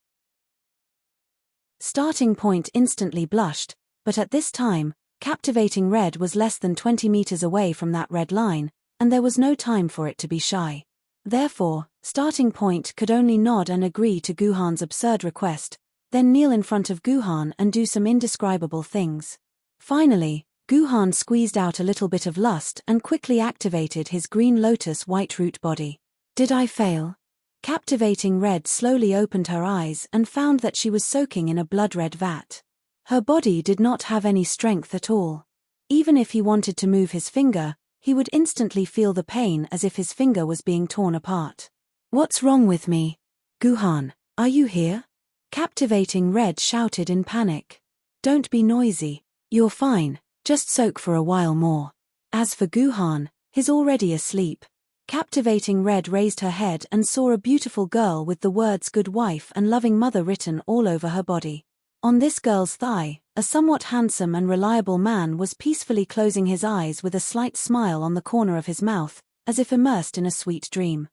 Starting Point instantly blushed, but at this time, Captivating Red was less than 20 meters away from that red line, and there was no time for it to be shy. Therefore, Starting Point could only nod and agree to Guhan's absurd request, then kneel in front of Guhan and do some indescribable things. Finally, Guhan squeezed out a little bit of lust and quickly activated his Green Lotus White Root Body. Did I fail? Captivating Red slowly opened her eyes and found that she was soaking in a blood-red vat. Her body did not have any strength at all. Even if he wanted to move his finger, he would instantly feel the pain as if his finger was being torn apart. "What's wrong with me? Guhan, are you here?" Captivating Red shouted in panic. "Don't be noisy. You're fine, just soak for a while more." As for Guhan, he's already asleep. Captivating Red raised her head and saw a beautiful girl with the words "good wife" and "loving mother" written all over her body. On this girl's thigh, a somewhat handsome and reliable man was peacefully closing his eyes with a slight smile on the corner of his mouth, as if immersed in a sweet dream.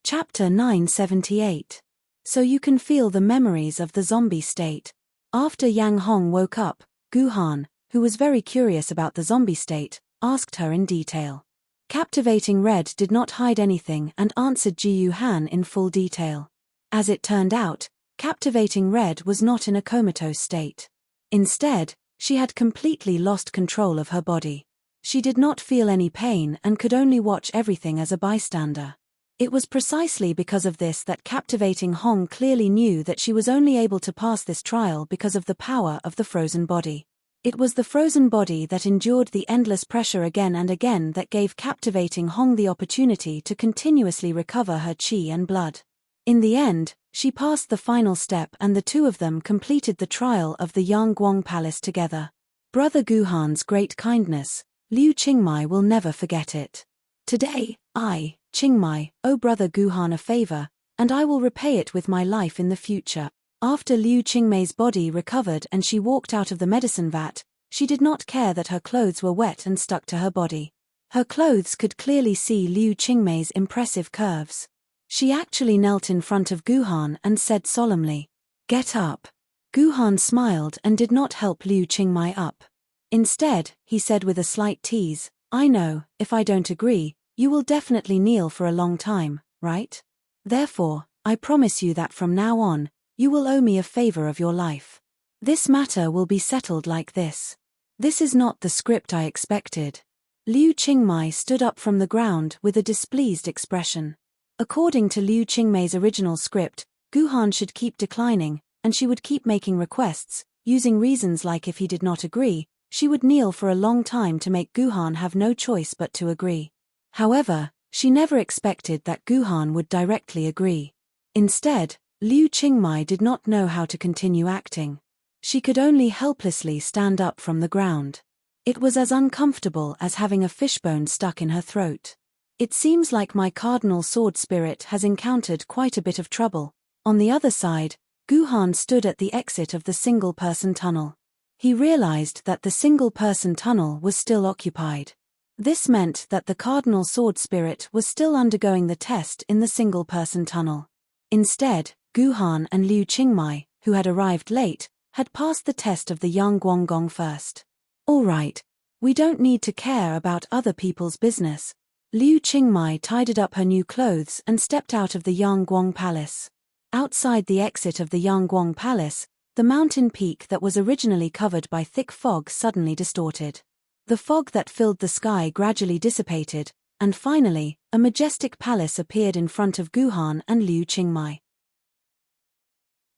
Chapter 978. So you can feel the memories of the zombie state. After Yang Hong woke up, Guhan, who was very curious about the zombie state, asked her in detail. Captivating Red did not hide anything and answered Ji Yu Han in full detail. As it turned out, Captivating Red was not in a comatose state. Instead, she had completely lost control of her body. She did not feel any pain and could only watch everything as a bystander. It was precisely because of this that Captivating Hong clearly knew that she was only able to pass this trial because of the power of the frozen body. It was the frozen body that endured the endless pressure again and again that gave Captivating Hong the opportunity to continuously recover her qi and blood. In the end, she passed the final step and the two of them completed the trial of the Yangguang Palace together. Brother Guhan's great kindness, Liu Qingmai will never forget it. Today, I, Qingmai, owe Brother Guhan a favor, and I will repay it with my life in the future. After Liu Qingmei's body recovered and she walked out of the medicine vat, she did not care that her clothes were wet and stuck to her body. Her clothes could clearly see Liu Qingmei's impressive curves. She actually knelt in front of Guhan and said solemnly, "Get up." Guhan smiled and did not help Liu Qingmei up. Instead, he said with a slight tease, "I know, if I don't agree, you will definitely kneel for a long time, right? Therefore, I promise you that from now on, you will owe me a favor of your life. This matter will be settled like this." This is not the script I expected. Liu Qingmei stood up from the ground with a displeased expression. According to Liu Qingmei's original script, Guhan should keep declining, and she would keep making requests, using reasons like if he did not agree, she would kneel for a long time to make Guhan have no choice but to agree. However, she never expected that Guhan would directly agree. Instead, Liu Qingmei did not know how to continue acting. She could only helplessly stand up from the ground. It was as uncomfortable as having a fishbone stuck in her throat. It seems like my cardinal sword spirit has encountered quite a bit of trouble. On the other side, Guhan stood at the exit of the single-person tunnel. He realized that the single-person tunnel was still occupied. This meant that the cardinal sword spirit was still undergoing the test in the single-person tunnel. Instead, Guhan and Liu Qingmei, who had arrived late, had passed the test of the Yangguang first. "All right, we don't need to care about other people's business." Liu Qingmei tidied up her new clothes and stepped out of the Yangguang Palace. Outside the exit of the Yangguang Palace, the mountain peak that was originally covered by thick fog suddenly distorted. The fog that filled the sky gradually dissipated, and finally, a majestic palace appeared in front of Guhan and Liu Qingmei.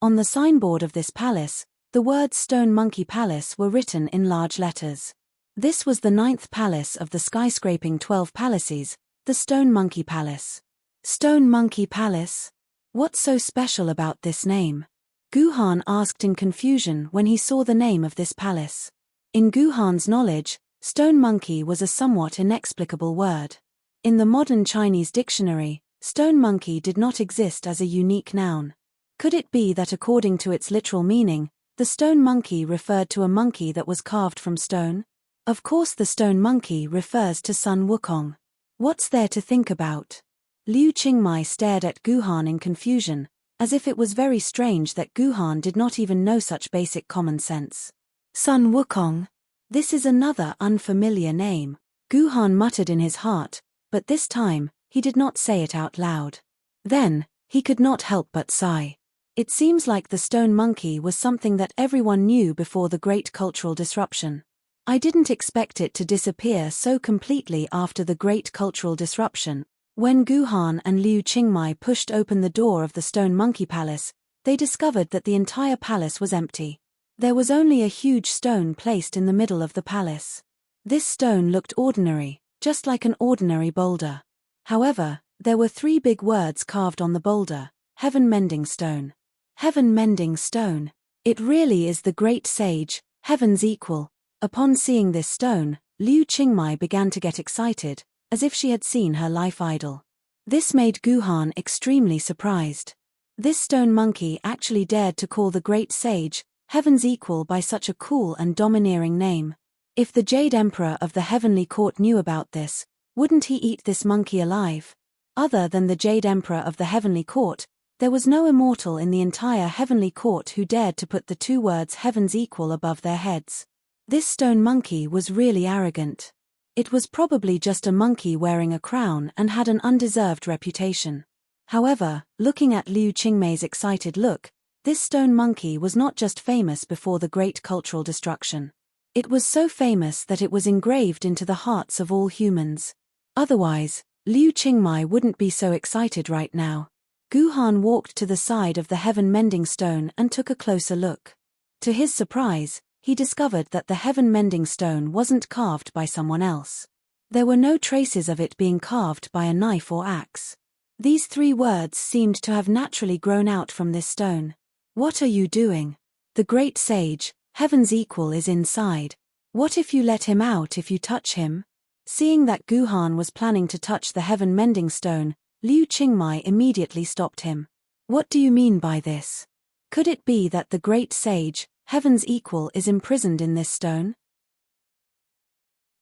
On the signboard of this palace, the words "Stone Monkey Palace" were written in large letters. This was the 9th palace of the skyscraping 12 palaces, the Stone Monkey Palace. Stone Monkey Palace? What's so special about this name? Guhan asked in confusion when he saw the name of this palace. In Guhan's knowledge, stone monkey was a somewhat inexplicable word. In the modern Chinese dictionary, stone monkey did not exist as a unique noun. Could it be that according to its literal meaning, the stone monkey referred to a monkey that was carved from stone? Of course the stone monkey refers to Sun Wukong. What's there to think about? Liu Qingmei stared at Guhan in confusion, as if it was very strange that Guhan did not even know such basic common sense. Sun Wukong? This is another unfamiliar name. Guhan muttered in his heart, but this time, he did not say it out loud. Then, he could not help but sigh. It seems like the stone monkey was something that everyone knew before the great cultural disruption. I didn't expect it to disappear so completely after the great cultural disruption. When Guhan and Liu Qingmai pushed open the door of the Stone Monkey Palace, they discovered that the entire palace was empty. There was only a huge stone placed in the middle of the palace. This stone looked ordinary, just like an ordinary boulder. However, there were 3 big words carved on the boulder: Heaven Mending Stone. Heaven Mending Stone. It really is the great sage, Heaven's equal. Upon seeing this stone, Liu Qingmai began to get excited, as if she had seen her life idol. This made Guhan extremely surprised. This stone monkey actually dared to call the great sage, Heaven's equal, by such a cool and domineering name. If the Jade Emperor of the Heavenly Court knew about this, wouldn't he eat this monkey alive? Other than the Jade Emperor of the Heavenly Court, there was no immortal in the entire Heavenly Court who dared to put the 2 words Heaven's equal above their heads. This stone monkey was really arrogant. It was probably just a monkey wearing a crown and had an undeserved reputation. However, looking at Liu Qingmei's excited look, this stone monkey was not just famous before the great cultural destruction. It was so famous that it was engraved into the hearts of all humans. Otherwise, Liu Qingmei wouldn't be so excited right now. Guhan walked to the side of the Heaven Mending Stone and took a closer look. To his surprise, he discovered that the Heaven Mending Stone wasn't carved by someone else. There were no traces of it being carved by a knife or axe. These 3 words seemed to have naturally grown out from this stone. What are you doing? The great sage, Heaven's equal, is inside. What if you let him out if you touch him? Seeing that Guhan was planning to touch the Heaven Mending Stone, Liu Qingmei immediately stopped him. What do you mean by this? Could it be that the great sage, Heaven's equal, is imprisoned in this stone?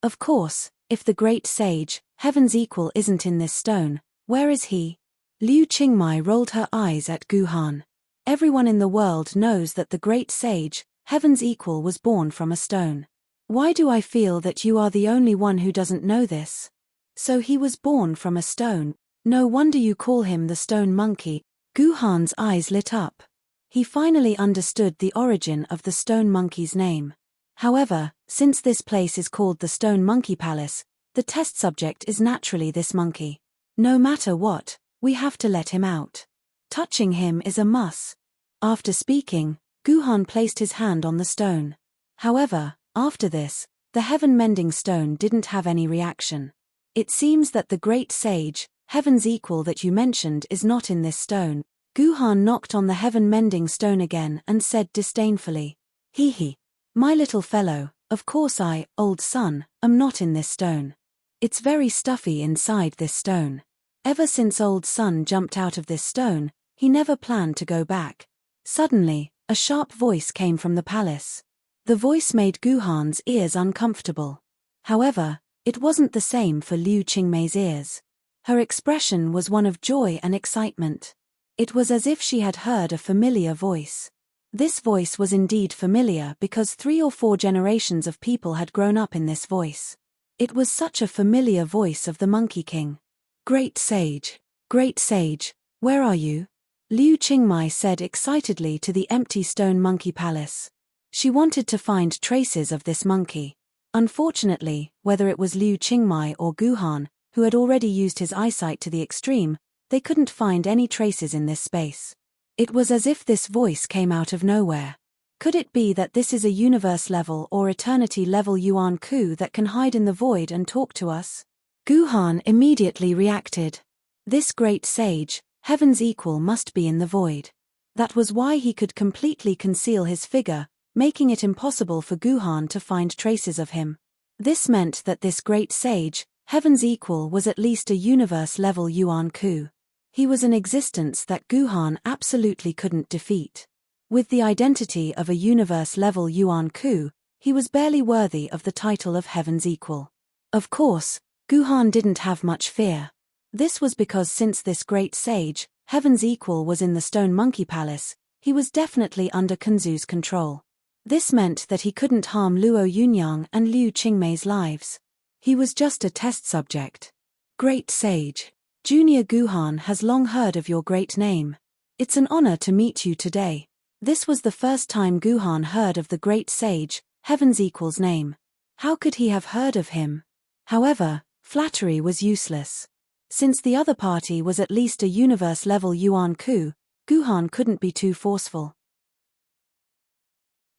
Of course, if the great sage, Heaven's equal, isn't in this stone, where is he? Liu Qingmei rolled her eyes at Guhan. Everyone in the world knows that the great sage, Heaven's equal, was born from a stone. Why do I feel that you are the only one who doesn't know this? So he was born from a stone. No wonder you call him the stone monkey. Guhan's eyes lit up. He finally understood the origin of the stone monkey's name. However, since this place is called the Stone Monkey Palace, the test subject is naturally this monkey. No matter what, we have to let him out. Touching him is a must. After speaking, Guhan placed his hand on the stone. However, after this, the Heaven Mending Stone didn't have any reaction. It seems that the great sage, Heaven's equal, that you mentioned is not in this stone. Guhan knocked on the Heaven Mending Stone again and said disdainfully, "Hee hee. My little fellow, of course I, old son, am not in this stone. It's very stuffy inside this stone. Ever since old son jumped out of this stone, he never planned to go back." Suddenly, a sharp voice came from the palace. The voice made Guhan's ears uncomfortable. However, it wasn't the same for Liu Qingmei's ears. Her expression was one of joy and excitement. It was as if she had heard a familiar voice. This voice was indeed familiar because 3 or 4 generations of people had grown up in this voice. It was such a familiar voice of the Monkey King. Great sage, where are you?" Liu Qingmei said excitedly to the empty Stone Monkey Palace. She wanted to find traces of this monkey. Unfortunately, whether it was Liu Qingmei or Guhan, who had already used his eyesight to the extreme, they couldn't find any traces in this space. It was as if this voice came out of nowhere. Could it be that this is a universe level or eternity level Yuan Ku that can hide in the void and talk to us? Guhan immediately reacted. This great sage, Heaven's equal, must be in the void. That was why he could completely conceal his figure, making it impossible for Guhan to find traces of him. This meant that this great sage, Heaven's equal, was at least a universe-level Yuan Ku. He was an existence that Guhan absolutely couldn't defeat. With the identity of a universe-level Yuan Ku, he was barely worthy of the title of Heaven's equal. Of course, Guhan didn't have much fear. This was because since this great sage, Heaven's equal, was in the Stone Monkey Palace, he was definitely under Kunzu's control. This meant that he couldn't harm Luo Yunyang and Liu Qingmei's lives. He was just a test subject. Great sage, Junior Guhan has long heard of your great name. It's an honor to meet you today. This was the first time Guhan heard of the great sage, Heaven's equal's name. How could he have heard of him? However, flattery was useless. Since the other party was at least a universe-level Yuan Ku, Guhan couldn't be too forceful.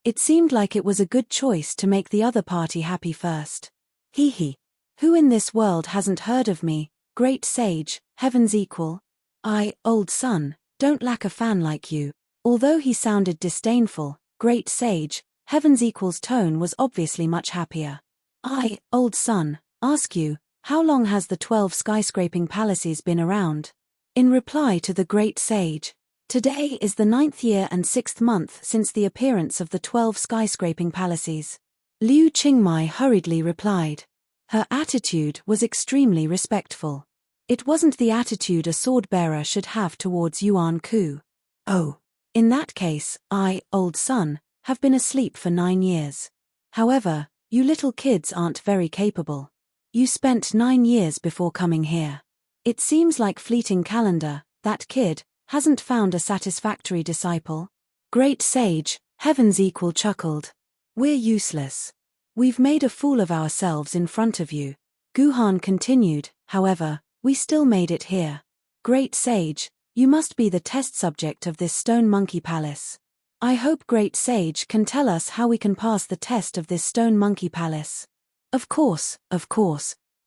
It seemed like it was a good choice to make the other party happy first. Hee. Who in this world hasn't heard of me, great sage, heaven's equal? I, old son, don't lack a fan like you. Although he sounded disdainful, great sage, heaven's equal's tone was obviously much happier. I, old son, ask you, how long has the 12 skyscraping palaces been around? In reply to the great sage, today is the 9th year and 6th month since the appearance of the 12 skyscraping palaces. Liu Qingmai hurriedly replied. Her attitude was extremely respectful. It wasn't the attitude a sword-bearer should have towards Yuan Ku. Oh. In that case, I, old son, have been asleep for 9 years. However, you little kids aren't very capable. You spent 9 years before coming here. It seems like fleeting calendar, that kid hasn't found a satisfactory disciple. Great sage, heaven's equal chuckled. We're useless. We've made a fool of ourselves in front of you. Guhan continued, however, we still made it here. Great sage, you must be the test subject of this stone monkey palace. I hope great sage can tell us how we can pass the test of this stone monkey palace. Of course.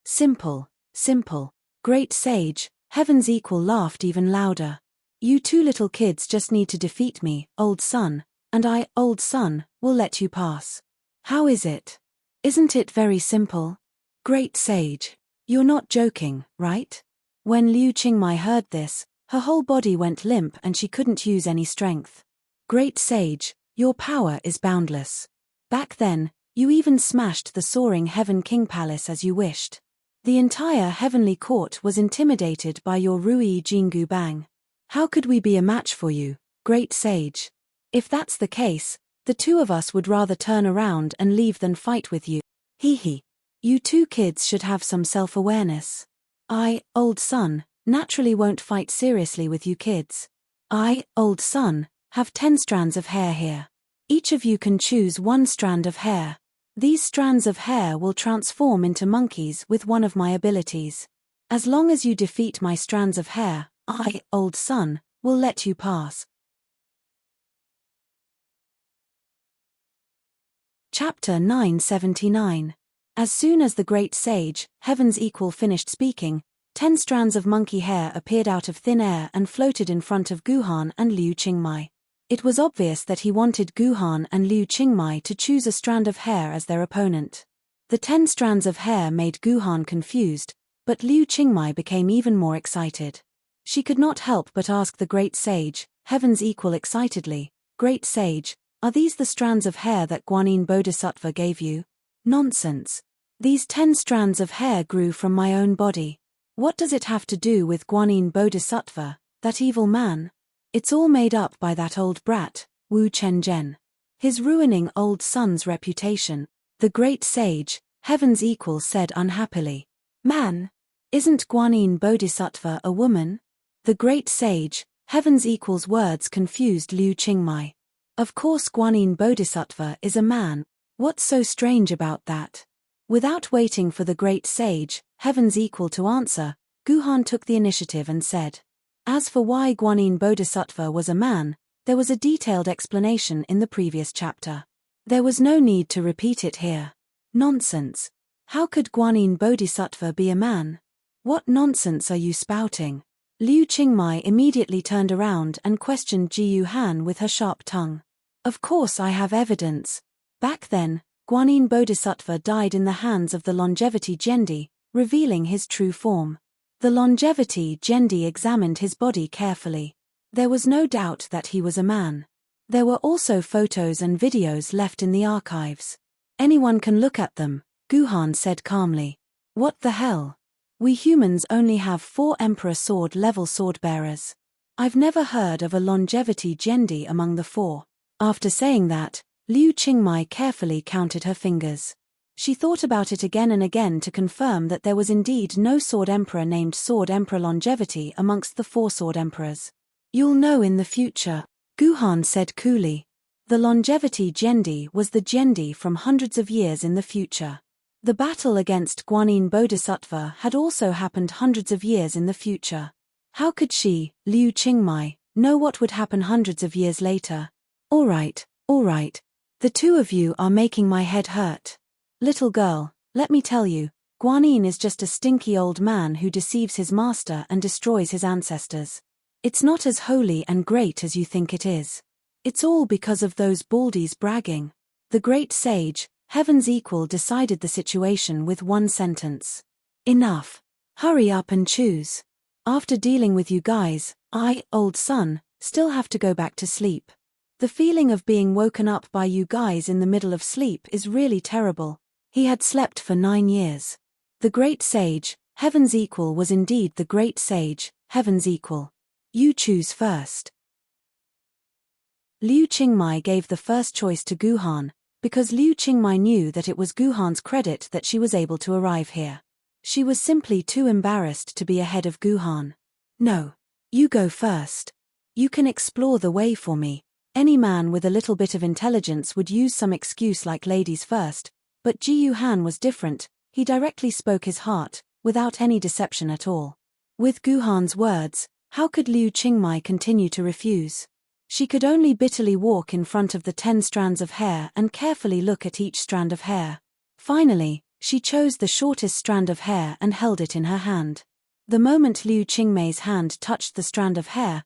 Simple. Great sage, heaven's equal laughed even louder. You two little kids just need to defeat me, old son, and I, old son, will let you pass. How is it? Isn't it very simple? Great sage. You're not joking, right? When Liu Qingmai heard this, her whole body went limp and she couldn't use any strength. Great sage, your power is boundless. Back then, you even smashed the soaring Heaven King Palace as you wished. The entire heavenly court was intimidated by your Rui Jingu Bang. How could we be a match for you, great sage? If that's the case, the two of us would rather turn around and leave than fight with you. Hee. You two kids should have some self-awareness. I, old son, naturally won't fight seriously with you kids. I, old son, have 10 strands of hair here. Each of you can choose 1 strand of hair. These strands of hair will transform into monkeys with one of my abilities. As long as you defeat my strands of hair, I, old son, will let you pass. Chapter 979. As soon as the great sage, heaven's equal, finished speaking, 10 strands of monkey hair appeared out of thin air and floated in front of Guhan and Liu Qingmai. It was obvious that he wanted Guhan and Liu Qingmai to choose a strand of hair as their opponent. The 10 strands of hair made Guhan confused, but Liu Qingmai became even more excited. She could not help but ask the great sage, heaven's equal, excitedly, Great sage, are these the strands of hair that Guanyin Bodhisattva gave you? Nonsense. These 10 strands of hair grew from my own body. What does it have to do with Guanyin Bodhisattva, that evil man? It's all made up by that old brat, Wu Chenzhen. His ruining old son's reputation. The great sage, heaven's equal, said unhappily. Man? Isn't Guanyin Bodhisattva a woman? The great sage, heaven's equal's words confused Liu Qingmai. Of course Guanyin Bodhisattva is a man. What's so strange about that? Without waiting for the great sage, heaven's equal, to answer, Guhan took the initiative and said. As for why Guanyin Bodhisattva was a man, there was a detailed explanation in the previous chapter. There was no need to repeat it here. Nonsense. How could Guanyin Bodhisattva be a man? What nonsense are you spouting? Liu Qingmai immediately turned around and questioned Ji Yuhan with her sharp tongue. Of course I have evidence. Back then, Guanyin Bodhisattva died in the hands of the longevity Jendi, revealing his true form. The longevity Jendi examined his body carefully. There was no doubt that he was a man. There were also photos and videos left in the archives. Anyone can look at them, Guhan said calmly. What the hell? We humans only have 4 Emperor Sword-level sword-bearers. I've never heard of a longevity Jendi among the 4. After saying that, Liu Qingmai carefully counted her fingers. She thought about it again and again to confirm that there was indeed no Sword Emperor named Sword Emperor Longevity amongst the 4 Sword Emperors. You'll know in the future, Guhan said coolly. The longevity Gendi was the Gendi from hundreds of years in the future. The battle against Guanyin Bodhisattva had also happened hundreds of years in the future. How could she, Liu Qingmai, know what would happen hundreds of years later? All right. The two of you are making my head hurt. Little girl, let me tell you, Guanyin is just a stinky old man who deceives his master and destroys his ancestors. It's not as holy and great as you think it is. It's all because of those baldies bragging. The great sage, Heaven's Equal, decided the situation with one sentence. Enough. Hurry up and choose. After dealing with you guys, I, old son, still have to go back to sleep. The feeling of being woken up by you guys in the middle of sleep is really terrible. He had slept for 9 years. The great sage, Heaven's Equal, was indeed the great sage, Heaven's Equal. You choose first. Liu Qingmai gave the first choice to Guhan, because Liu Qingmai knew that it was Guhan's credit that she was able to arrive here. She was simply too embarrassed to be ahead of Guhan. No. You go first. You can explore the way for me. Any man with a little bit of intelligence would use some excuse like ladies first, but Ji Yuhan was different. He directly spoke his heart, without any deception at all. With Guhan's words, how could Liu Qingmai continue to refuse? She could only bitterly walk in front of the 10 strands of hair and carefully look at each strand of hair. Finally, she chose the shortest strand of hair and held it in her hand. The moment Liu Qingmei's hand touched the strand of hair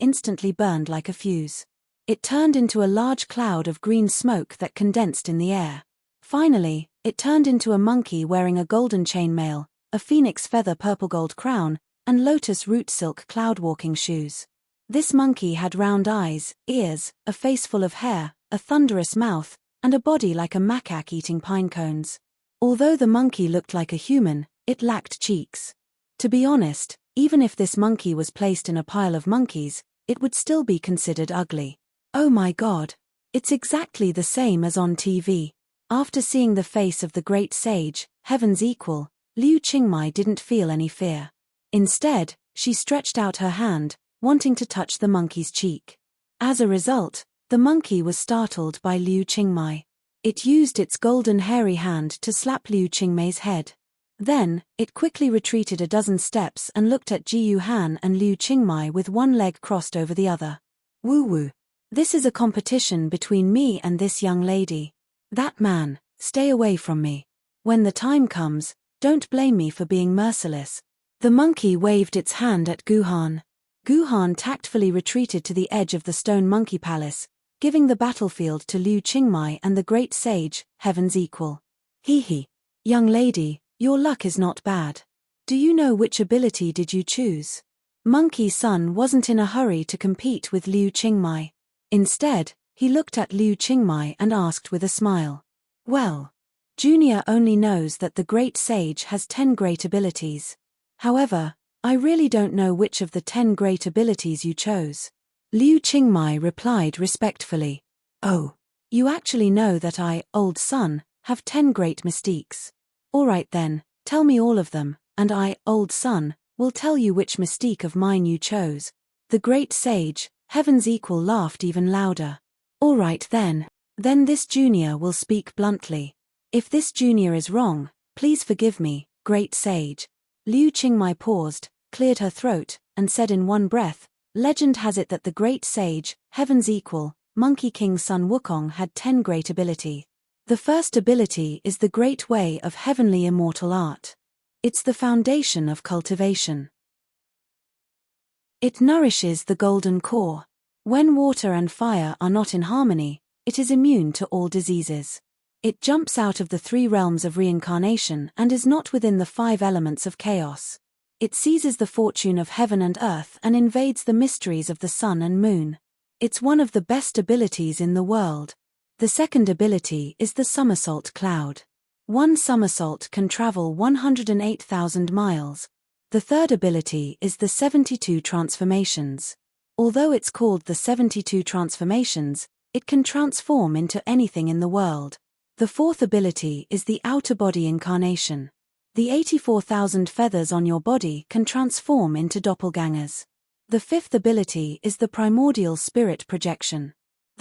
instantly burned like a fuse. It turned into a large cloud of green smoke that condensed in the air. Finally, it turned into a monkey wearing a golden chainmail, a phoenix feather purple gold crown, and lotus root silk cloud walking shoes. This monkey had round eyes, ears, a face full of hair, a thunderous mouth, and a body like a macaque eating pine cones. Although the monkey looked like a human, it lacked cheeks. To be honest, even if this monkey was placed in a pile of monkeys, it would still be considered ugly. Oh my God! It's exactly the same as on TV. After seeing the face of the great sage, Heaven's Equal, Liu Qingmai didn't feel any fear. Instead, she stretched out her hand, wanting to touch the monkey's cheek. As a result, the monkey was startled by Liu Qingmai. It used its golden hairy hand to slap Liu Qingmei's head. Then, it quickly retreated a dozen steps and looked at Ji Yuhan and Liu Qingmai with one leg crossed over the other. Woo-woo. This is a competition between me and this young lady. That man, stay away from me. When the time comes, don't blame me for being merciless. The monkey waved its hand at Guhan. Guhan tactfully retreated to the edge of the stone monkey palace, giving the battlefield to Liu Qingmai and the great sage, Heaven's Equal. Hee. Young lady, your luck is not bad. Do you know which ability did you choose? Monkey Sun wasn't in a hurry to compete with Liu Qingmai. Instead, he looked at Liu Qingmai and asked with a smile. Well, Junior only knows that the great sage has 10 great abilities. However, I really don't know which of the 10 great abilities you chose. Liu Qingmai replied respectfully. Oh, you actually know that I, old son, have 10 great mystiques. All right then, tell me all of them, and I, old son, will tell you which mystique of mine you chose. The great sage, Heaven's Equal, laughed even louder. All right then this junior will speak bluntly. If this junior is wrong, please forgive me, great sage. Liu Qingmai paused, cleared her throat, and said in one breath, legend has it that the great sage, Heaven's Equal, Monkey King Sun Wukong had 10 great ability. The first ability is the great way of heavenly immortal art. It's the foundation of cultivation. It nourishes the golden core. When water and fire are not in harmony, it is immune to all diseases. It jumps out of the 3 realms of reincarnation and is not within the 5 elements of chaos. It seizes the fortune of heaven and earth and invades the mysteries of the sun and moon. It's one of the best abilities in the world. The second ability is the somersault cloud. One somersault can travel 108,000 miles. The third ability is the 72 transformations. Although it's called the 72 transformations, it can transform into anything in the world. The fourth ability is the outer body incarnation. The 84,000 feathers on your body can transform into doppelgangers. The fifth ability is the primordial spirit projection.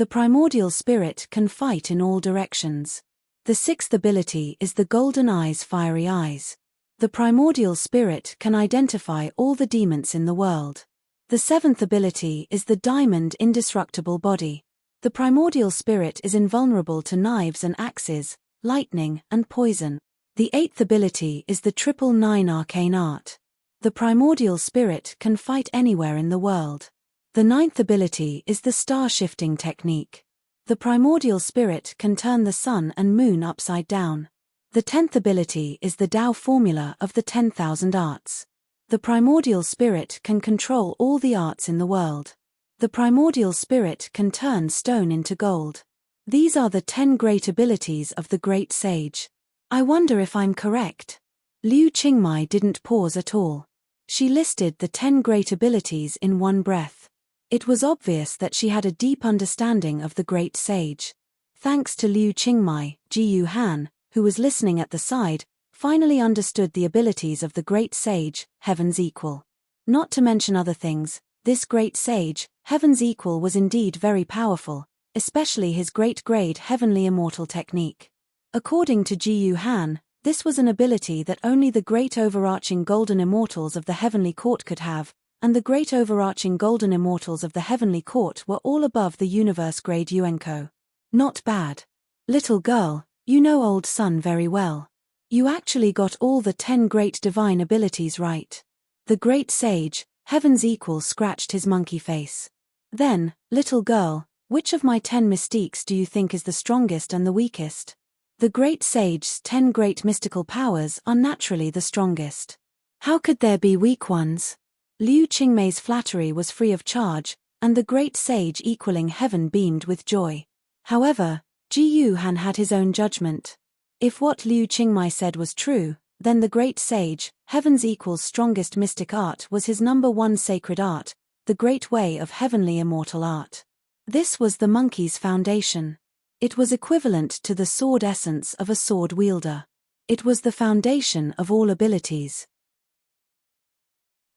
The primordial spirit can fight in all directions. The sixth ability is the golden eyes, fiery eyes. The primordial spirit can identify all the demons in the world. The seventh ability is the diamond indestructible body. The primordial spirit is invulnerable to knives and axes, lightning and poison. The eighth ability is the triple nine arcane art. The primordial spirit can fight anywhere in the world. The ninth ability is the star-shifting technique. The primordial spirit can turn the sun and moon upside down. The 10th ability is the Tao formula of the 10,000 arts. The primordial spirit can control all the arts in the world. The primordial spirit can turn stone into gold. These are the 10 great abilities of the great sage. I wonder if I'm correct. Liu Qingmai didn't pause at all. She listed the 10 great abilities in one breath. It was obvious that she had a deep understanding of the great sage. Thanks to Liu Qingmai, Ji Han, who was listening at the side, finally understood the abilities of the great sage, Heaven's Equal. Not to mention other things, this great sage, Heaven's Equal, was indeed very powerful, especially his great-grade heavenly immortal technique. According to Ji Han, this was an ability that only the great overarching golden immortals of the heavenly court could have, and the great overarching golden immortals of the heavenly court were all above the universe-grade Yuenko. Not bad. Little girl, you know old Sun very well. You actually got all the 10 great divine abilities right. The great sage, Heaven's Equal, scratched his monkey face. Then, little girl, which of my 10 mystiques do you think is the strongest and the weakest? The great sage's 10 great mystical powers are naturally the strongest. How could there be weak ones? Liu Qingmei's flattery was free of charge, and the great sage equaling heaven beamed with joy. However, Ji Han had his own judgment. If what Liu Qingmei said was true, then the great sage, Heaven's Equal's strongest mystic art was his #1 sacred art, the great way of heavenly immortal art. This was the monkey's foundation. It was equivalent to the sword essence of a sword wielder. It was the foundation of all abilities.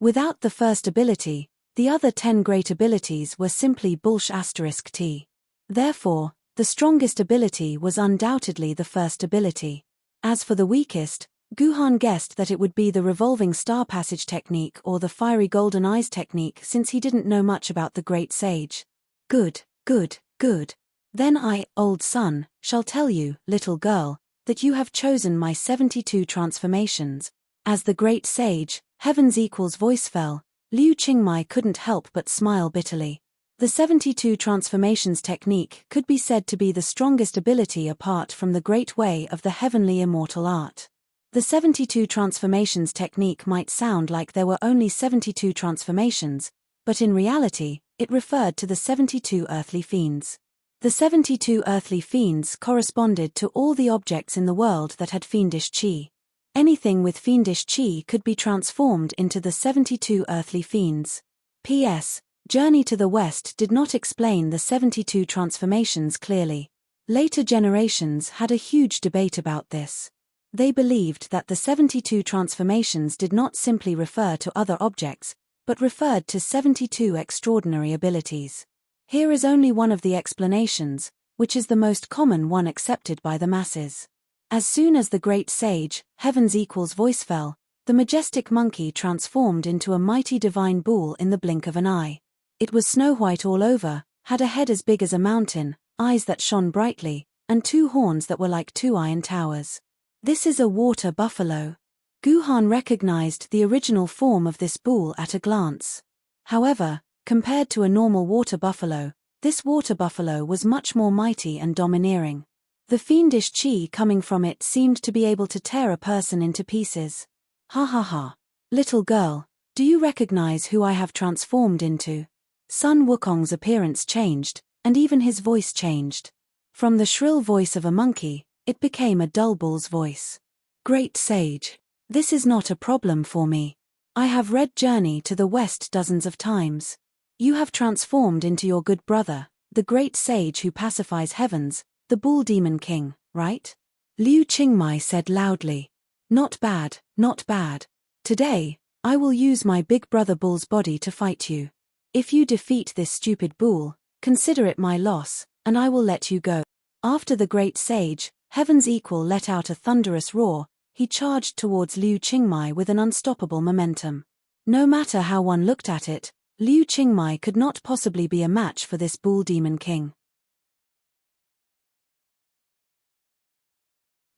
Without the first ability, the other 10 great abilities were simply bullsh*t. Therefore, the strongest ability was undoubtedly the first ability. As for the weakest, Guhan guessed that it would be the revolving star passage technique or the fiery golden eyes technique, since he didn't know much about the great sage. Good, good, good. Then I, old Sun, shall tell you, little girl, that you have chosen my 72 transformations. As the great sage, Heaven's Equal's voice fell, Liu Qingmai couldn't help but smile bitterly. The 72 transformations technique could be said to be the strongest ability apart from the great way of the heavenly immortal art. The 72 transformations technique might sound like there were only 72 transformations, but in reality, it referred to the 72 earthly fiends. The 72 earthly fiends corresponded to all the objects in the world that had fiendish chi. Anything with fiendish chi could be transformed into the 72 earthly fiends. P.S. Journey to the West did not explain the 72 transformations clearly. Later generations had a huge debate about this. They believed that the 72 transformations did not simply refer to other objects, but referred to 72 extraordinary abilities. Here is only one of the explanations, which is the most common one accepted by the masses. As soon as the great sage, Heaven's Equal's voice fell, the majestic monkey transformed into a mighty divine bull in the blink of an eye. It was snow-white all over, had a head as big as a mountain, eyes that shone brightly, and 2 horns that were like 2 iron towers. This is a water buffalo. Guhan recognized the original form of this bull at a glance. However, compared to a normal water buffalo, this water buffalo was much more mighty and domineering. The fiendish chi coming from it seemed to be able to tear a person into pieces. Ha ha ha. Little girl, do you recognize who I have transformed into? Sun Wukong's appearance changed, and even his voice changed. From the shrill voice of a monkey, it became a dull bull's voice. Great sage, this is not a problem for me. I have read Journey to the West dozens of times. You have transformed into your good brother, the great sage who pacifies heavens, the Bull Demon King, right? Liu Qingmai said loudly. Not bad, not bad. Today, I will use my big brother Bull's body to fight you. If you defeat this stupid bull, consider it my loss, and I will let you go." After the great sage, heaven's equal, let out a thunderous roar, he charged towards Liu Qingmai with an unstoppable momentum. No matter how one looked at it, Liu Qingmai could not possibly be a match for this bull demon king.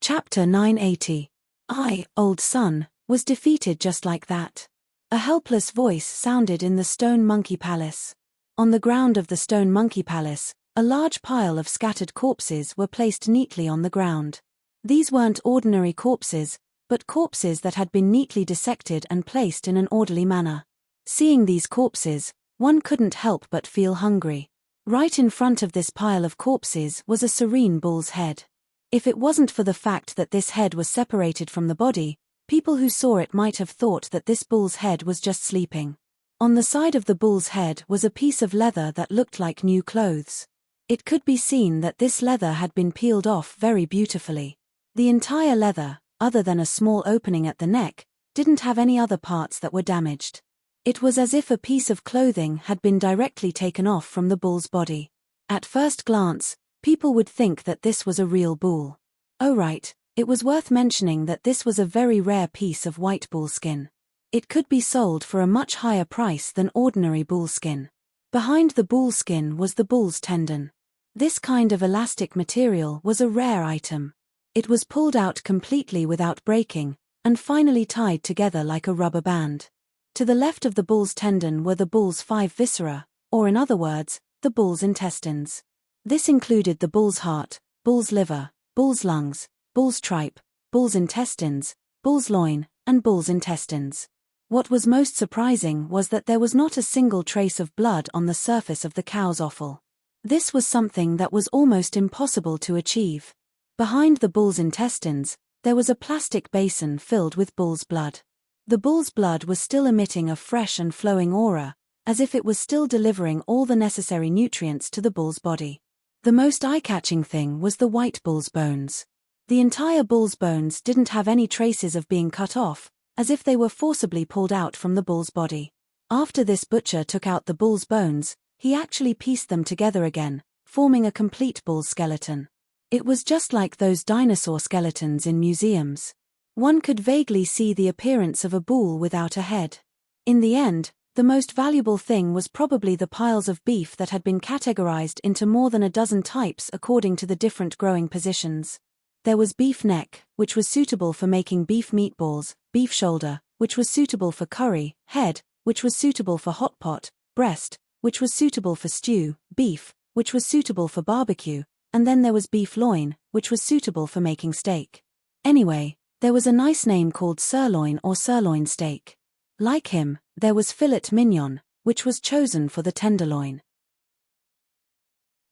Chapter 980. I, old son, was defeated just like that. A helpless voice sounded in the Stone Monkey Palace. On the ground of the Stone Monkey Palace, a large pile of scattered corpses were placed neatly on the ground. These weren't ordinary corpses, but corpses that had been neatly dissected and placed in an orderly manner. Seeing these corpses, one couldn't help but feel hungry. Right in front of this pile of corpses was a serene bull's head. If it wasn't for the fact that this head was separated from the body, people who saw it might have thought that this bull's head was just sleeping. On the side of the bull's head was a piece of leather that looked like new clothes. It could be seen that this leather had been peeled off very beautifully. The entire leather, other than a small opening at the neck, didn't have any other parts that were damaged. It was as if a piece of clothing had been directly taken off from the bull's body. At first glance, people would think that this was a real bull. Oh right, it was worth mentioning that this was a very rare piece of white bull skin. It could be sold for a much higher price than ordinary bull skin. Behind the bull skin was the bull's tendon. This kind of elastic material was a rare item. It was pulled out completely without breaking, and finally tied together like a rubber band. To the left of the bull's tendon were the bull's 5 viscera, or in other words, the bull's intestines. This included the bull's heart, bull's liver, bull's lungs, bull's tripe, bull's intestines, bull's loin, and bull's intestines. What was most surprising was that there was not a single trace of blood on the surface of the cow's offal. This was something that was almost impossible to achieve. Behind the bull's intestines, there was a plastic basin filled with bull's blood. The bull's blood was still emitting a fresh and flowing aura, as if it was still delivering all the necessary nutrients to the bull's body. The most eye-catching thing was the white bull's bones. The entire bull's bones didn't have any traces of being cut off, as if they were forcibly pulled out from the bull's body. After this butcher took out the bull's bones, he actually pieced them together again, forming a complete bull skeleton. It was just like those dinosaur skeletons in museums. One could vaguely see the appearance of a bull without a head. In the end, the most valuable thing was probably the piles of beef that had been categorized into more than a dozen types according to the different growing positions. There was beef neck, which was suitable for making beef meatballs, beef shoulder, which was suitable for curry, head, which was suitable for hot pot, breast, which was suitable for stew, beef, which was suitable for barbecue, and then there was beef loin, which was suitable for making steak. Anyway, there was a nice name called sirloin or sirloin steak. Like him, there was filet mignon, which was chosen for the tenderloin.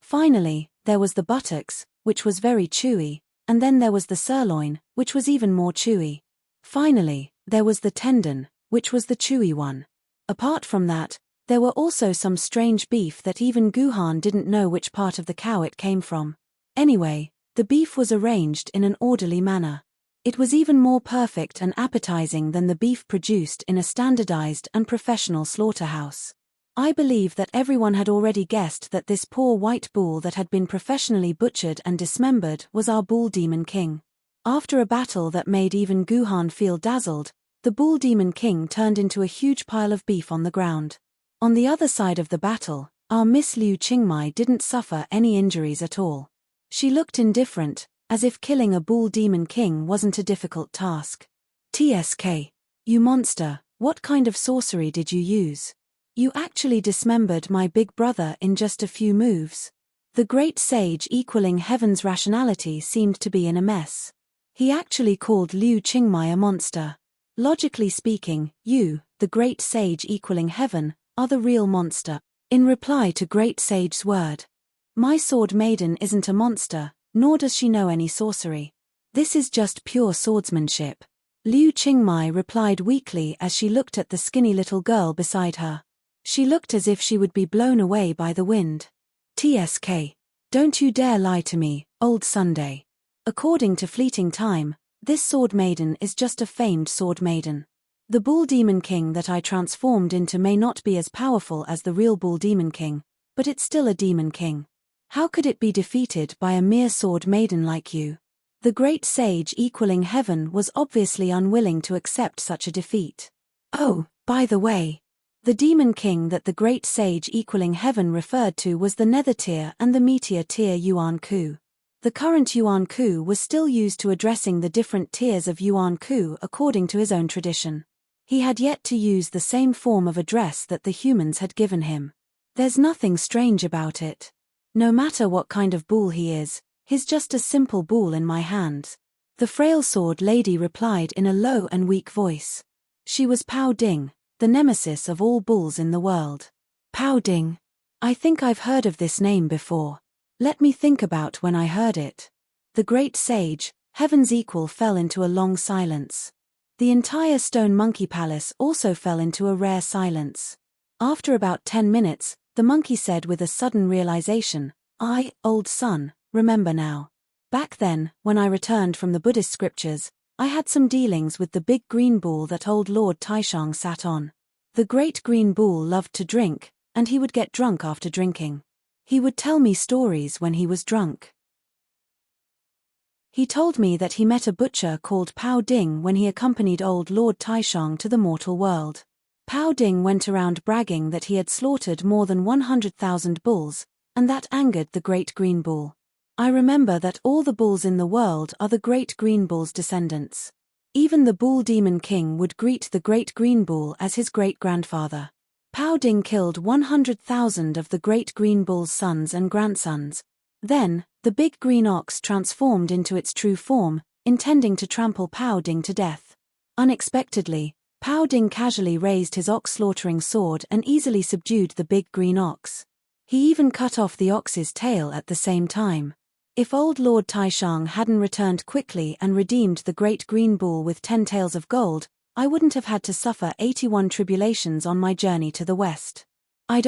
Finally, there was the buttocks, which was very chewy, and then there was the sirloin, which was even more chewy. Finally, there was the tendon, which was the chewy one. Apart from that, there were also some strange beef that even Guhan didn't know which part of the cow it came from. Anyway, the beef was arranged in an orderly manner. It was even more perfect and appetizing than the beef produced in a standardized and professional slaughterhouse. I believe that everyone had already guessed that this poor white bull that had been professionally butchered and dismembered was our bull demon king. After a battle that made even Guhan feel dazzled, the bull demon king turned into a huge pile of beef on the ground. On the other side of the battle, our Miss Liu Qingmai didn't suffer any injuries at all. She looked indifferent, as if killing a bull demon king wasn't a difficult task. "TSK. You monster, what kind of sorcery did you use? You actually dismembered my big brother in just a few moves." The great sage equaling heaven's rationality seemed to be in a mess. He actually called Liu Qingmai a monster. Logically speaking, you, the great sage equaling heaven, are the real monster. In reply to great sage's word, "My sword Maiden isn't a monster, nor does she know any sorcery. This is just pure swordsmanship." Liu Qingmai replied weakly as she looked at the skinny little girl beside her. She looked as if she would be blown away by the wind. "TSK. Don't you dare lie to me, old Sunday. According to fleeting time, this sword maiden is just a famed sword maiden. The bull demon king that I transformed into may not be as powerful as the real bull demon king, but it's still a demon king. How could it be defeated by a mere sword maiden like you? The great sage equaling heaven was obviously unwilling to accept such a defeat. Oh, by the way, the demon king that the great sage equaling heaven referred to was the nether tier and the meteor tier Yuan Ku. The current Yuan Ku was still used to addressing the different tiers of Yuan Ku according to his own tradition. He had yet to use the same form of address that the humans had given him. There's nothing strange about it. No matter what kind of bull he is, he's just a simple bull in my hands. The frail sword lady replied in a low and weak voice. She was Pao Ding, the nemesis of all bulls in the world. Pao Ding. I think I've heard of this name before. Let me think about when I heard it. The great sage, heaven's equal, fell into a long silence. The entire stone monkey palace also fell into a rare silence. After about 10 minutes, the monkey said with a sudden realization, old son, remember now. Back then, when I returned from the Buddhist scriptures, I had some dealings with the big green bull that old Lord Taishang sat on. The great green bull loved to drink, and he would get drunk after drinking. He would tell me stories when he was drunk. He told me that he met a butcher called Pao Ding when he accompanied old Lord Taishang to the mortal world. Pao Ding went around bragging that he had slaughtered more than 100,000 bulls, and that angered the great green bull. I remember that all the bulls in the world are the great green bull's descendants. Even the bull demon king would greet the great green bull as his great-grandfather. Pao Ding killed 100,000 of the great green bull's sons and grandsons. Then, the big green ox transformed into its true form, intending to trample Pao Ding to death. Unexpectedly, Pao Ding casually raised his ox-slaughtering sword and easily subdued the big green ox. He even cut off the ox's tail at the same time. If old Lord Taishang hadn't returned quickly and redeemed the great green bull with 10 tails of gold, I wouldn't have had to suffer 81 tribulations on my journey to the west. I'd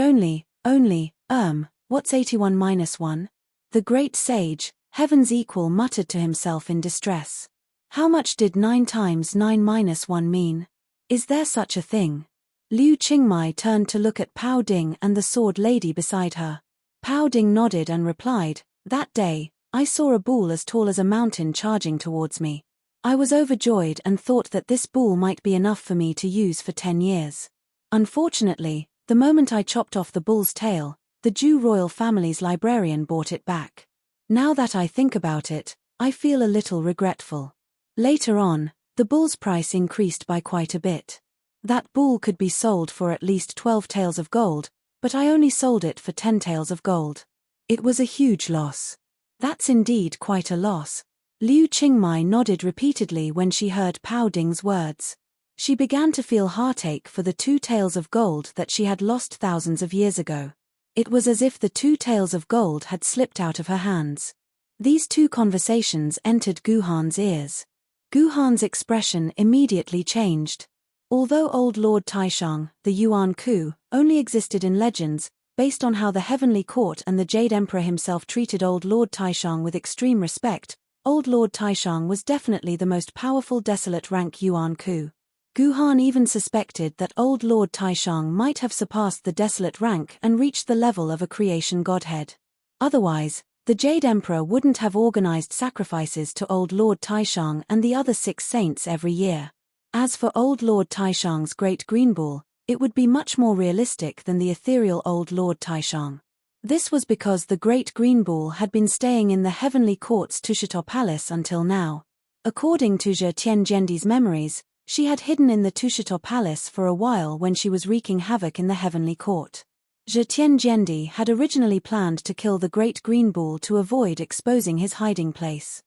what's 81 minus 1? The great sage, heaven's equal, muttered to himself in distress. How much did 9 times 9 minus 1 mean? Is there such a thing? Liu Qingmai turned to look at Pao Ding and the sword lady beside her. Pao Ding nodded and replied, that day, I saw a bull as tall as a mountain charging towards me. I was overjoyed and thought that this bull might be enough for me to use for 10 years. Unfortunately, the moment I chopped off the bull's tail, the Zhu royal family's librarian bought it back. Now that I think about it, I feel a little regretful. Later on, the bull's price increased by quite a bit. That bull could be sold for at least 12 taels of gold, but I only sold it for 10 taels of gold. It was a huge loss. That's indeed quite a loss. Liu Qingmai nodded repeatedly when she heard Pao Ding's words. She began to feel heartache for the 2 taels of gold that she had lost thousands of years ago. It was as if the 2 taels of gold had slipped out of her hands. These 2 conversations entered Guhan's ears. Guhan's expression immediately changed. Although old Lord Taishang, the Yuan Ku, only existed in legends, based on how the Heavenly Court and the Jade Emperor himself treated old Lord Taishang with extreme respect, old Lord Taishang was definitely the most powerful desolate rank Yuan Ku. Guhan even suspected that old Lord Taishang might have surpassed the desolate rank and reached the level of a creation godhead. Otherwise, the Jade Emperor wouldn't have organized sacrifices to old Lord Taishang and the other 6 saints every year. As for old Lord Taishang's great green bull, it would be much more realistic than the ethereal old Lord Taishang. This was because the great green bull had been staying in the Heavenly Court's Tushito Palace until now. According to Zhe Tianjiandi's memories, she had hidden in the Tushito Palace for a while when she was wreaking havoc in the Heavenly Court. Zhe Tianjiandi had originally planned to kill the great green bull to avoid exposing his hiding place.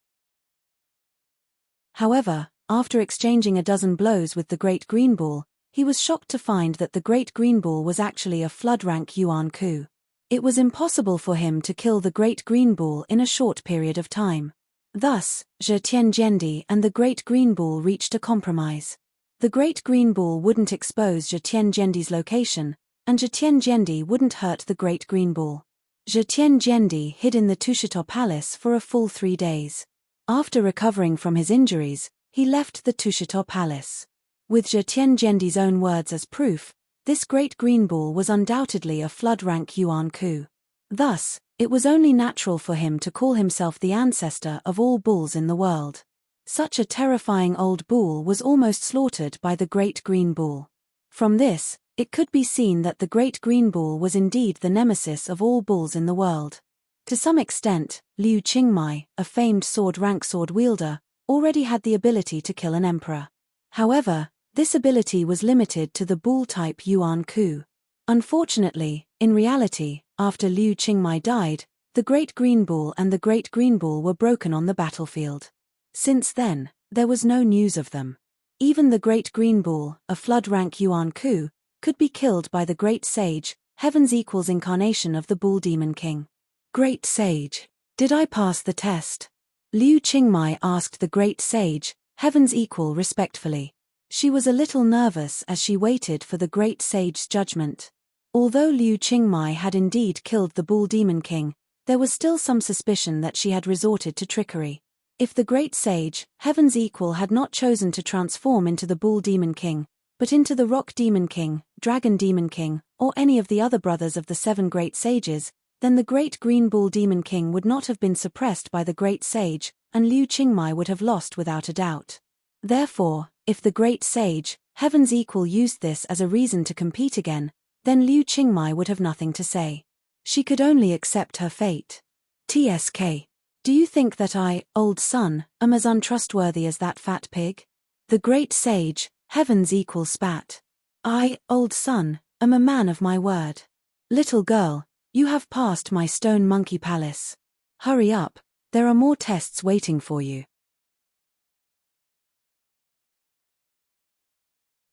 However, after exchanging a dozen blows with the great green bull, he was shocked to find that the great green bull was actually a flood-rank Yuan Ku. It was impossible for him to kill the great green bull in a short period of time. Thus, Zhe Tianjiandi and the great green bull reached a compromise. The great green bull wouldn't expose Zhe Tianjiandi's location, and Zhe Tianjiandi wouldn't hurt the great green bull. Zhe Tianjiandi hid in the Tushito Palace for a full 3 days. After recovering from his injuries, he left the Tushito Palace. With Zhe Tianjiandi's own words as proof, this great green bull was undoubtedly a flood-rank Yuan Ku. Thus, it was only natural for him to call himself the ancestor of all bulls in the world. Such a terrifying old bull was almost slaughtered by the Great Green Bull. From this, it could be seen that the Great Green Bull was indeed the nemesis of all bulls in the world. To some extent, Liu Qingmai, a famed rank sword wielder, already had the ability to kill an emperor. However, this ability was limited to the bull-type Yuan Ku. Unfortunately, in reality, after Liu Qingmai died, the Great Green Bull and the Great Green Bull were broken on the battlefield. Since then, there was no news of them. Even the Great Green Bull, a flood-rank Yuan Ku, could be killed by the Great Sage, Heaven's Equal's incarnation of the Bull Demon King. Great Sage, did I pass the test? Liu Qingmai asked the Great Sage, Heaven's Equal respectfully. She was a little nervous as she waited for the Great Sage's judgment. Although Liu Qingmai had indeed killed the Bull Demon King, there was still some suspicion that she had resorted to trickery. If the Great Sage, Heaven's Equal, had not chosen to transform into the Bull Demon King, but into the Rock Demon King, Dragon Demon King, or any of the other brothers of the 7 Great Sages, then the Great Green Bull Demon King would not have been suppressed by the Great Sage, and Liu Qingmai would have lost without a doubt. Therefore, if the Great Sage, Heaven's Equal, used this as a reason to compete again, then Liu Qingmai would have nothing to say. She could only accept her fate. TSK. Do you think that I, old son, am as untrustworthy as that fat pig? The Great Sage, Heaven's Equal, spat. I, old son, am a man of my word. Little girl, you have passed my stone monkey palace. Hurry up, there are more tests waiting for you.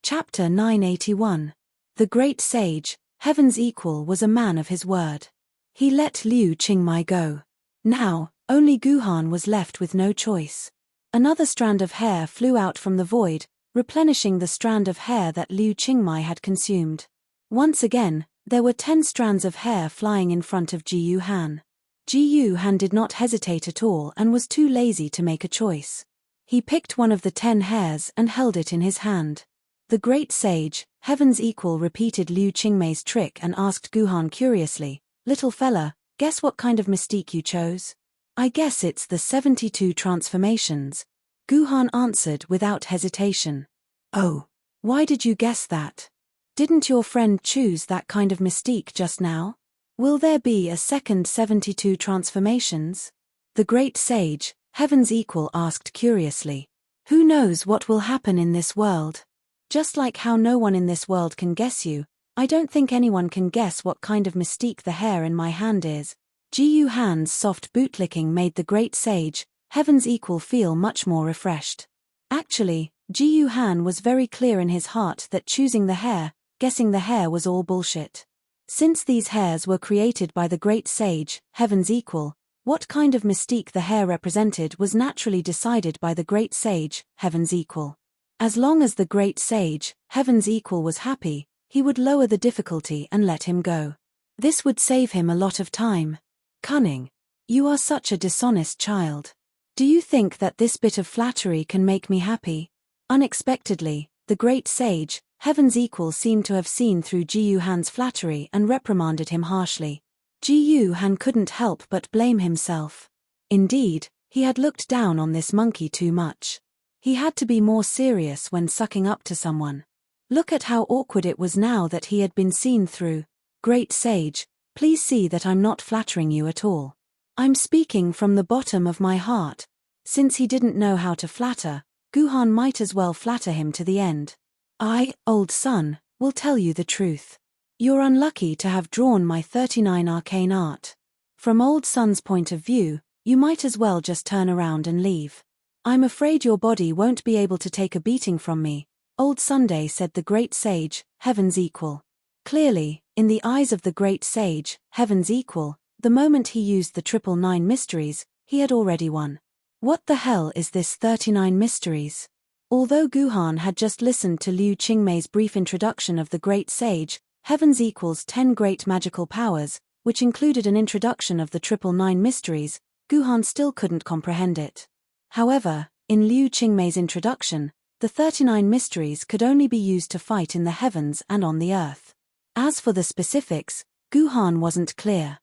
Chapter 981. The Great Sage, Heaven's Equal, was a man of his word. He let Liu Qingmai go. Now, only Guhan was left with no choice. Another strand of hair flew out from the void, replenishing the strand of hair that Liu Qingmai had consumed. Once again, there were 10 strands of hair flying in front of Ji Han. Ji Han did not hesitate at all and was too lazy to make a choice. He picked one of the 10 hairs and held it in his hand. The Great Sage, Heaven's Equal, repeated Liu Qingmei's trick and asked Guhan curiously, "Little fella, guess what kind of mystique you chose?" "I guess it's the 72 transformations," Guhan answered without hesitation. "Oh, why did you guess that? Didn't your friend choose that kind of mystique just now? Will there be a second 72 transformations?" The Great Sage, Heaven's Equal, asked curiously. "Who knows what will happen in this world? Just like how no one in this world can guess you, I don't think anyone can guess what kind of mystique the hair in my hand is." Ji Han's soft bootlicking made the Great Sage, Heaven's Equal, feel much more refreshed. Actually, Ji Han was very clear in his heart that choosing the hair, guessing the hair, was all bullshit. Since these hairs were created by the Great Sage, Heaven's Equal, what kind of mystique the hair represented was naturally decided by the Great Sage, Heaven's Equal. As long as the Great Sage, Heaven's Equal, was happy, he would lower the difficulty and let him go. This would save him a lot of time. Cunning. You are such a dishonest child. Do you think that this bit of flattery can make me happy? Unexpectedly, the Great Sage, Heaven's Equal, seemed to have seen through Ji Han's flattery and reprimanded him harshly. Ji Han couldn't help but blame himself. Indeed, he had looked down on this monkey too much. He had to be more serious when sucking up to someone. Look at how awkward it was now that he had been seen through. Great Sage, please see that I'm not flattering you at all. I'm speaking from the bottom of my heart. Since he didn't know how to flatter, Guhan might as well flatter him to the end. I, old son, will tell you the truth. You're unlucky to have drawn my 39 arcane art. From old son's point of view, you might as well just turn around and leave. I'm afraid your body won't be able to take a beating from me, old Sunday, said the Great Sage, Heaven's Equal. Clearly, in the eyes of the Great Sage, Heaven's Equal, the moment he used the 999 mysteries, he had already won. What the hell is this 39 mysteries? Although Guhan had just listened to Liu Qingmei's brief introduction of the Great Sage, Heaven's Equal's 10 great magical powers, which included an introduction of the 999 mysteries, Guhan still couldn't comprehend it. However, in Liu Qingmei's introduction, the 39 mysteries could only be used to fight in the heavens and on the earth. As for the specifics, Guhan wasn't clear.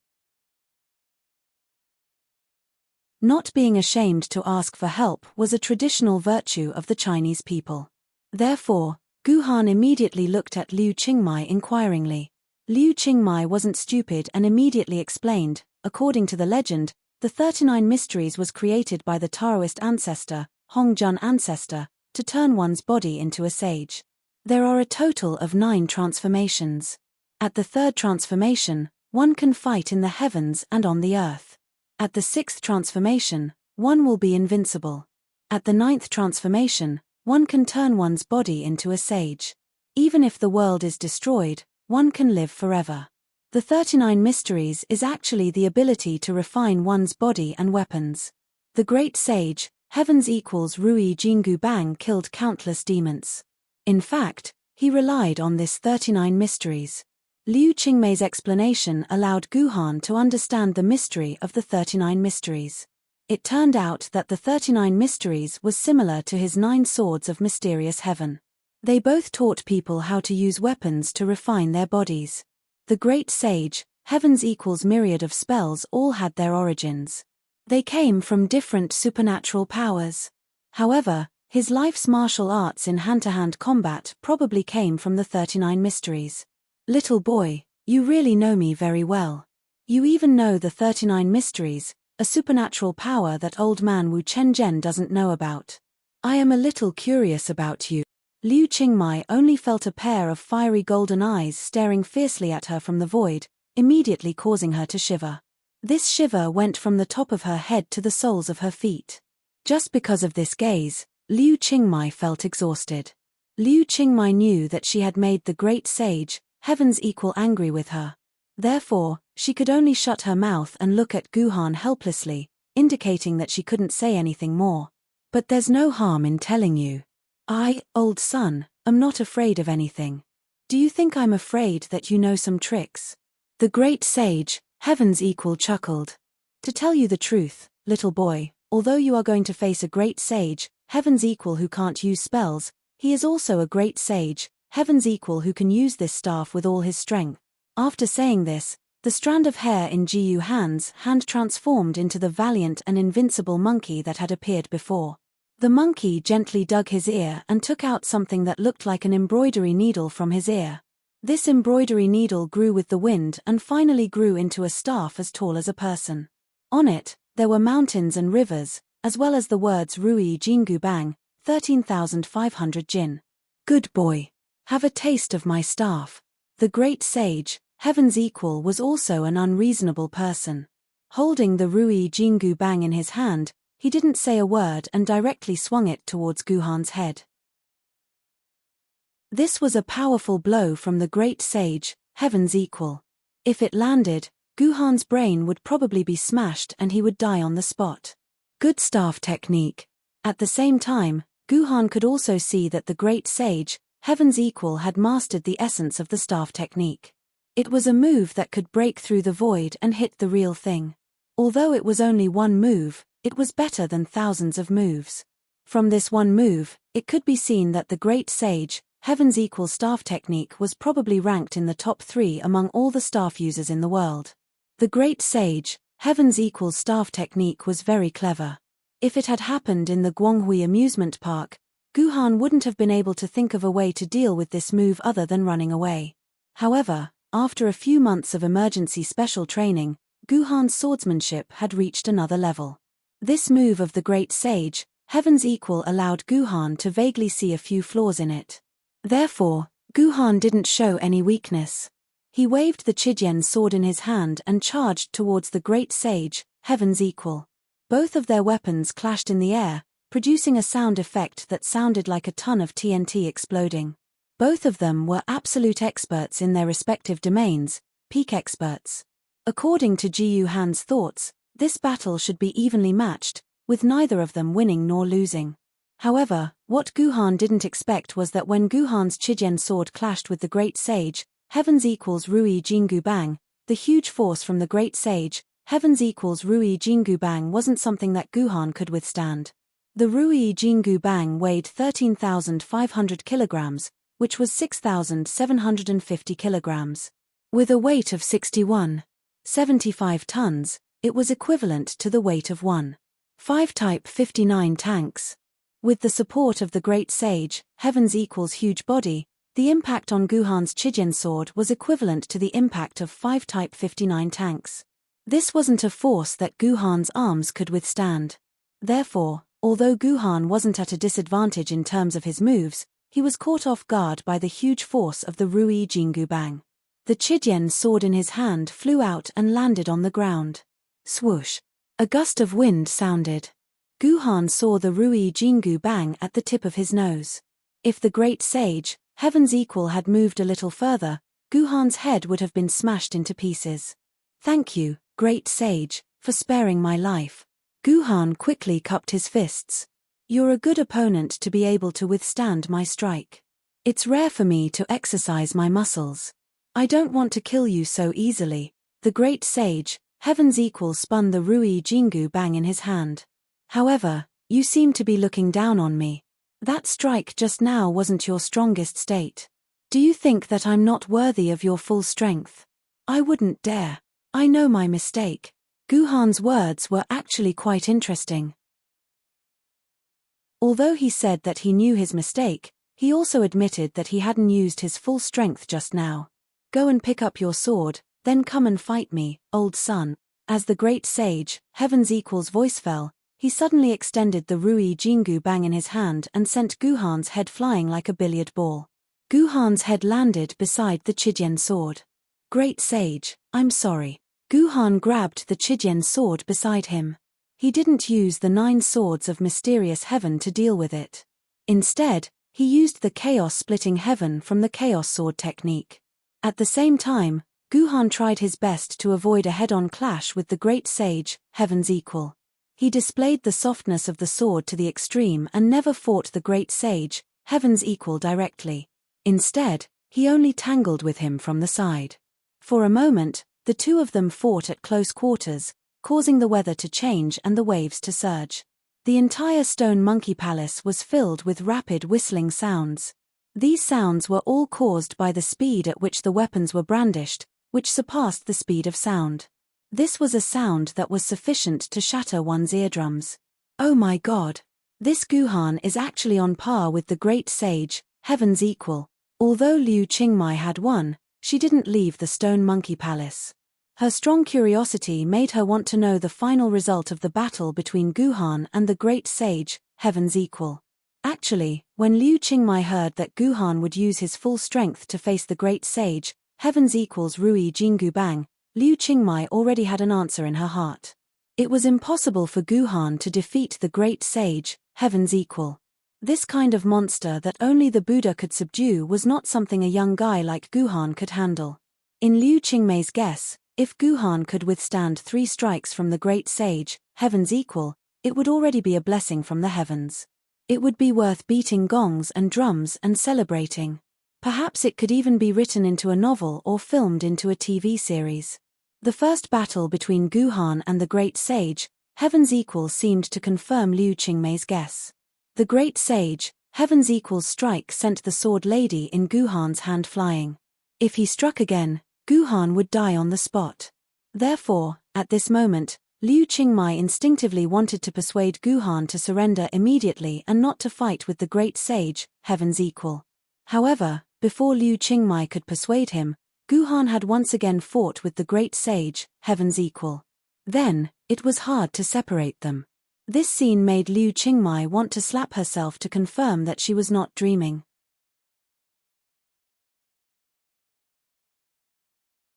Not being ashamed to ask for help was a traditional virtue of the Chinese people. Therefore, Gu Han immediately looked at Liu Qingmai inquiringly. Liu Qingmai wasn't stupid and immediately explained, according to the legend, the 39 mysteries was created by the Taoist ancestor, Hongjun ancestor, to turn one's body into a sage. There are a total of 9 transformations. At the 3rd transformation, one can fight in the heavens and on the earth. At the 6th transformation, one will be invincible. At the 9th transformation, one can turn one's body into a sage. Even if the world is destroyed, one can live forever. The 39 mysteries is actually the ability to refine one's body and weapons. The great sage, Heaven's equals Rui Jingu Bang, killed countless demons. In fact, he relied on this 39 mysteries. Liu Qingmei's explanation allowed Gu Han to understand the mystery of the 39 mysteries. It turned out that the 39 mysteries was similar to his 9 swords of mysterious heaven. They both taught people how to use weapons to refine their bodies. The great sage, Heaven's equals myriad of spells, all had their origins. They came from different supernatural powers. However, his life's martial arts in hand-to-hand combat probably came from the 39 mysteries. Little boy, you really know me very well. You even know the 39 mysteries, a supernatural power that old man Wu Chenjian doesn't know about. I am a little curious about you. Liu Qingmai only felt a pair of fiery golden eyes staring fiercely at her from the void, immediately causing her to shiver. This shiver went from the top of her head to the soles of her feet. Just because of this gaze, Liu Qingmai felt exhausted. Liu Qingmai knew that she had made the great sage, Heaven's equal, angry with her. Therefore, she could only shut her mouth and look at Gu Han helplessly, indicating that she couldn't say anything more. But there's no harm in telling you. I, old son, am not afraid of anything. Do you think I'm afraid that you know some tricks? The great sage, Heaven's equal, chuckled. To tell you the truth, little boy, although you are going to face a great sage, Heaven's equal, who can't use spells, he is also a great sage, Heaven's equal, who can use this staff with all his strength. After saying this, the strand of hair in Jiyu Han's hand transformed into the valiant and invincible monkey that had appeared before. The monkey gently dug his ear and took out something that looked like an embroidery needle from his ear. This embroidery needle grew with the wind and finally grew into a staff as tall as a person. On it, there were mountains and rivers, as well as the words Rui Jingu Bang, 13,500 Jin. Good boy. Have a taste of my staff. The great sage, Heaven's equal, was also an unreasonable person. Holding the Rui Jingu Bang in his hand, he didn't say a word and directly swung it towards Gu Han's head. This was a powerful blow from the great sage, Heaven's equal. If it landed, Gu Han's brain would probably be smashed and he would die on the spot. Good staff technique. At the same time, Gu Han could also see that the great sage, Heaven's equal, had mastered the essence of the staff technique. It was a move that could break through the void and hit the real thing. Although it was only one move, it was better than thousands of moves. From this one move, it could be seen that the great sage, Heaven's equal staff technique was probably ranked in the top 3 among all the staff users in the world. The great sage, Heaven's equal staff technique was very clever. If it had happened in the Guanghui amusement park, Gu Han wouldn't have been able to think of a way to deal with this move other than running away. However, after a few months of emergency special training, Gu Han's swordsmanship had reached another level. This move of the great sage, Heaven's equal, allowed Gu Han to vaguely see a few flaws in it. Therefore, Gu Han didn't show any weakness. He waved the Chijian sword in his hand and charged towards the great sage, Heaven's equal. Both of their weapons clashed in the air, producing a sound effect that sounded like a ton of TNT exploding. Both of them were absolute experts in their respective domains, peak experts. According to Jiyu Han's thoughts, this battle should be evenly matched, with neither of them winning nor losing. However, what Gu Han didn't expect was that when Gu Han's Chijian sword clashed with the great sage, Heaven's equals Rui Jingu Bang, the huge force from the great sage, Heaven's equals Rui Jingu Bang, wasn't something that Gu Han could withstand. The Rui Jingu Bang weighed 13,500 kilograms, which was 6,750 kilograms. With a weight of 61.75 tons, it was equivalent to the weight of one 5 Type 59 tanks. With the support of the Great Sage, Heaven's equals huge body, the impact on Guhan's Chijin sword was equivalent to the impact of 5 Type 59 tanks. This wasn't a force that Guhan's arms could withstand. Therefore, although Guhan wasn't at a disadvantage in terms of his moves, he was caught off guard by the huge force of the Rui Jingu Bang. The Chijin sword in his hand flew out and landed on the ground. Swoosh! A gust of wind sounded. Guhan saw the Rui Jingu Bang at the tip of his nose. If the Great Sage, Heaven's equal, had moved a little further, Guhan's head would have been smashed into pieces. Thank you, Great Sage, for sparing my life. Guhan quickly cupped his fists. You're a good opponent to be able to withstand my strike. It's rare for me to exercise my muscles. I don't want to kill you so easily. The Great Sage, Heaven's equal, spun the Rui Jingu Bang in his hand. However, you seem to be looking down on me. That strike just now wasn't your strongest state. Do you think that I'm not worthy of your full strength? I wouldn't dare. I know my mistake. Guhan's words were actually quite interesting. Although he said that he knew his mistake, he also admitted that he hadn't used his full strength just now. Go and pick up your sword, then come and fight me, old son. As the Great Sage, Heaven's equal's voice fell, he suddenly extended the Rui Jingu Bang in his hand and sent Guhan's head flying like a billiard ball. Guhan's head landed beside the Chijin sword. Great Sage, I'm sorry. Guhan grabbed the Chijin sword beside him. He didn't use the 9 swords of mysterious heaven to deal with it. Instead, he used the chaos-splitting heaven from the chaos sword technique. At the same time, Guhan tried his best to avoid a head-on clash with the Great Sage, Heaven's equal. He displayed the softness of the sword to the extreme and never fought the Great Sage, Heaven's equal, directly. Instead, he only tangled with him from the side. For a moment, the two of them fought at close quarters, causing the weather to change and the waves to surge. The entire stone monkey palace was filled with rapid whistling sounds. These sounds were all caused by the speed at which the weapons were brandished, which surpassed the speed of sound. This was a sound that was sufficient to shatter one's eardrums. Oh my God! This Guhan is actually on par with the Great Sage, Heaven's equal. Although Liu Qingmai had won, she didn't leave the stone monkey palace. Her strong curiosity made her want to know the final result of the battle between Guhan and the Great Sage, Heaven's equal. Actually, when Liu Qingmai heard that Guhan would use his full strength to face the Great Sage, Heaven's equal's Rui Jingu Bang, Liu Qingmai already had an answer in her heart. It was impossible for Guhan to defeat the Great Sage, Heaven's equal. This kind of monster that only the Buddha could subdue was not something a young guy like Guhan could handle. In Liu Qingmai's guess, if Guhan could withstand 3 strikes from the Great Sage, Heaven's equal, it would already be a blessing from the heavens. It would be worth beating gongs and drums and celebrating. Perhaps it could even be written into a novel or filmed into a TV series. The first battle between Guhan and the Great Sage, Heaven's equal, seemed to confirm Liu Qingmai's guess. The Great Sage, Heaven's equal's strike sent the sword lady in Guhan's hand flying. If he struck again, Guhan would die on the spot. Therefore, at this moment, Liu Qingmai instinctively wanted to persuade Guhan to surrender immediately and not to fight with the Great Sage, Heaven's equal. However, before Liu Qingmai could persuade him, Guhan had once again fought with the Great Sage, Heaven's equal. Then, it was hard to separate them. This scene made Liu Qingmai want to slap herself to confirm that she was not dreaming.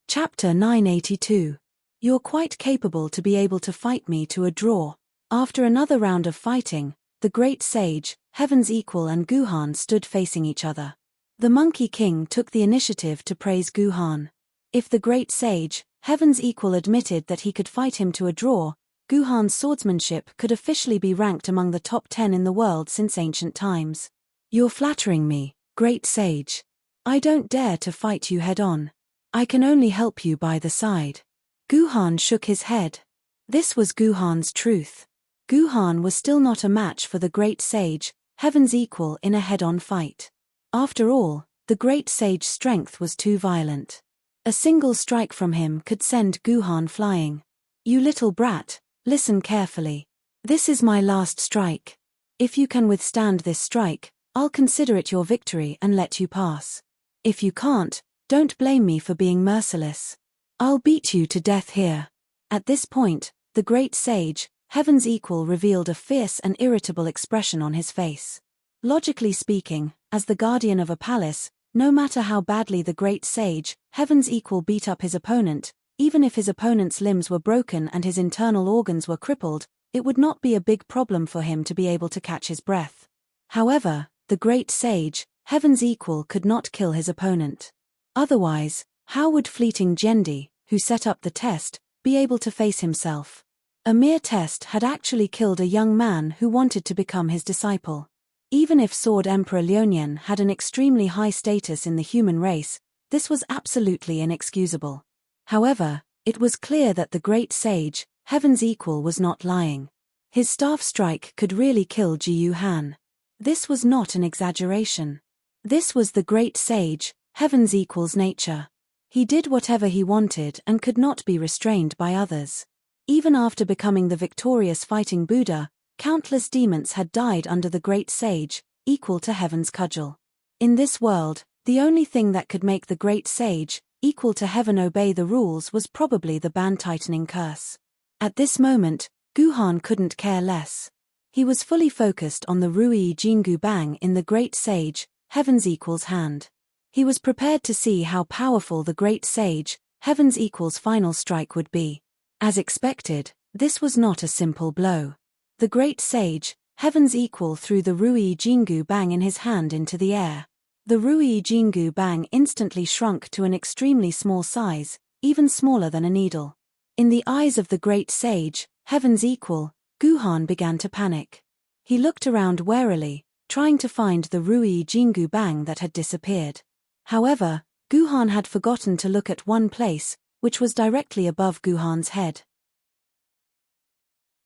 Chapter 982. You're quite capable to be able to fight me to a draw. After another round of fighting, the Great Sage, Heaven's equal, and Guhan stood facing each other. The Monkey King took the initiative to praise Guhan. If the Great Sage, Heaven's equal, admitted that he could fight him to a draw, Guhan's swordsmanship could officially be ranked among the top 10 in the world since ancient times. You're flattering me, Great Sage. I don't dare to fight you head-on. I can only help you by the side. Guhan shook his head. This was Guhan's truth. Guhan was still not a match for the Great Sage, Heaven's equal, in a head-on fight. After all, the Great Sage's strength was too violent. A single strike from him could send Guhan flying. You little brat, listen carefully. This is my last strike. If you can withstand this strike, I'll consider it your victory and let you pass. If you can't, don't blame me for being merciless. I'll beat you to death here." At this point, the great sage, Heaven's equal, revealed a fierce and irritable expression on his face. Logically speaking, as the guardian of a palace, no matter how badly the great sage, Heaven's equal, beat up his opponent, even if his opponent's limbs were broken and his internal organs were crippled, it would not be a big problem for him to be able to catch his breath. However, the great sage, Heaven's equal, could not kill his opponent. Otherwise, how would fleeting Jendi, who set up the test, be able to face himself? A mere test had actually killed a young man who wanted to become his disciple. Even if Sword Emperor Leonien had an extremely high status in the human race, this was absolutely inexcusable. However, it was clear that the great sage, Heaven's equal, was not lying. His staff strike could really kill Jiyu Han. This was not an exaggeration. This was the great sage, Heaven's equal's nature. He did whatever he wanted and could not be restrained by others. Even after becoming the victorious fighting Buddha, countless demons had died under the great sage, equal to Heaven's cudgel. In this world, the only thing that could make the great sage, equal to Heaven, obey the rules was probably the band-tightening curse. At this moment, Guhan couldn't care less. He was fully focused on the Rui Jingu Bang in the great sage, Heaven's equal's hand. He was prepared to see how powerful the great sage, Heaven's equal's final strike would be. As expected, this was not a simple blow. The great sage, Heaven's equal, threw the Rui Jingu Bang in his hand into the air. The Rui Jingu Bang instantly shrunk to an extremely small size, even smaller than a needle. In the eyes of the great sage, Heaven's equal, Guhan began to panic. He looked around warily, trying to find the Rui Jingu Bang that had disappeared. However, Guhan had forgotten to look at one place, which was directly above Guhan's head.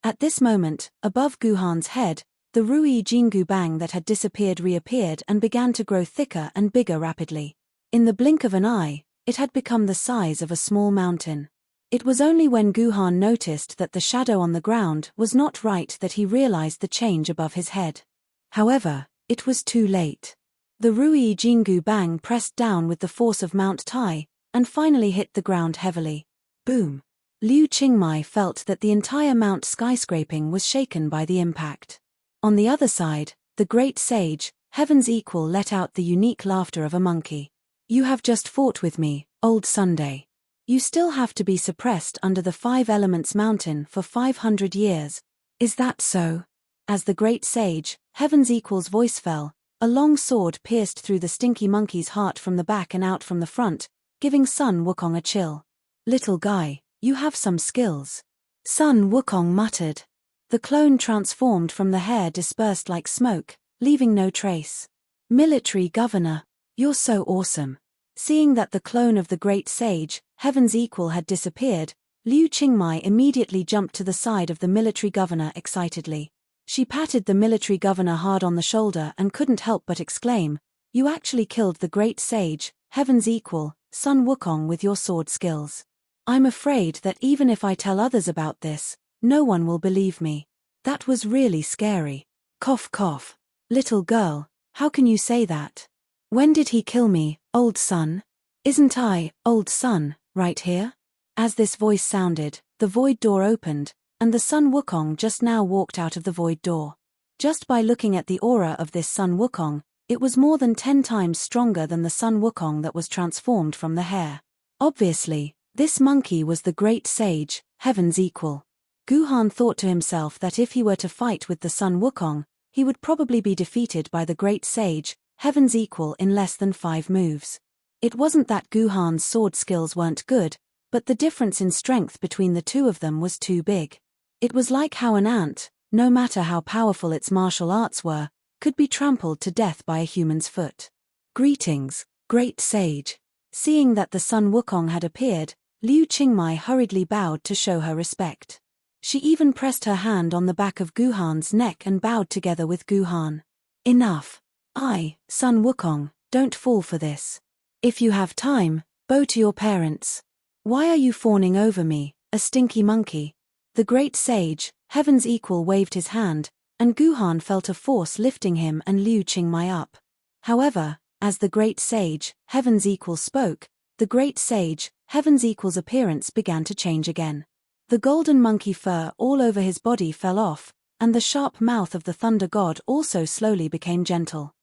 At this moment, above Guhan's head, the Rui Jingu Bang that had disappeared reappeared and began to grow thicker and bigger rapidly. In the blink of an eye, it had become the size of a small mountain. It was only when Guhan noticed that the shadow on the ground was not right that he realized the change above his head. However, it was too late. The Rui Jingu Bang pressed down with the force of Mount Tai, and finally hit the ground heavily. Boom! Liu Qingmai felt that the entire Mount skyscraping was shaken by the impact. On the other side, the great sage, Heaven's equal, let out the unique laughter of a monkey. "You have just fought with me, old Sunday. You still have to be suppressed under the 5 Elements Mountain for 500 years. Is that so?" As the great sage, Heaven's equal's voice fell, a long sword pierced through the stinky monkey's heart from the back and out from the front, giving Sun Wukong a chill. "Little guy, you have some skills," Sun Wukong muttered. The clone transformed from the hair dispersed like smoke, leaving no trace. "Military governor, you're so awesome." Seeing that the clone of the great sage, Heaven's equal, had disappeared, Liu Qingmai immediately jumped to the side of the military governor excitedly. She patted the military governor hard on the shoulder and couldn't help but exclaim, "You actually killed the great sage, Heaven's equal, Sun Wukong, with your sword skills. I'm afraid that even if I tell others about this, no one will believe me. That was really scary." Cough cough. "Little girl, how can you say that? When did he kill me, old Sun? Isn't I, old Sun, right here?" As this voice sounded, the void door opened, and the Sun Wukong just now walked out of the void door. Just by looking at the aura of this Sun Wukong, it was more than 10 times stronger than the Sun Wukong that was transformed from the hair. Obviously, this monkey was the great sage, Heaven's equal. Guhan thought to himself that if he were to fight with the Sun Wukong, he would probably be defeated by the great sage, Heaven's equal, in less than 5 moves. It wasn't that Guhan's sword skills weren't good, but the difference in strength between the two of them was too big. It was like how an ant, no matter how powerful its martial arts were, could be trampled to death by a human's foot. "Greetings, great sage." Seeing that the Sun Wukong had appeared, Liu Qingmai hurriedly bowed to show her respect. She even pressed her hand on the back of Guhan's neck and bowed together with Guhan. "Enough. Sun Wukong, don't fall for this. If you have time, bow to your parents. Why are you fawning over me, a stinky monkey?" The great sage, heaven's equal, waved his hand, and Guhan felt a force lifting him and Liu Qingmai up. However, as the great sage, heaven's equal, spoke, the great sage, heaven's equal's appearance began to change again. The golden monkey fur all over his body fell off, and the sharp mouth of the thunder god also slowly became gentle.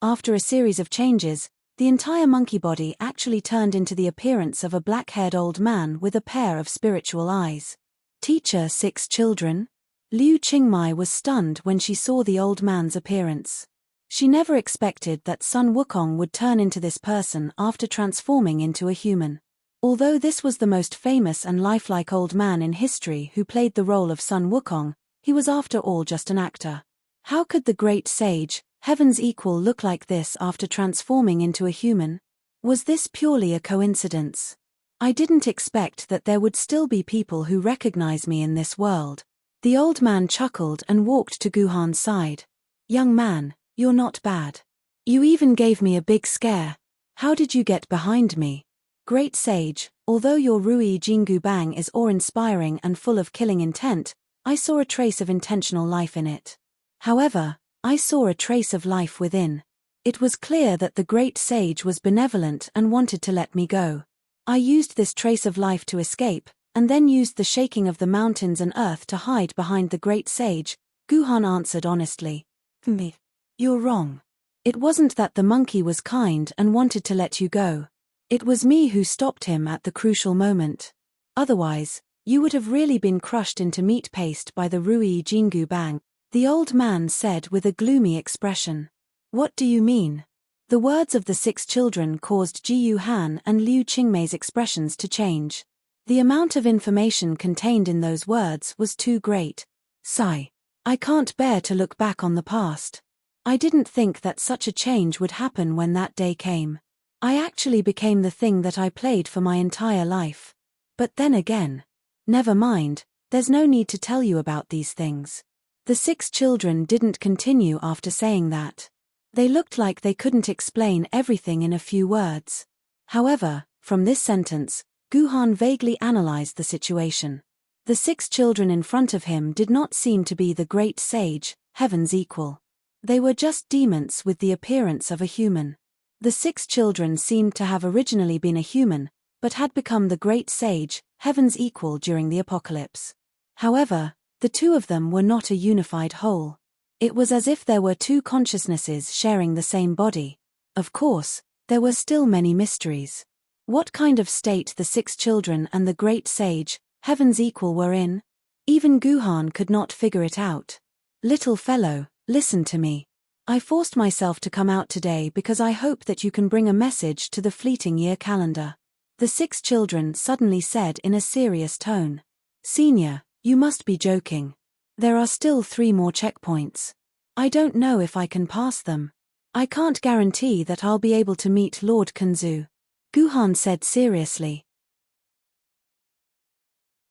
After a series of changes, the entire monkey body actually turned into the appearance of a black-haired old man with a pair of spiritual eyes. Teacher, 6 children? Liu Qingmai was stunned when she saw the old man's appearance. She never expected that Sun Wukong would turn into this person after transforming into a human. Although this was the most famous and lifelike old man in history who played the role of Sun Wukong, he was after all just an actor. How could the great sage, heaven's equal, look like this after transforming into a human? Was this purely a coincidence? I didn't expect that there would still be people who recognize me in this world. The old man chuckled and walked to Guhan's side. Young man, you're not bad. You even gave me a big scare. How did you get behind me? Great sage, although your Rui Jingu Bang is awe-inspiring and full of killing intent, I saw a trace of intentional life in it. However, I saw a trace of life within. It was clear that the great sage was benevolent and wanted to let me go. I used this trace of life to escape, and then used the shaking of the mountains and earth to hide behind the great sage, Guhan answered honestly. Me. You're wrong. It wasn't that the monkey was kind and wanted to let you go. It was me who stopped him at the crucial moment. Otherwise, you would have really been crushed into meat paste by the Rui Jingu Bang, the old man said with a gloomy expression. What do you mean? The words of the 6 children caused Jiyu Han and Liu Qingmei's expressions to change. The amount of information contained in those words was too great. Sigh. I can't bear to look back on the past. I didn't think that such a change would happen when that day came. I actually became the thing that I played for my entire life. But then again. Never mind, there's no need to tell you about these things. The 6 children didn't continue after saying that. They looked like they couldn't explain everything in a few words. However, from this sentence, Guhan vaguely analyzed the situation. The 6 children in front of him did not seem to be the great sage, heaven's equal. They were just demons with the appearance of a human. The 6 children seemed to have originally been a human, but had become the great sage, heaven's equal during the apocalypse. However, the 2 of them were not a unified whole. It was as if there were 2 consciousnesses sharing the same body. Of course, there were still many mysteries. What kind of state the 6 children and the great sage, heaven's equal, were in? Even Guhan could not figure it out. Little fellow, listen to me. I forced myself to come out today because I hope that you can bring a message to the fleeting year calendar. The 6 children suddenly said in a serious tone. Senior, you must be joking. There are still 3 more checkpoints. I don't know if I can pass them. I can't guarantee that I'll be able to meet Lord Kunzu. Guhan said seriously.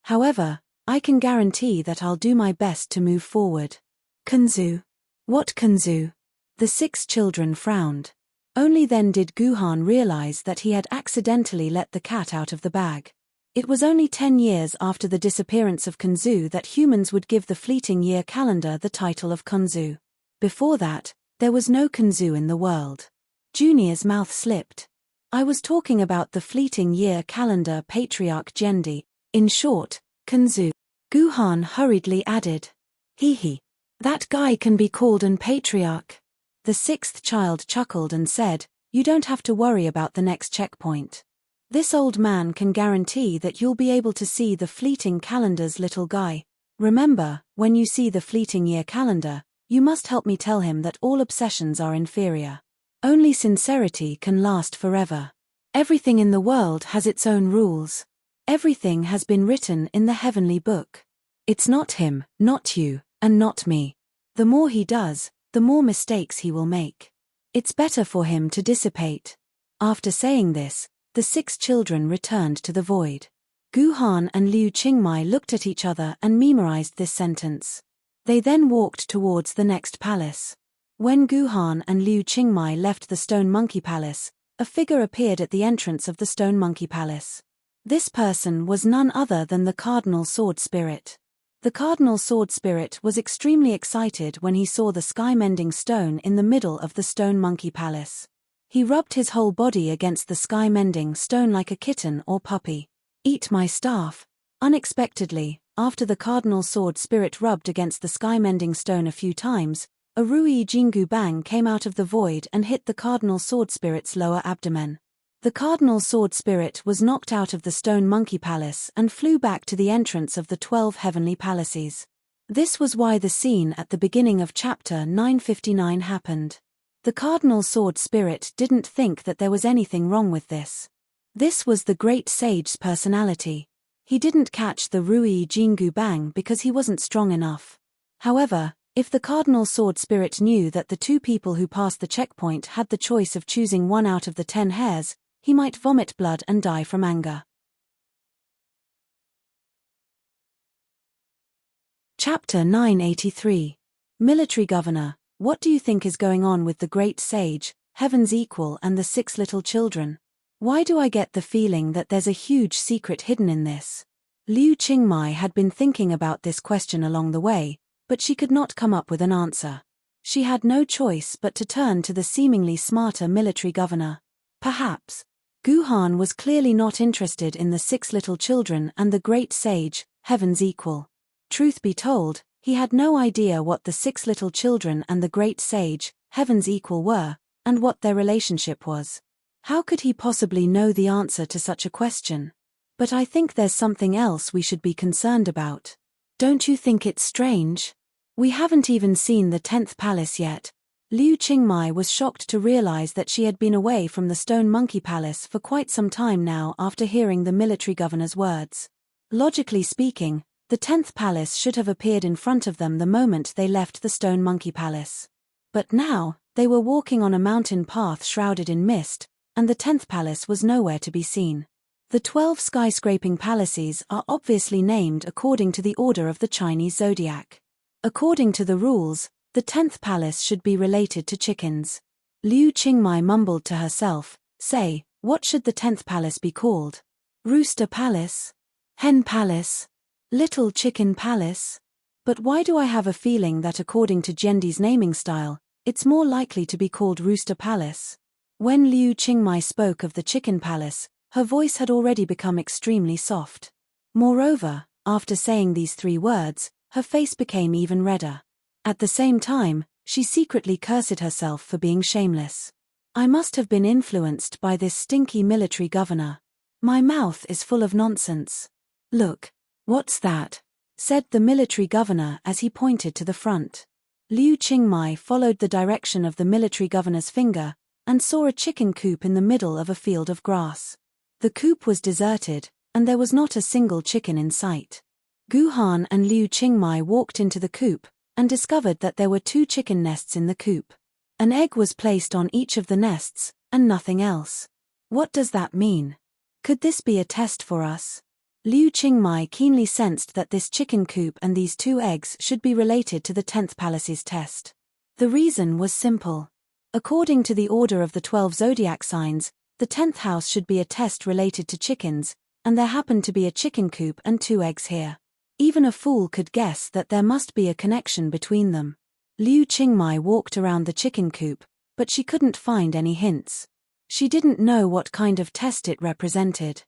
However, I can guarantee that I'll do my best to move forward. Kunzu? What Kunzu? The 6 children frowned. Only then did Guhan realize that he had accidentally let the cat out of the bag. It was only 10 years after the disappearance of Kunzu that humans would give the fleeting year calendar the title of Kunzu. Before that, there was no Kunzu in the world. Junior's mouth slipped. I was talking about the fleeting year calendar patriarch Jendi, in short, Kunzu. Guhan hurriedly added. Hee. That guy can be called an patriarch. The 6th child chuckled and said, you don't have to worry about the next checkpoint. This old man can guarantee that you'll be able to see the fleeting calendar's little guy. Remember, when you see the fleeting year calendar, you must help me tell him that all obsessions are inferior. Only sincerity can last forever. Everything in the world has its own rules. Everything has been written in the heavenly book. It's not him, not you, and not me. The more he does, the more mistakes he will make. It's better for him to dissipate. After saying this, the 6 children returned to the void. Guhan and Liu Qingmai looked at each other and memorized this sentence. They then walked towards the next palace. When Guhan and Liu Qingmai left the Stone Monkey Palace, a figure appeared at the entrance of the Stone Monkey Palace. This person was none other than the Cardinal Sword Spirit. The Cardinal Sword Spirit was extremely excited when he saw the sky-mending stone in the middle of the Stone Monkey Palace. He rubbed his whole body against the sky-mending stone like a kitten or puppy. "Eat my staff." Unexpectedly, after the Cardinal Sword Spirit rubbed against the sky-mending stone a few times, a Rui Jingu bang came out of the void and hit the Cardinal Sword Spirit's lower abdomen. The Cardinal Sword Spirit was knocked out of the Stone Monkey Palace and flew back to the entrance of the 12 heavenly palaces. This was why the scene at the beginning of chapter 959 happened. The Cardinal Sword Spirit didn't think that there was anything wrong with this. This was the great sage's personality. He didn't catch the Rui Jingu bang because he wasn't strong enough. However, if the Cardinal Sword Spirit knew that the two people who passed the checkpoint had the choice of choosing one out of the 10 hairs, he might vomit blood and die from anger. Chapter 983. Military Governor, what do you think is going on with the Great Sage, Heaven's Equal and the 6 little children? Why do I get the feeling that there's a huge secret hidden in this? Liu Qingmai had been thinking about this question along the way, but she could not come up with an answer. She had no choice but to turn to the seemingly smarter military governor. Perhaps. Guhan was clearly not interested in the 6 little children and the Great Sage, Heaven's Equal. Truth be told, he had no idea what the 6 little children and the Great Sage, Heaven's Equal were, and what their relationship was. How could he possibly know the answer to such a question? But I think there's something else we should be concerned about. Don't you think it's strange? We haven't even seen the 10th palace yet. Liu Qingmai was shocked to realize that she had been away from the Stone Monkey Palace for quite some time now after hearing the military governor's words. Logically speaking, the 10th palace should have appeared in front of them the moment they left the Stone Monkey Palace. But now, they were walking on a mountain path shrouded in mist, and the 10th palace was nowhere to be seen. The 12 skyscraping palaces are obviously named according to the order of the Chinese zodiac. According to the rules, the 10th palace should be related to chickens. Liu Qingmai mumbled to herself, "Say, what should the 10th palace be called? Rooster Palace? Hen Palace? Little Chicken Palace?" But why do I have a feeling that according to Jiandi's naming style, it's more likely to be called Rooster Palace? When Liu Qingmai spoke of the Chicken Palace, her voice had already become extremely soft. Moreover, after saying these 3 words, her face became even redder. At the same time, she secretly cursed herself for being shameless. I must have been influenced by this stinky military governor. My mouth is full of nonsense. "Look, what's that?" said the military governor as he pointed to the front. Liu Qingmai followed the direction of the military governor's finger, and saw a chicken coop in the middle of a field of grass. The coop was deserted, and there was not a single chicken in sight. Guhan and Liu Qingmai walked into the coop, and discovered that there were 2 chicken nests in the coop. An egg was placed on each of the nests, and nothing else. What does that mean? Could this be a test for us? Liu Qingmai keenly sensed that this chicken coop and these 2 eggs should be related to the 10th palace's test. The reason was simple. According to the order of the 12 zodiac signs, the 10th house should be a test related to chickens, and there happened to be a chicken coop and 2 eggs here. Even a fool could guess that there must be a connection between them. Liu Qingmai walked around the chicken coop, but she couldn't find any hints. She didn't know what kind of test it represented.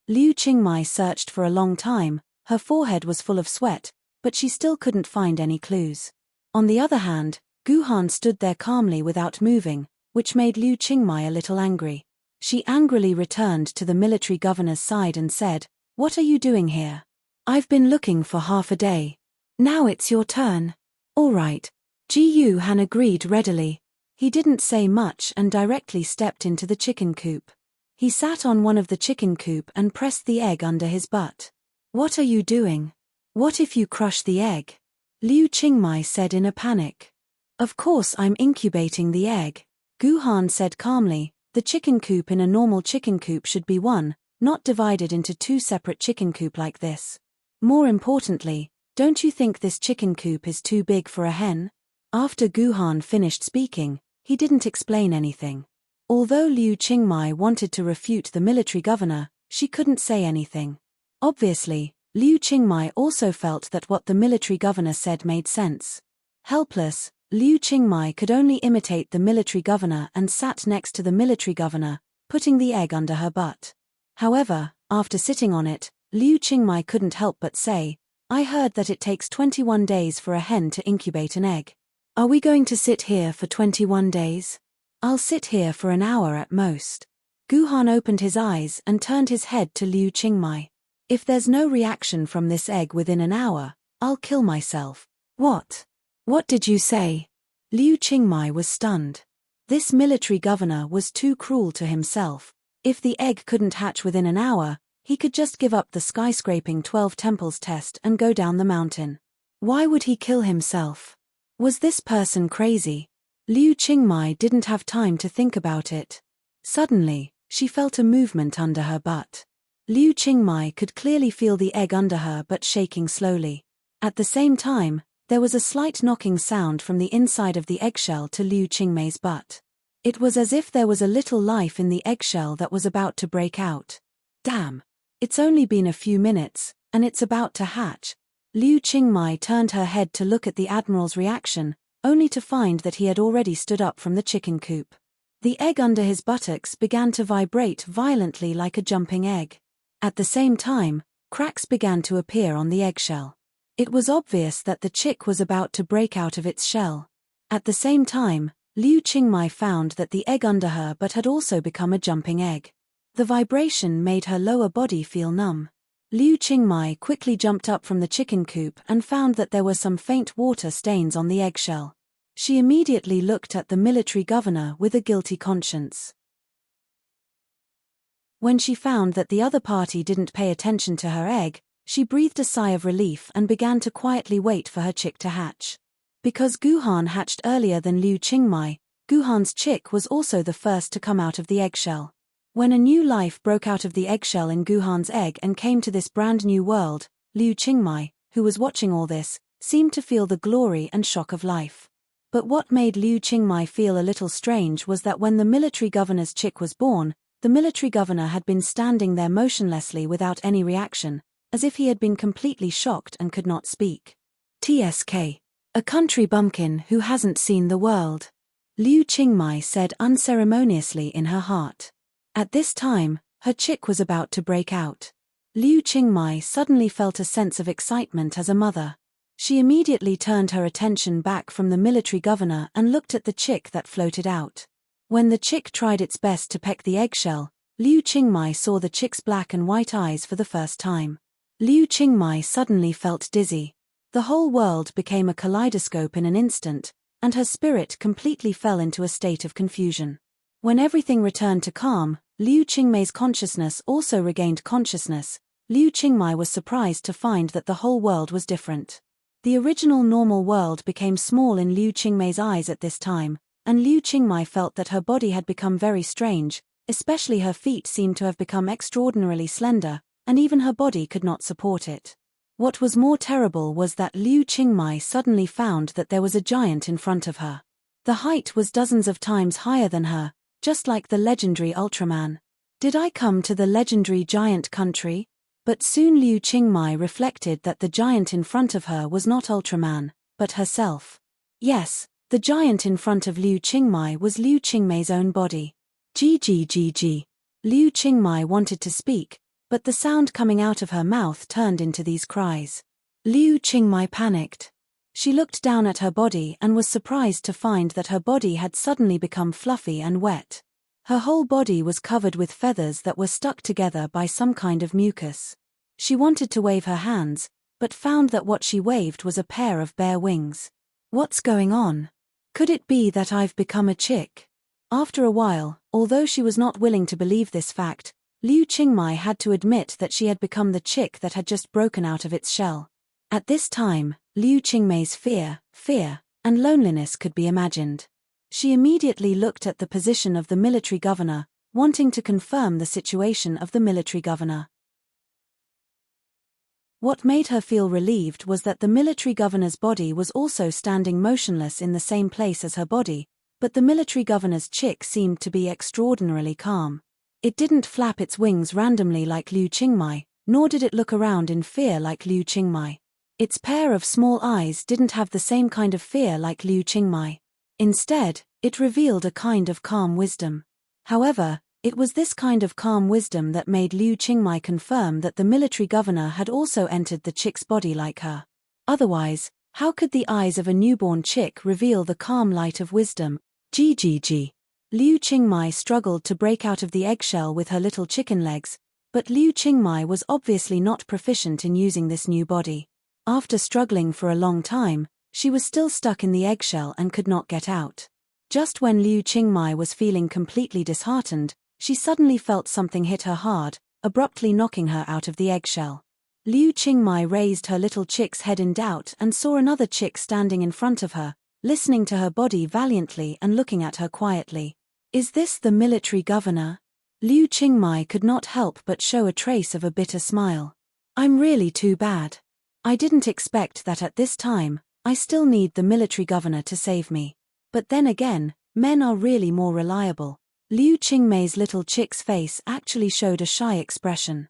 Liu Qingmai searched for a long time, her forehead was full of sweat, but she still couldn't find any clues. On the other hand, Guhan stood there calmly without moving, which made Liu Qingmai a little angry. She angrily returned to the military governor's side and said, "What are you doing here? I've been looking for half a day. Now it's your turn." "All right." Ji Han agreed readily. He didn't say much and directly stepped into the chicken coop. He sat on one of the chicken coop and pressed the egg under his butt. "What are you doing? What if you crush the egg?" Liu Qingmai said in a panic. "Of course I'm incubating the egg," Guhan said calmly. The chicken coop in a normal chicken coop should be one, not divided into 2 separate chicken coop like this. More importantly, don't you think this chicken coop is too big for a hen? After Guhan finished speaking, he didn't explain anything. Although Liu Qingmai wanted to refute the military governor, she couldn't say anything. Obviously, Liu Qingmai also felt that what the military governor said made sense. Helpless, Liu Qingmai could only imitate the military governor and sat next to the military governor, putting the egg under her butt. However, after sitting on it, Liu Qingmai couldn't help but say, "I heard that it takes 21 days for a hen to incubate an egg. Are we going to sit here for 21 days? I'll sit here for an hour at most." Guhan opened his eyes and turned his head to Liu Qingmai. "If there's no reaction from this egg within an hour, I'll kill myself." "What? What did you say?" Liu Qingmai was stunned. This military governor was too cruel to himself. If the egg couldn't hatch within an hour, he could just give up the skyscraping 12 temples test and go down the mountain. Why would he kill himself? Was this person crazy? Liu Qingmai didn't have time to think about it. Suddenly, she felt a movement under her butt. Liu Qingmai could clearly feel the egg under her but shaking slowly. At the same time, there was a slight knocking sound from the inside of the eggshell to Liu Qingmai's butt. It was as if there was a little life in the eggshell that was about to break out. Damn! It's only been a few minutes, and it's about to hatch. Liu Qingmai turned her head to look at the admiral's reaction, only to find that he had already stood up from the chicken coop. The egg under his buttocks began to vibrate violently like a jumping egg. At the same time, cracks began to appear on the eggshell. It was obvious that the chick was about to break out of its shell. At the same time, Liu Qingmai found that the egg under her but had also become a jumping egg. The vibration made her lower body feel numb. Liu Qingmai quickly jumped up from the chicken coop and found that there were some faint water stains on the eggshell. She immediately looked at the military governor with a guilty conscience. When she found that the other party didn't pay attention to her egg, she breathed a sigh of relief and began to quietly wait for her chick to hatch. Because Guhan hatched earlier than Liu Qingmai, Guhan's chick was also the first to come out of the eggshell. When a new life broke out of the eggshell in Guhan's egg and came to this brand new world, Liu Qingmai, who was watching all this, seemed to feel the glory and shock of life. But what made Liu Qingmai feel a little strange was that when the military governor's chick was born, the military governor had been standing there motionlessly without any reaction, as if he had been completely shocked and could not speak. TSK. A country bumpkin who hasn't seen the world. Liu Qingmai said unceremoniously in her heart. At this time, her chick was about to break out. Liu Qingmai suddenly felt a sense of excitement as a mother. She immediately turned her attention back from the military governor and looked at the chick that floated out. When the chick tried its best to peck the eggshell, Liu Qingmai saw the chick's black and white eyes for the first time. Liu Qingmai suddenly felt dizzy. The whole world became a kaleidoscope in an instant, and her spirit completely fell into a state of confusion. When everything returned to calm, Liu Qingmai's consciousness also regained consciousness. Liu Qingmai was surprised to find that the whole world was different. The original normal world became small in Liu Qingmai's eyes at this time, and Liu Qingmai felt that her body had become very strange, especially her feet seemed to have become extraordinarily slender, and even her body could not support it. What was more terrible was that Liu Qingmai suddenly found that there was a giant in front of her. The height was dozens of times higher than her, just like the legendary Ultraman. Did I come to the legendary giant country? But soon Liu Qingmai reflected that the giant in front of her was not Ultraman, but herself. Yes, the giant in front of Liu Qingmai was Liu Qingmai's own body. Gggg. Liu Qingmai wanted to speak, but the sound coming out of her mouth turned into these cries. Liu Qingmai panicked. She looked down at her body and was surprised to find that her body had suddenly become fluffy and wet. Her whole body was covered with feathers that were stuck together by some kind of mucus. She wanted to wave her hands, but found that what she waved was a pair of bare wings. What's going on? Could it be that I've become a chick? After a while, although she was not willing to believe this fact, Liu Qingmai had to admit that she had become the chick that had just broken out of its shell. At this time, Liu Qingmai's fear, and loneliness could be imagined. She immediately looked at the position of the military governor, wanting to confirm the situation of the military governor. What made her feel relieved was that the military governor's body was also standing motionless in the same place as her body, But the military governor's chick seemed to be extraordinarily calm. It didn't flap its wings randomly like Liu Qingmai, nor did it look around in fear like Liu Qingmai. Its pair of small eyes didn't have the same kind of fear like Liu Qingmai. Instead, it revealed a kind of calm wisdom. However, it was this kind of calm wisdom that made Liu Qingmai confirm that the military governor had also entered the chick's body like her. Otherwise, how could the eyes of a newborn chick reveal the calm light of wisdom? GGG. Liu Qingmai struggled to break out of the eggshell with her little chicken legs, but Liu Qingmai was obviously not proficient in using this new body. After struggling for a long time, she was still stuck in the eggshell and could not get out. Just when Liu Qingmai was feeling completely disheartened, she suddenly felt something hit her hard, abruptly knocking her out of the eggshell. Liu Qingmai raised her little chick's head in doubt and saw another chick standing in front of her, listening to her body valiantly and looking at her quietly. Is this the military governor? Liu Qingmai could not help but show a trace of a bitter smile. I'm really too bad. I didn't expect that at this time. I still need the military governor to save me. But then again, men are really more reliable. Liu Qingmei's little chick's face actually showed a shy expression.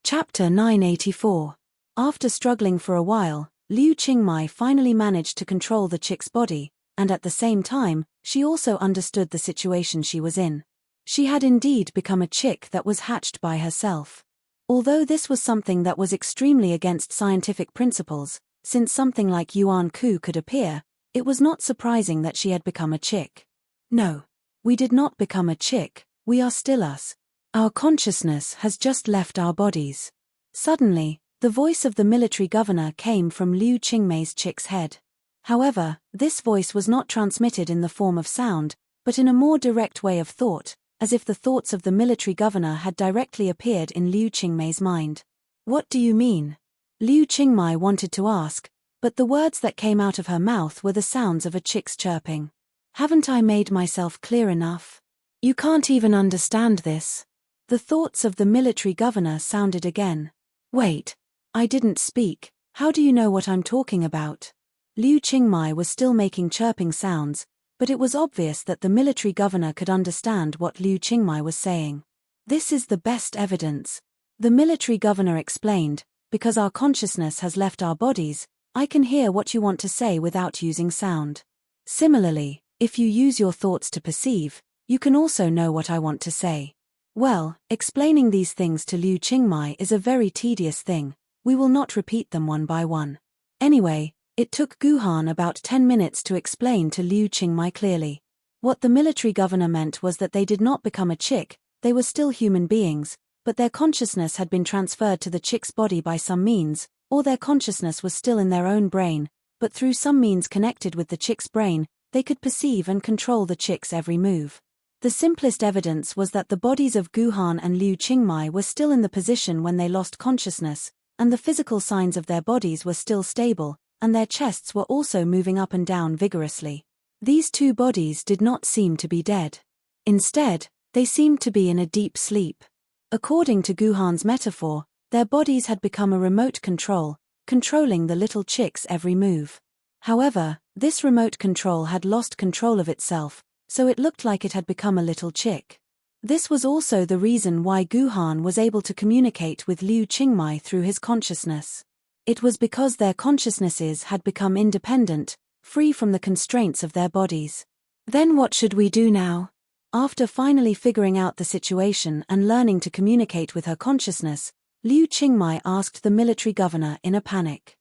Chapter 984. After struggling for a while, Liu Qingmai finally managed to control the chick's body, and at the same time, she also understood the situation she was in. She had indeed become a chick that was hatched by herself. Although this was something that was extremely against scientific principles, since something like Yuan Ku could appear, it was not surprising that she had become a chick. No. We did not become a chick, we are still us. Our consciousness has just left our bodies. Suddenly, the voice of the military governor came from Liu Qingmei's chick's head. However, this voice was not transmitted in the form of sound, but in a more direct way of thought, as if the thoughts of the military governor had directly appeared in Liu Qingmei's mind. What do you mean? Liu Qingmei wanted to ask, but the words that came out of her mouth were the sounds of a chick's chirping. Haven't I made myself clear enough? You can't even understand this. The thoughts of the military governor sounded again. Wait. I didn't speak, how do you know what I'm talking about? Liu Qingmei was still making chirping sounds, but it was obvious that the military governor could understand what Liu Qingmei was saying. This is the best evidence. The military governor explained, because our consciousness has left our bodies, I can hear what you want to say without using sound. Similarly, if you use your thoughts to perceive, you can also know what I want to say. Well, explaining these things to Liu Qingmei is a very tedious thing. We will not repeat them one by one. Anyway, it took Guhan about 10 minutes to explain to Liu Qingmei clearly. What the military governor meant was that they did not become a chick, they were still human beings, but their consciousness had been transferred to the chick's body by some means, or their consciousness was still in their own brain, but through some means connected with the chick's brain, they could perceive and control the chick's every move. The simplest evidence was that the bodies of Guhan and Liu Qingmei were still in the position when they lost consciousness, and the physical signs of their bodies were still stable, and their chests were also moving up and down vigorously. These two bodies did not seem to be dead. Instead, they seemed to be in a deep sleep. According to Guhan's metaphor, their bodies had become a remote control, controlling the little chick's every move. However, this remote control had lost control of itself, so it looked like it had become a little chick. This was also the reason why Guhan was able to communicate with Liu Qingmei through his consciousness. It was because their consciousnesses had become independent, free from the constraints of their bodies. Then what should we do now? After finally figuring out the situation and learning to communicate with her consciousness, Liu Qingmei asked the military governor in a panic.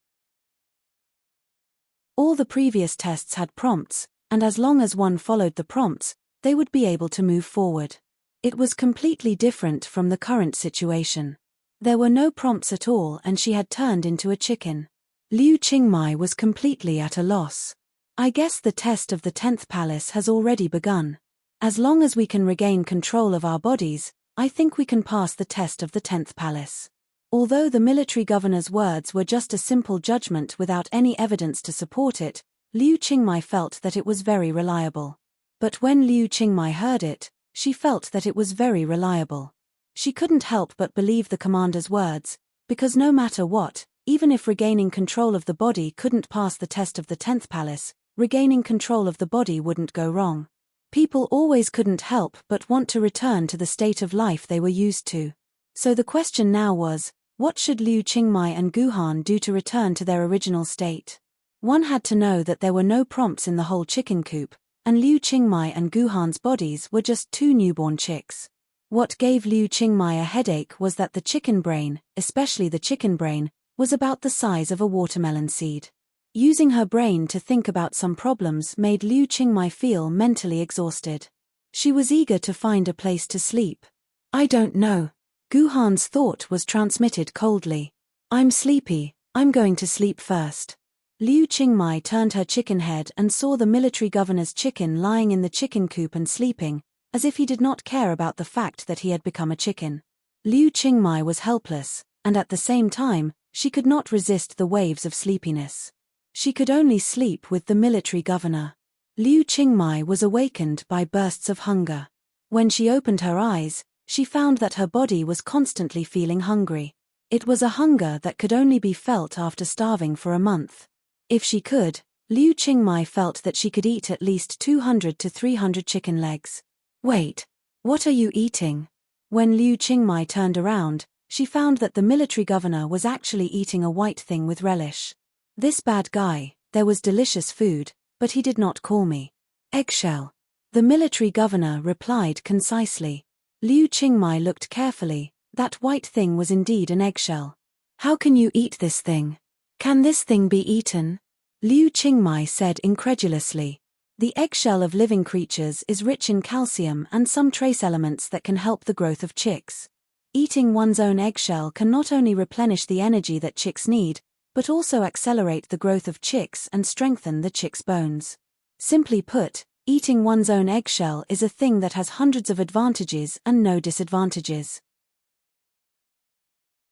All the previous tests had prompts, and as long as one followed the prompts, they would be able to move forward. It was completely different from the current situation. There were no prompts at all and she had turned into a chicken. Liu Qingmei was completely at a loss. I guess the test of the 10th palace has already begun. As long as we can regain control of our bodies, I think we can pass the test of the 10th palace. Although the military governor's words were just a simple judgment without any evidence to support it, Liu Qingmei felt that it was very reliable. But when Liu Qingmei heard it, she felt that it was very reliable. She couldn't help but believe the commander's words, because no matter what, Even if regaining control of the body couldn't pass the test of the 10th palace, regaining control of the body wouldn't go wrong. People always couldn't help but want to return to the state of life they were used to. So the question now was, what should Liu Qingmai and Guhan do to return to their original state? One had to know that there were no prompts in the whole chicken coop, and Liu Qingmai and Guhan's bodies were just 2 newborn chicks. What gave Liu Qingmai a headache was that the chicken brain, especially the chicken brain, was about the size of a watermelon seed. Using her brain to think about some problems made Liu Qingmai feel mentally exhausted. She was eager to find a place to sleep. I don't know. Guhan's thought was transmitted coldly. I'm sleepy, I'm going to sleep first. Liu Qingmai turned her chicken head and saw the military governor's chicken lying in the chicken coop and sleeping, as if he did not care about the fact that he had become a chicken. Liu Qingmai was helpless, and at the same time, she could not resist the waves of sleepiness. She could only sleep with the military governor. Liu Qingmai was awakened by bursts of hunger. When she opened her eyes, she found that her body was constantly feeling hungry. It was a hunger that could only be felt after starving for a month. If she could, Liu Qingmai felt that she could eat at least 200 to 300 chicken legs. Wait, what are you eating? When Liu Qingmai turned around, she found that the military governor was actually eating a white thing with relish. This bad guy, there was delicious food, but he did not call me eggshell. The military governor replied concisely. Liu Qingmai looked carefully. That white thing was indeed an eggshell. How can you eat this thing? Can this thing be eaten? Liu Qingmai said incredulously. The eggshell of living creatures is rich in calcium and some trace elements that can help the growth of chicks. Eating one's own eggshell can not only replenish the energy that chicks need, but also accelerate the growth of chicks and strengthen the chick's bones. Simply put, eating one's own eggshell is a thing that has hundreds of advantages and no disadvantages.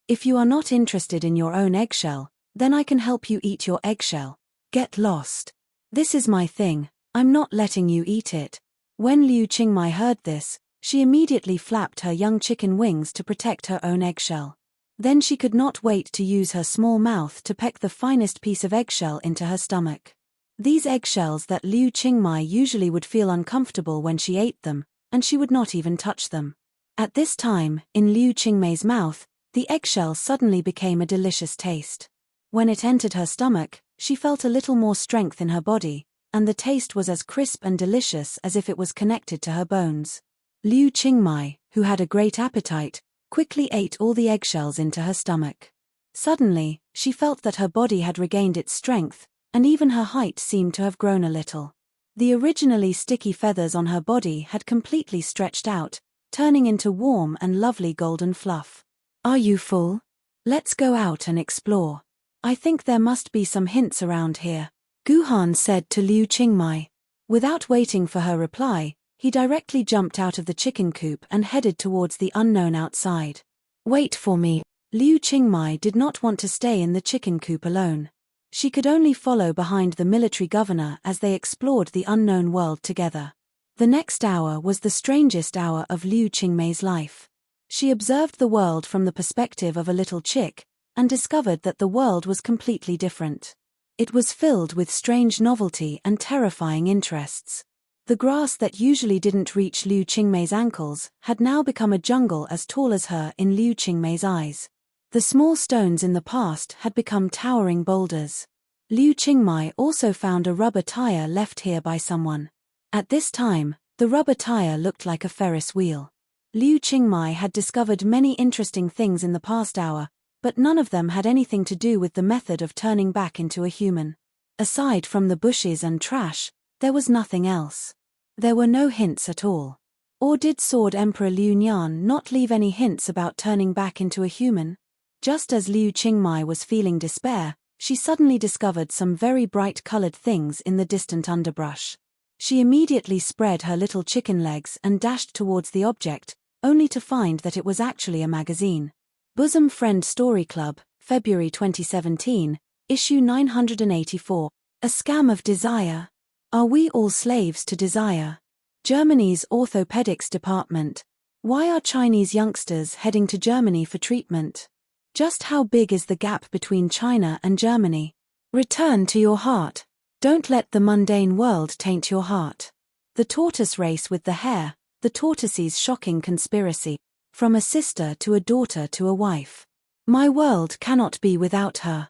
If you are not interested in your own eggshell, then I can help you eat your eggshell. Get lost. This is my thing, I'm not letting you eat it. When Liu Qingmai heard this, she immediately flapped her young chicken wings to protect her own eggshell. Then she could not wait to use her small mouth to peck the finest piece of eggshell into her stomach. These eggshells that Liu Qingmai usually would feel uncomfortable when she ate them, and she would not even touch them. At this time, in Liu Qingmai's mouth, the eggshell suddenly became a delicious taste. When it entered her stomach, she felt a little more strength in her body, and the taste was as crisp and delicious as if it was connected to her bones. Liu Qingmai, who had a great appetite, quickly ate all the eggshells into her stomach. Suddenly, she felt that her body had regained its strength, and even her height seemed to have grown a little. The originally sticky feathers on her body had completely stretched out, turning into warm and lovely golden fluff. Are you full? Let's go out and explore. I think there must be some hints around here, Guhan said to Liu Qingmai. Without waiting for her reply, he directly jumped out of the chicken coop and headed towards the unknown outside. Wait for me. Liu Qingmai did not want to stay in the chicken coop alone. She could only follow behind the military governor as they explored the unknown world together. The next hour was the strangest hour of Liu Qingmai's life. She observed the world from the perspective of a little chick, and discovered that the world was completely different. It was filled with strange novelty and terrifying interests. The grass that usually didn't reach Liu Qingmai's ankles had now become a jungle as tall as her in Liu Qingmai's eyes. The small stones in the past had become towering boulders. Liu Qingmai also found a rubber tire left here by someone. At this time, the rubber tire looked like a Ferris wheel. Liu Qingmai had discovered many interesting things in the past hour, but none of them had anything to do with the method of turning back into a human. Aside from the bushes and trash, there was nothing else. There were no hints at all. Or did Sword Emperor Liu Nian not leave any hints about turning back into a human? Just as Liu Qingmai was feeling despair, she suddenly discovered some very bright-colored things in the distant underbrush. She immediately spread her little chicken legs and dashed towards the object, only to find that it was actually a magazine. Bosom Friend Story Club, February 2017, issue 984. A Scam of Desire. Are we all slaves to desire? Germany's orthopedics department. Why are Chinese youngsters heading to Germany for treatment? Just how big is the gap between China and Germany? Return to your heart. Don't let the mundane world taint your heart. The tortoise race with the hare, the tortoise's shocking conspiracy. From a sister to a daughter to a wife. My world cannot be without her.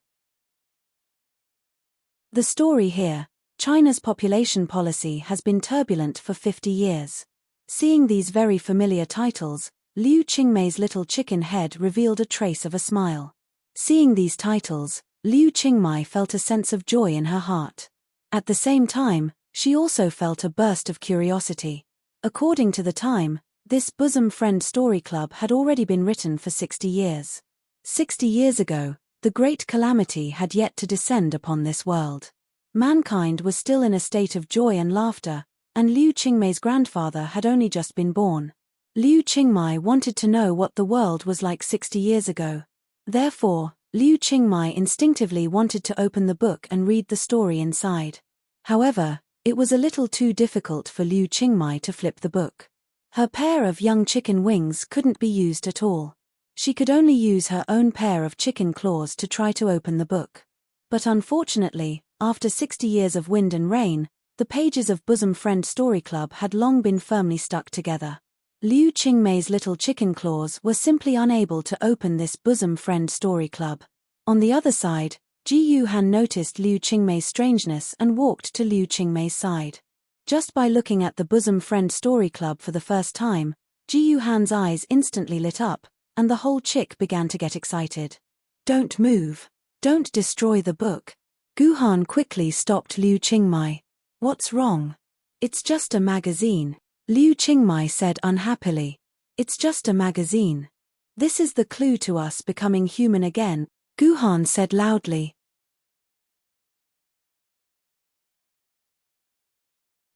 The story here, China's population policy has been turbulent for 50 years. Seeing these very familiar titles, Liu Qingmei's little chicken head revealed a trace of a smile. Seeing these titles, Liu Qingmei felt a sense of joy in her heart. At the same time, she also felt a burst of curiosity. According to the Time, this bosom friend story club had already been written for 60 years. 60 years ago, the great calamity had yet to descend upon this world. Mankind was still in a state of joy and laughter, and Liu Qingmei's grandfather had only just been born. Liu Qingmei wanted to know what the world was like 60 years ago. Therefore, Liu Qingmei instinctively wanted to open the book and read the story inside. However, it was a little too difficult for Liu Qingmei to flip the book. Her pair of young chicken wings couldn't be used at all. She could only use her own pair of chicken claws to try to open the book. But unfortunately, after 60 years of wind and rain, the pages of Bosom Friend Story Club had long been firmly stuck together. Liu Qingmei's little chicken claws were simply unable to open this Bosom Friend Story Club. On the other side, Ji Yuhan noticed Liu Qingmei's strangeness and walked to Liu Qingmei's side. Just by looking at the Bosom Friend Story Club for the first time, Ji Yuhan's eyes instantly lit up, and the whole chick began to get excited. Don't move. Don't destroy the book. Guhan quickly stopped Liu Qingmei. What's wrong? It's just a magazine, Liu Qingmei said unhappily. It's just a magazine. This is the clue to us becoming human again, Guhan said loudly.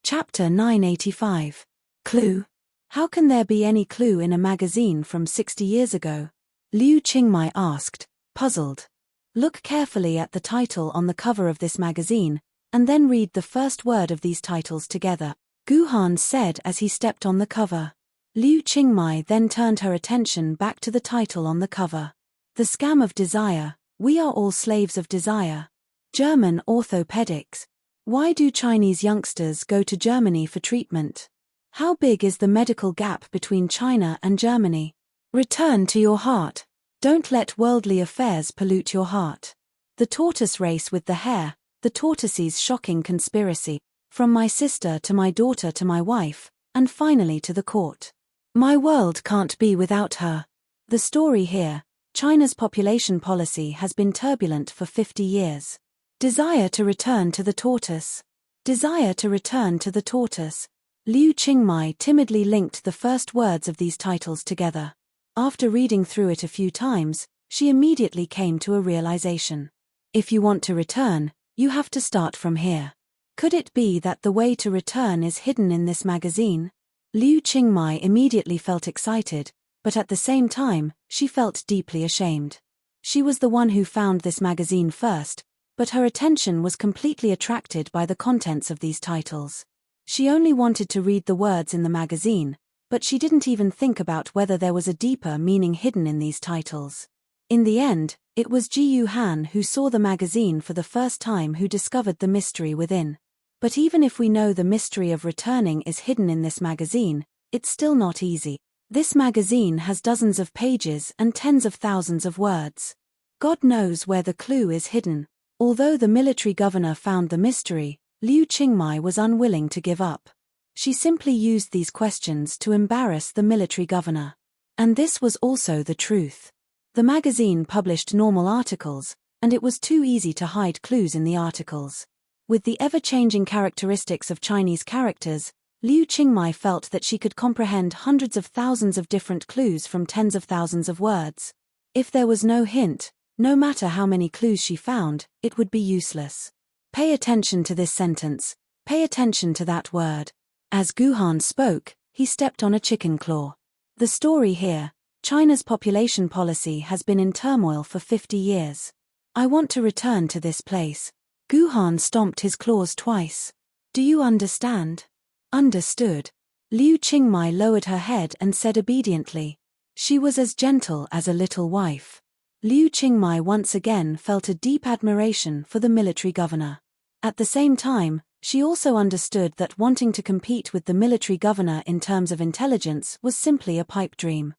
Chapter 985. Clue. How can there be any clue in a magazine from 60 years ago? Liu Qingmei asked, puzzled. Look carefully at the title on the cover of this magazine, and then read the first word of these titles together, Guhan said as he stepped on the cover. Liu Qingmei then turned her attention back to the title on the cover. The Scam of Desire, We Are All Slaves of Desire. German orthopedics. Why do Chinese youngsters go to Germany for treatment? How big is the medical gap between China and Germany? Return to your heart. Don't let worldly affairs pollute your heart. The tortoise race with the hare, the tortoise's shocking conspiracy, from my sister to my daughter to my wife, and finally to the court. My world can't be without her. The story here, China's population policy has been turbulent for 50 years. Desire to return to the tortoise. Desire to return to the tortoise. Liu Qingmei timidly linked the first words of these titles together. After reading through it a few times, she immediately came to a realization. If you want to return, you have to start from here. Could it be that the way to return is hidden in this magazine? Liu Qingmei immediately felt excited, but at the same time, she felt deeply ashamed. She was the one who found this magazine first, but her attention was completely attracted by the contents of these titles. She only wanted to read the words in the magazine, but she didn't even think about whether there was a deeper meaning hidden in these titles. In the end, it was Ji Yuhan who saw the magazine for the first time who discovered the mystery within. But even if we know the mystery of returning is hidden in this magazine, it's still not easy. This magazine has dozens of pages and tens of thousands of words. God knows where the clue is hidden. Although the military governor found the mystery, Liu Qingmei was unwilling to give up. She simply used these questions to embarrass the military governor. And this was also the truth. The magazine published normal articles, and it was too easy to hide clues in the articles. With the ever-changing characteristics of Chinese characters, Liu Qingmei felt that she could comprehend hundreds of thousands of different clues from tens of thousands of words. If there was no hint, no matter how many clues she found, it would be useless. Pay attention to this sentence. Pay attention to that word. As Guhan spoke, he stepped on a chicken claw. The story here, China's population policy has been in turmoil for 50 years. I want to return to this place. Guhan stomped his claws twice. Do you understand? Understood. Liu Qingmei lowered her head and said obediently. She was as gentle as a little wife. Liu Qingmai once again felt a deep admiration for the military governor. At the same time, she also understood that wanting to compete with the military governor in terms of intelligence was simply a pipe dream.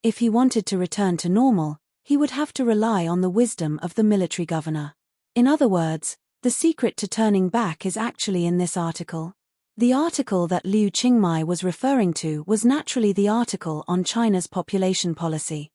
If he wanted to return to normal, he would have to rely on the wisdom of the military governor. In other words, the secret to turning back is actually in this article. The article that Liu Qingmai was referring to was naturally the article on China's population policy.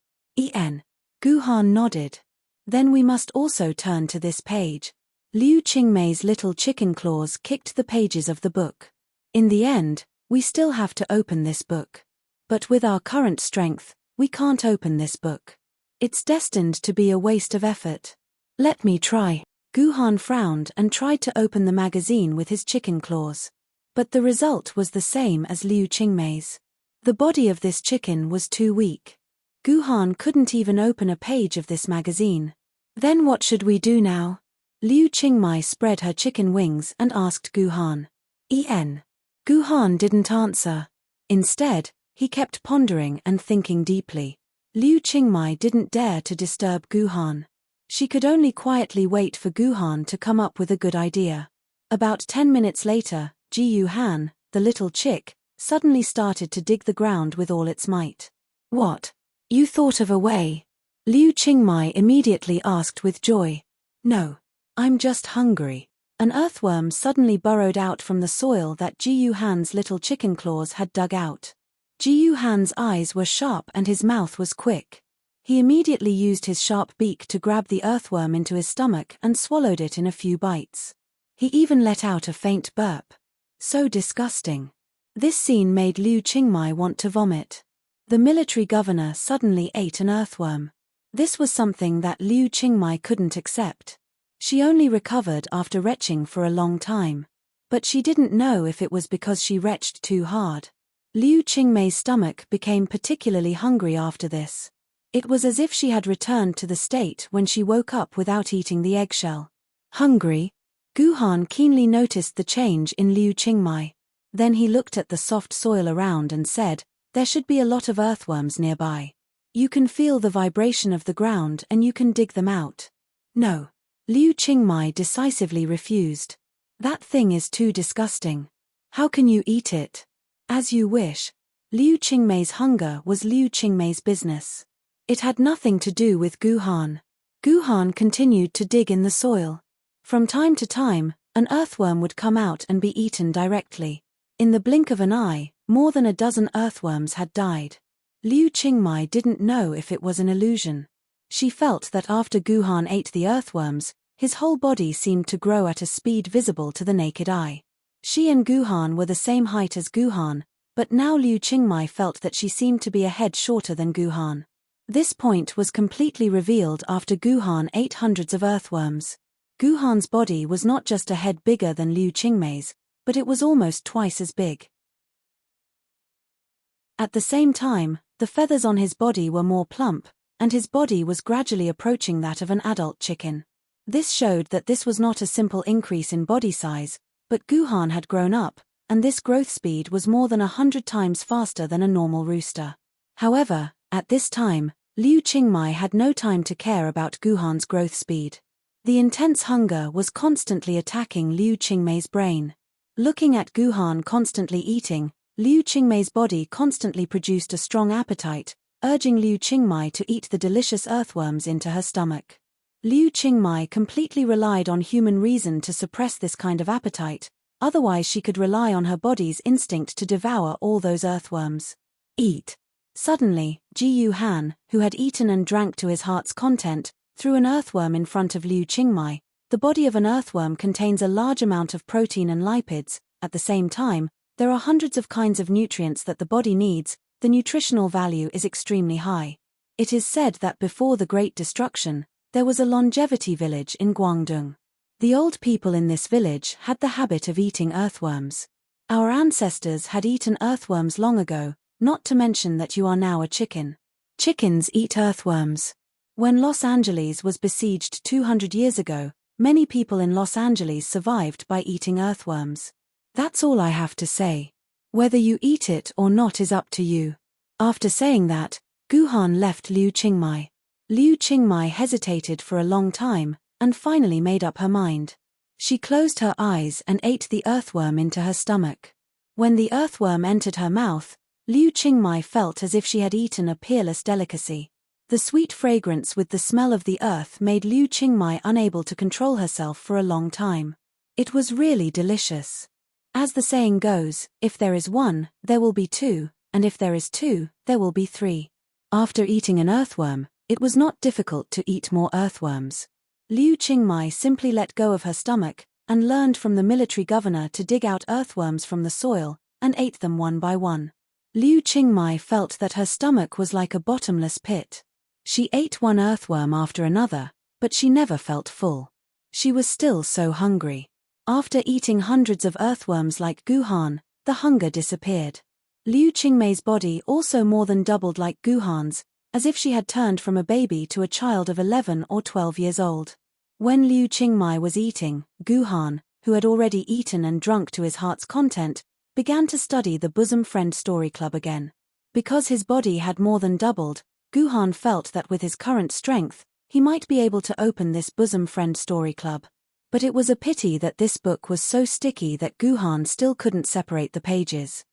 Gu Han nodded. Then we must also turn to this page. Liu Qingmei's little chicken claws kicked the pages of the book. In the end, we still have to open this book. But with our current strength, we can't open this book. It's destined to be a waste of effort. Let me try. Gu Han frowned and tried to open the magazine with his chicken claws. But the result was the same as Liu Qingmei's. The body of this chicken was too weak. Gu Han couldn't even open a page of this magazine. Then what should we do now? Liu Qingmai spread her chicken wings and asked Gu Han. Gu Han didn't answer. Instead, he kept pondering and thinking deeply. Liu Qingmai didn't dare to disturb Gu Han. She could only quietly wait for Gu Han to come up with a good idea. About 10 minutes later, Jiyu Han, the little chick, suddenly started to dig the ground with all its might. What? You thought of a way? Liu Qingmai immediately asked with joy. No. I'm just hungry. An earthworm suddenly burrowed out from the soil that Jiyu Han's little chicken claws had dug out. Jiyu Han's eyes were sharp and his mouth was quick. He immediately used his sharp beak to grab the earthworm into his stomach and swallowed it in a few bites. He even let out a faint burp. So disgusting. This scene made Liu Qingmai want to vomit. The military governor suddenly ate an earthworm. This was something that Liu Qingmai couldn't accept. She only recovered after retching for a long time. But she didn't know if it was because she retched too hard. Liu Qingmei's stomach became particularly hungry after this. It was as if she had returned to the state when she woke up without eating the eggshell. Hungry? Gu Han keenly noticed the change in Liu Qingmai. Then he looked at the soft soil around and said, "There should be a lot of earthworms nearby. You can feel the vibration of the ground and you can dig them out." No. Liu Qingmai decisively refused. That thing is too disgusting. How can you eat it? As you wish. Liu Qingmei's hunger was Liu Qingmei's business. It had nothing to do with Gu Han. Gu Han continued to dig in the soil. From time to time, an earthworm would come out and be eaten directly. In the blink of an eye, more than a dozen earthworms had died. Liu Qingmai didn't know if it was an illusion. She felt that after Gu Han ate the earthworms, his whole body seemed to grow at a speed visible to the naked eye. She and Gu Han were the same height as Gu Han, but now Liu Qingmai felt that she seemed to be a head shorter than Gu Han. This point was completely revealed after Gu Han ate hundreds of earthworms. Gu Han's body was not just a head bigger than Liu Qingmei's, but it was almost twice as big. At the same time, the feathers on his body were more plump, and his body was gradually approaching that of an adult chicken. This showed that this was not a simple increase in body size, but Gu Han had grown up, and this growth speed was more than 100 times faster than a normal rooster. However, at this time, Liu Qingmai had no time to care about Gu Han's growth speed. The intense hunger was constantly attacking Liu Qingmei's brain. Looking at Gu Han constantly eating, Liu Qingmei's body constantly produced a strong appetite, urging Liu Qingmai to eat the delicious earthworms into her stomach. Liu Qingmai completely relied on human reason to suppress this kind of appetite, otherwise she could rely on her body's instinct to devour all those earthworms. Eat. Suddenly, Jiyu Han, who had eaten and drank to his heart's content, threw an earthworm in front of Liu Qingmai. The body of an earthworm contains a large amount of protein and lipids. At the same time, there are hundreds of kinds of nutrients that the body needs. The nutritional value is extremely high. It is said that before the Great Destruction, there was a longevity village in Guangdong. The old people in this village had the habit of eating earthworms. Our ancestors had eaten earthworms long ago, not to mention that you are now a chicken. Chickens eat earthworms. When Los Angeles was besieged 200 years ago, many people in Los Angeles survived by eating earthworms. That's all I have to say. Whether you eat it or not is up to you. After saying that, Guhan left Liu Qingmai. Liu Qingmai hesitated for a long time, and finally made up her mind. She closed her eyes and ate the earthworm into her stomach. When the earthworm entered her mouth, Liu Qingmai felt as if she had eaten a peerless delicacy. The sweet fragrance with the smell of the earth made Liu Qingmai unable to control herself for a long time. It was really delicious. As the saying goes, if there is one, there will be two, and if there is two, there will be three. After eating an earthworm, it was not difficult to eat more earthworms. Liu Qingmai simply let go of her stomach, and learned from the military governor to dig out earthworms from the soil, and ate them one by one. Liu Qingmai felt that her stomach was like a bottomless pit. She ate one earthworm after another, but she never felt full. She was still so hungry. After eating hundreds of earthworms like Guhan, the hunger disappeared. Liu Qingmei's body also more than doubled like Guhan's, as if she had turned from a baby to a child of 11 or 12 years old. When Liu Qingmai was eating, Guhan, who had already eaten and drunk to his heart's content, began to study the Bosom Friend Story Club again. Because his body had more than doubled, Guhan felt that with his current strength, he might be able to open this Bosom Friend Story Club. But it was a pity that this book was so sticky that Guhan still couldn't separate the pages.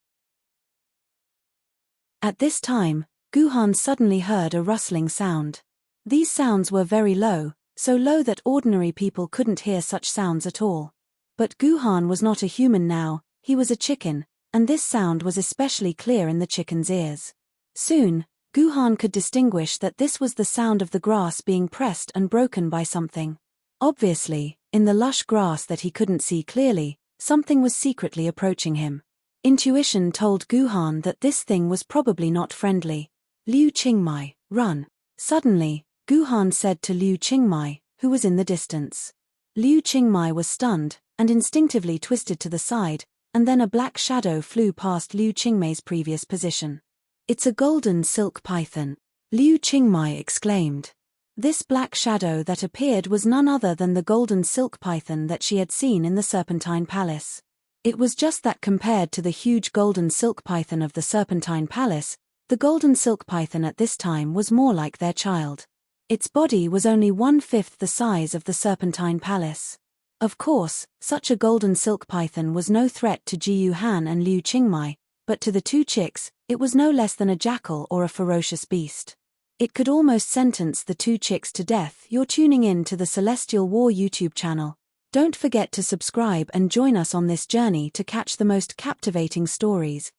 At this time, Guhan suddenly heard a rustling sound. These sounds were very low, so low that ordinary people couldn't hear such sounds at all. But Guhan was not a human now, he was a chicken, and this sound was especially clear in the chicken's ears. Soon, Guhan could distinguish that this was the sound of the grass being pressed and broken by something. Obviously, in the lush grass that he couldn't see clearly, something was secretly approaching him. Intuition told Guhan that this thing was probably not friendly. Liu Qingmai, run. Suddenly, Guhan said to Liu Qingmai, who was in the distance. Liu Qingmai was stunned, and instinctively twisted to the side, and then a black shadow flew past Liu Qingmei's previous position. It's a golden silk python, Liu Qingmai exclaimed. This black shadow that appeared was none other than the golden silk python that she had seen in the Serpentine Palace. It was just that compared to the huge golden silk python of the Serpentine Palace, the golden silk python at this time was more like their child. Its body was only 1/5 the size of the Serpentine Palace. Of course, such a golden silk python was no threat to Jiyu Han and Liu Qingmai, but to the two chicks, it was no less than a jackal or a ferocious beast. It could almost sentence the two chicks to death. You're tuning in to the Celestial War YouTube channel. Don't forget to subscribe and join us on this journey to catch the most captivating stories.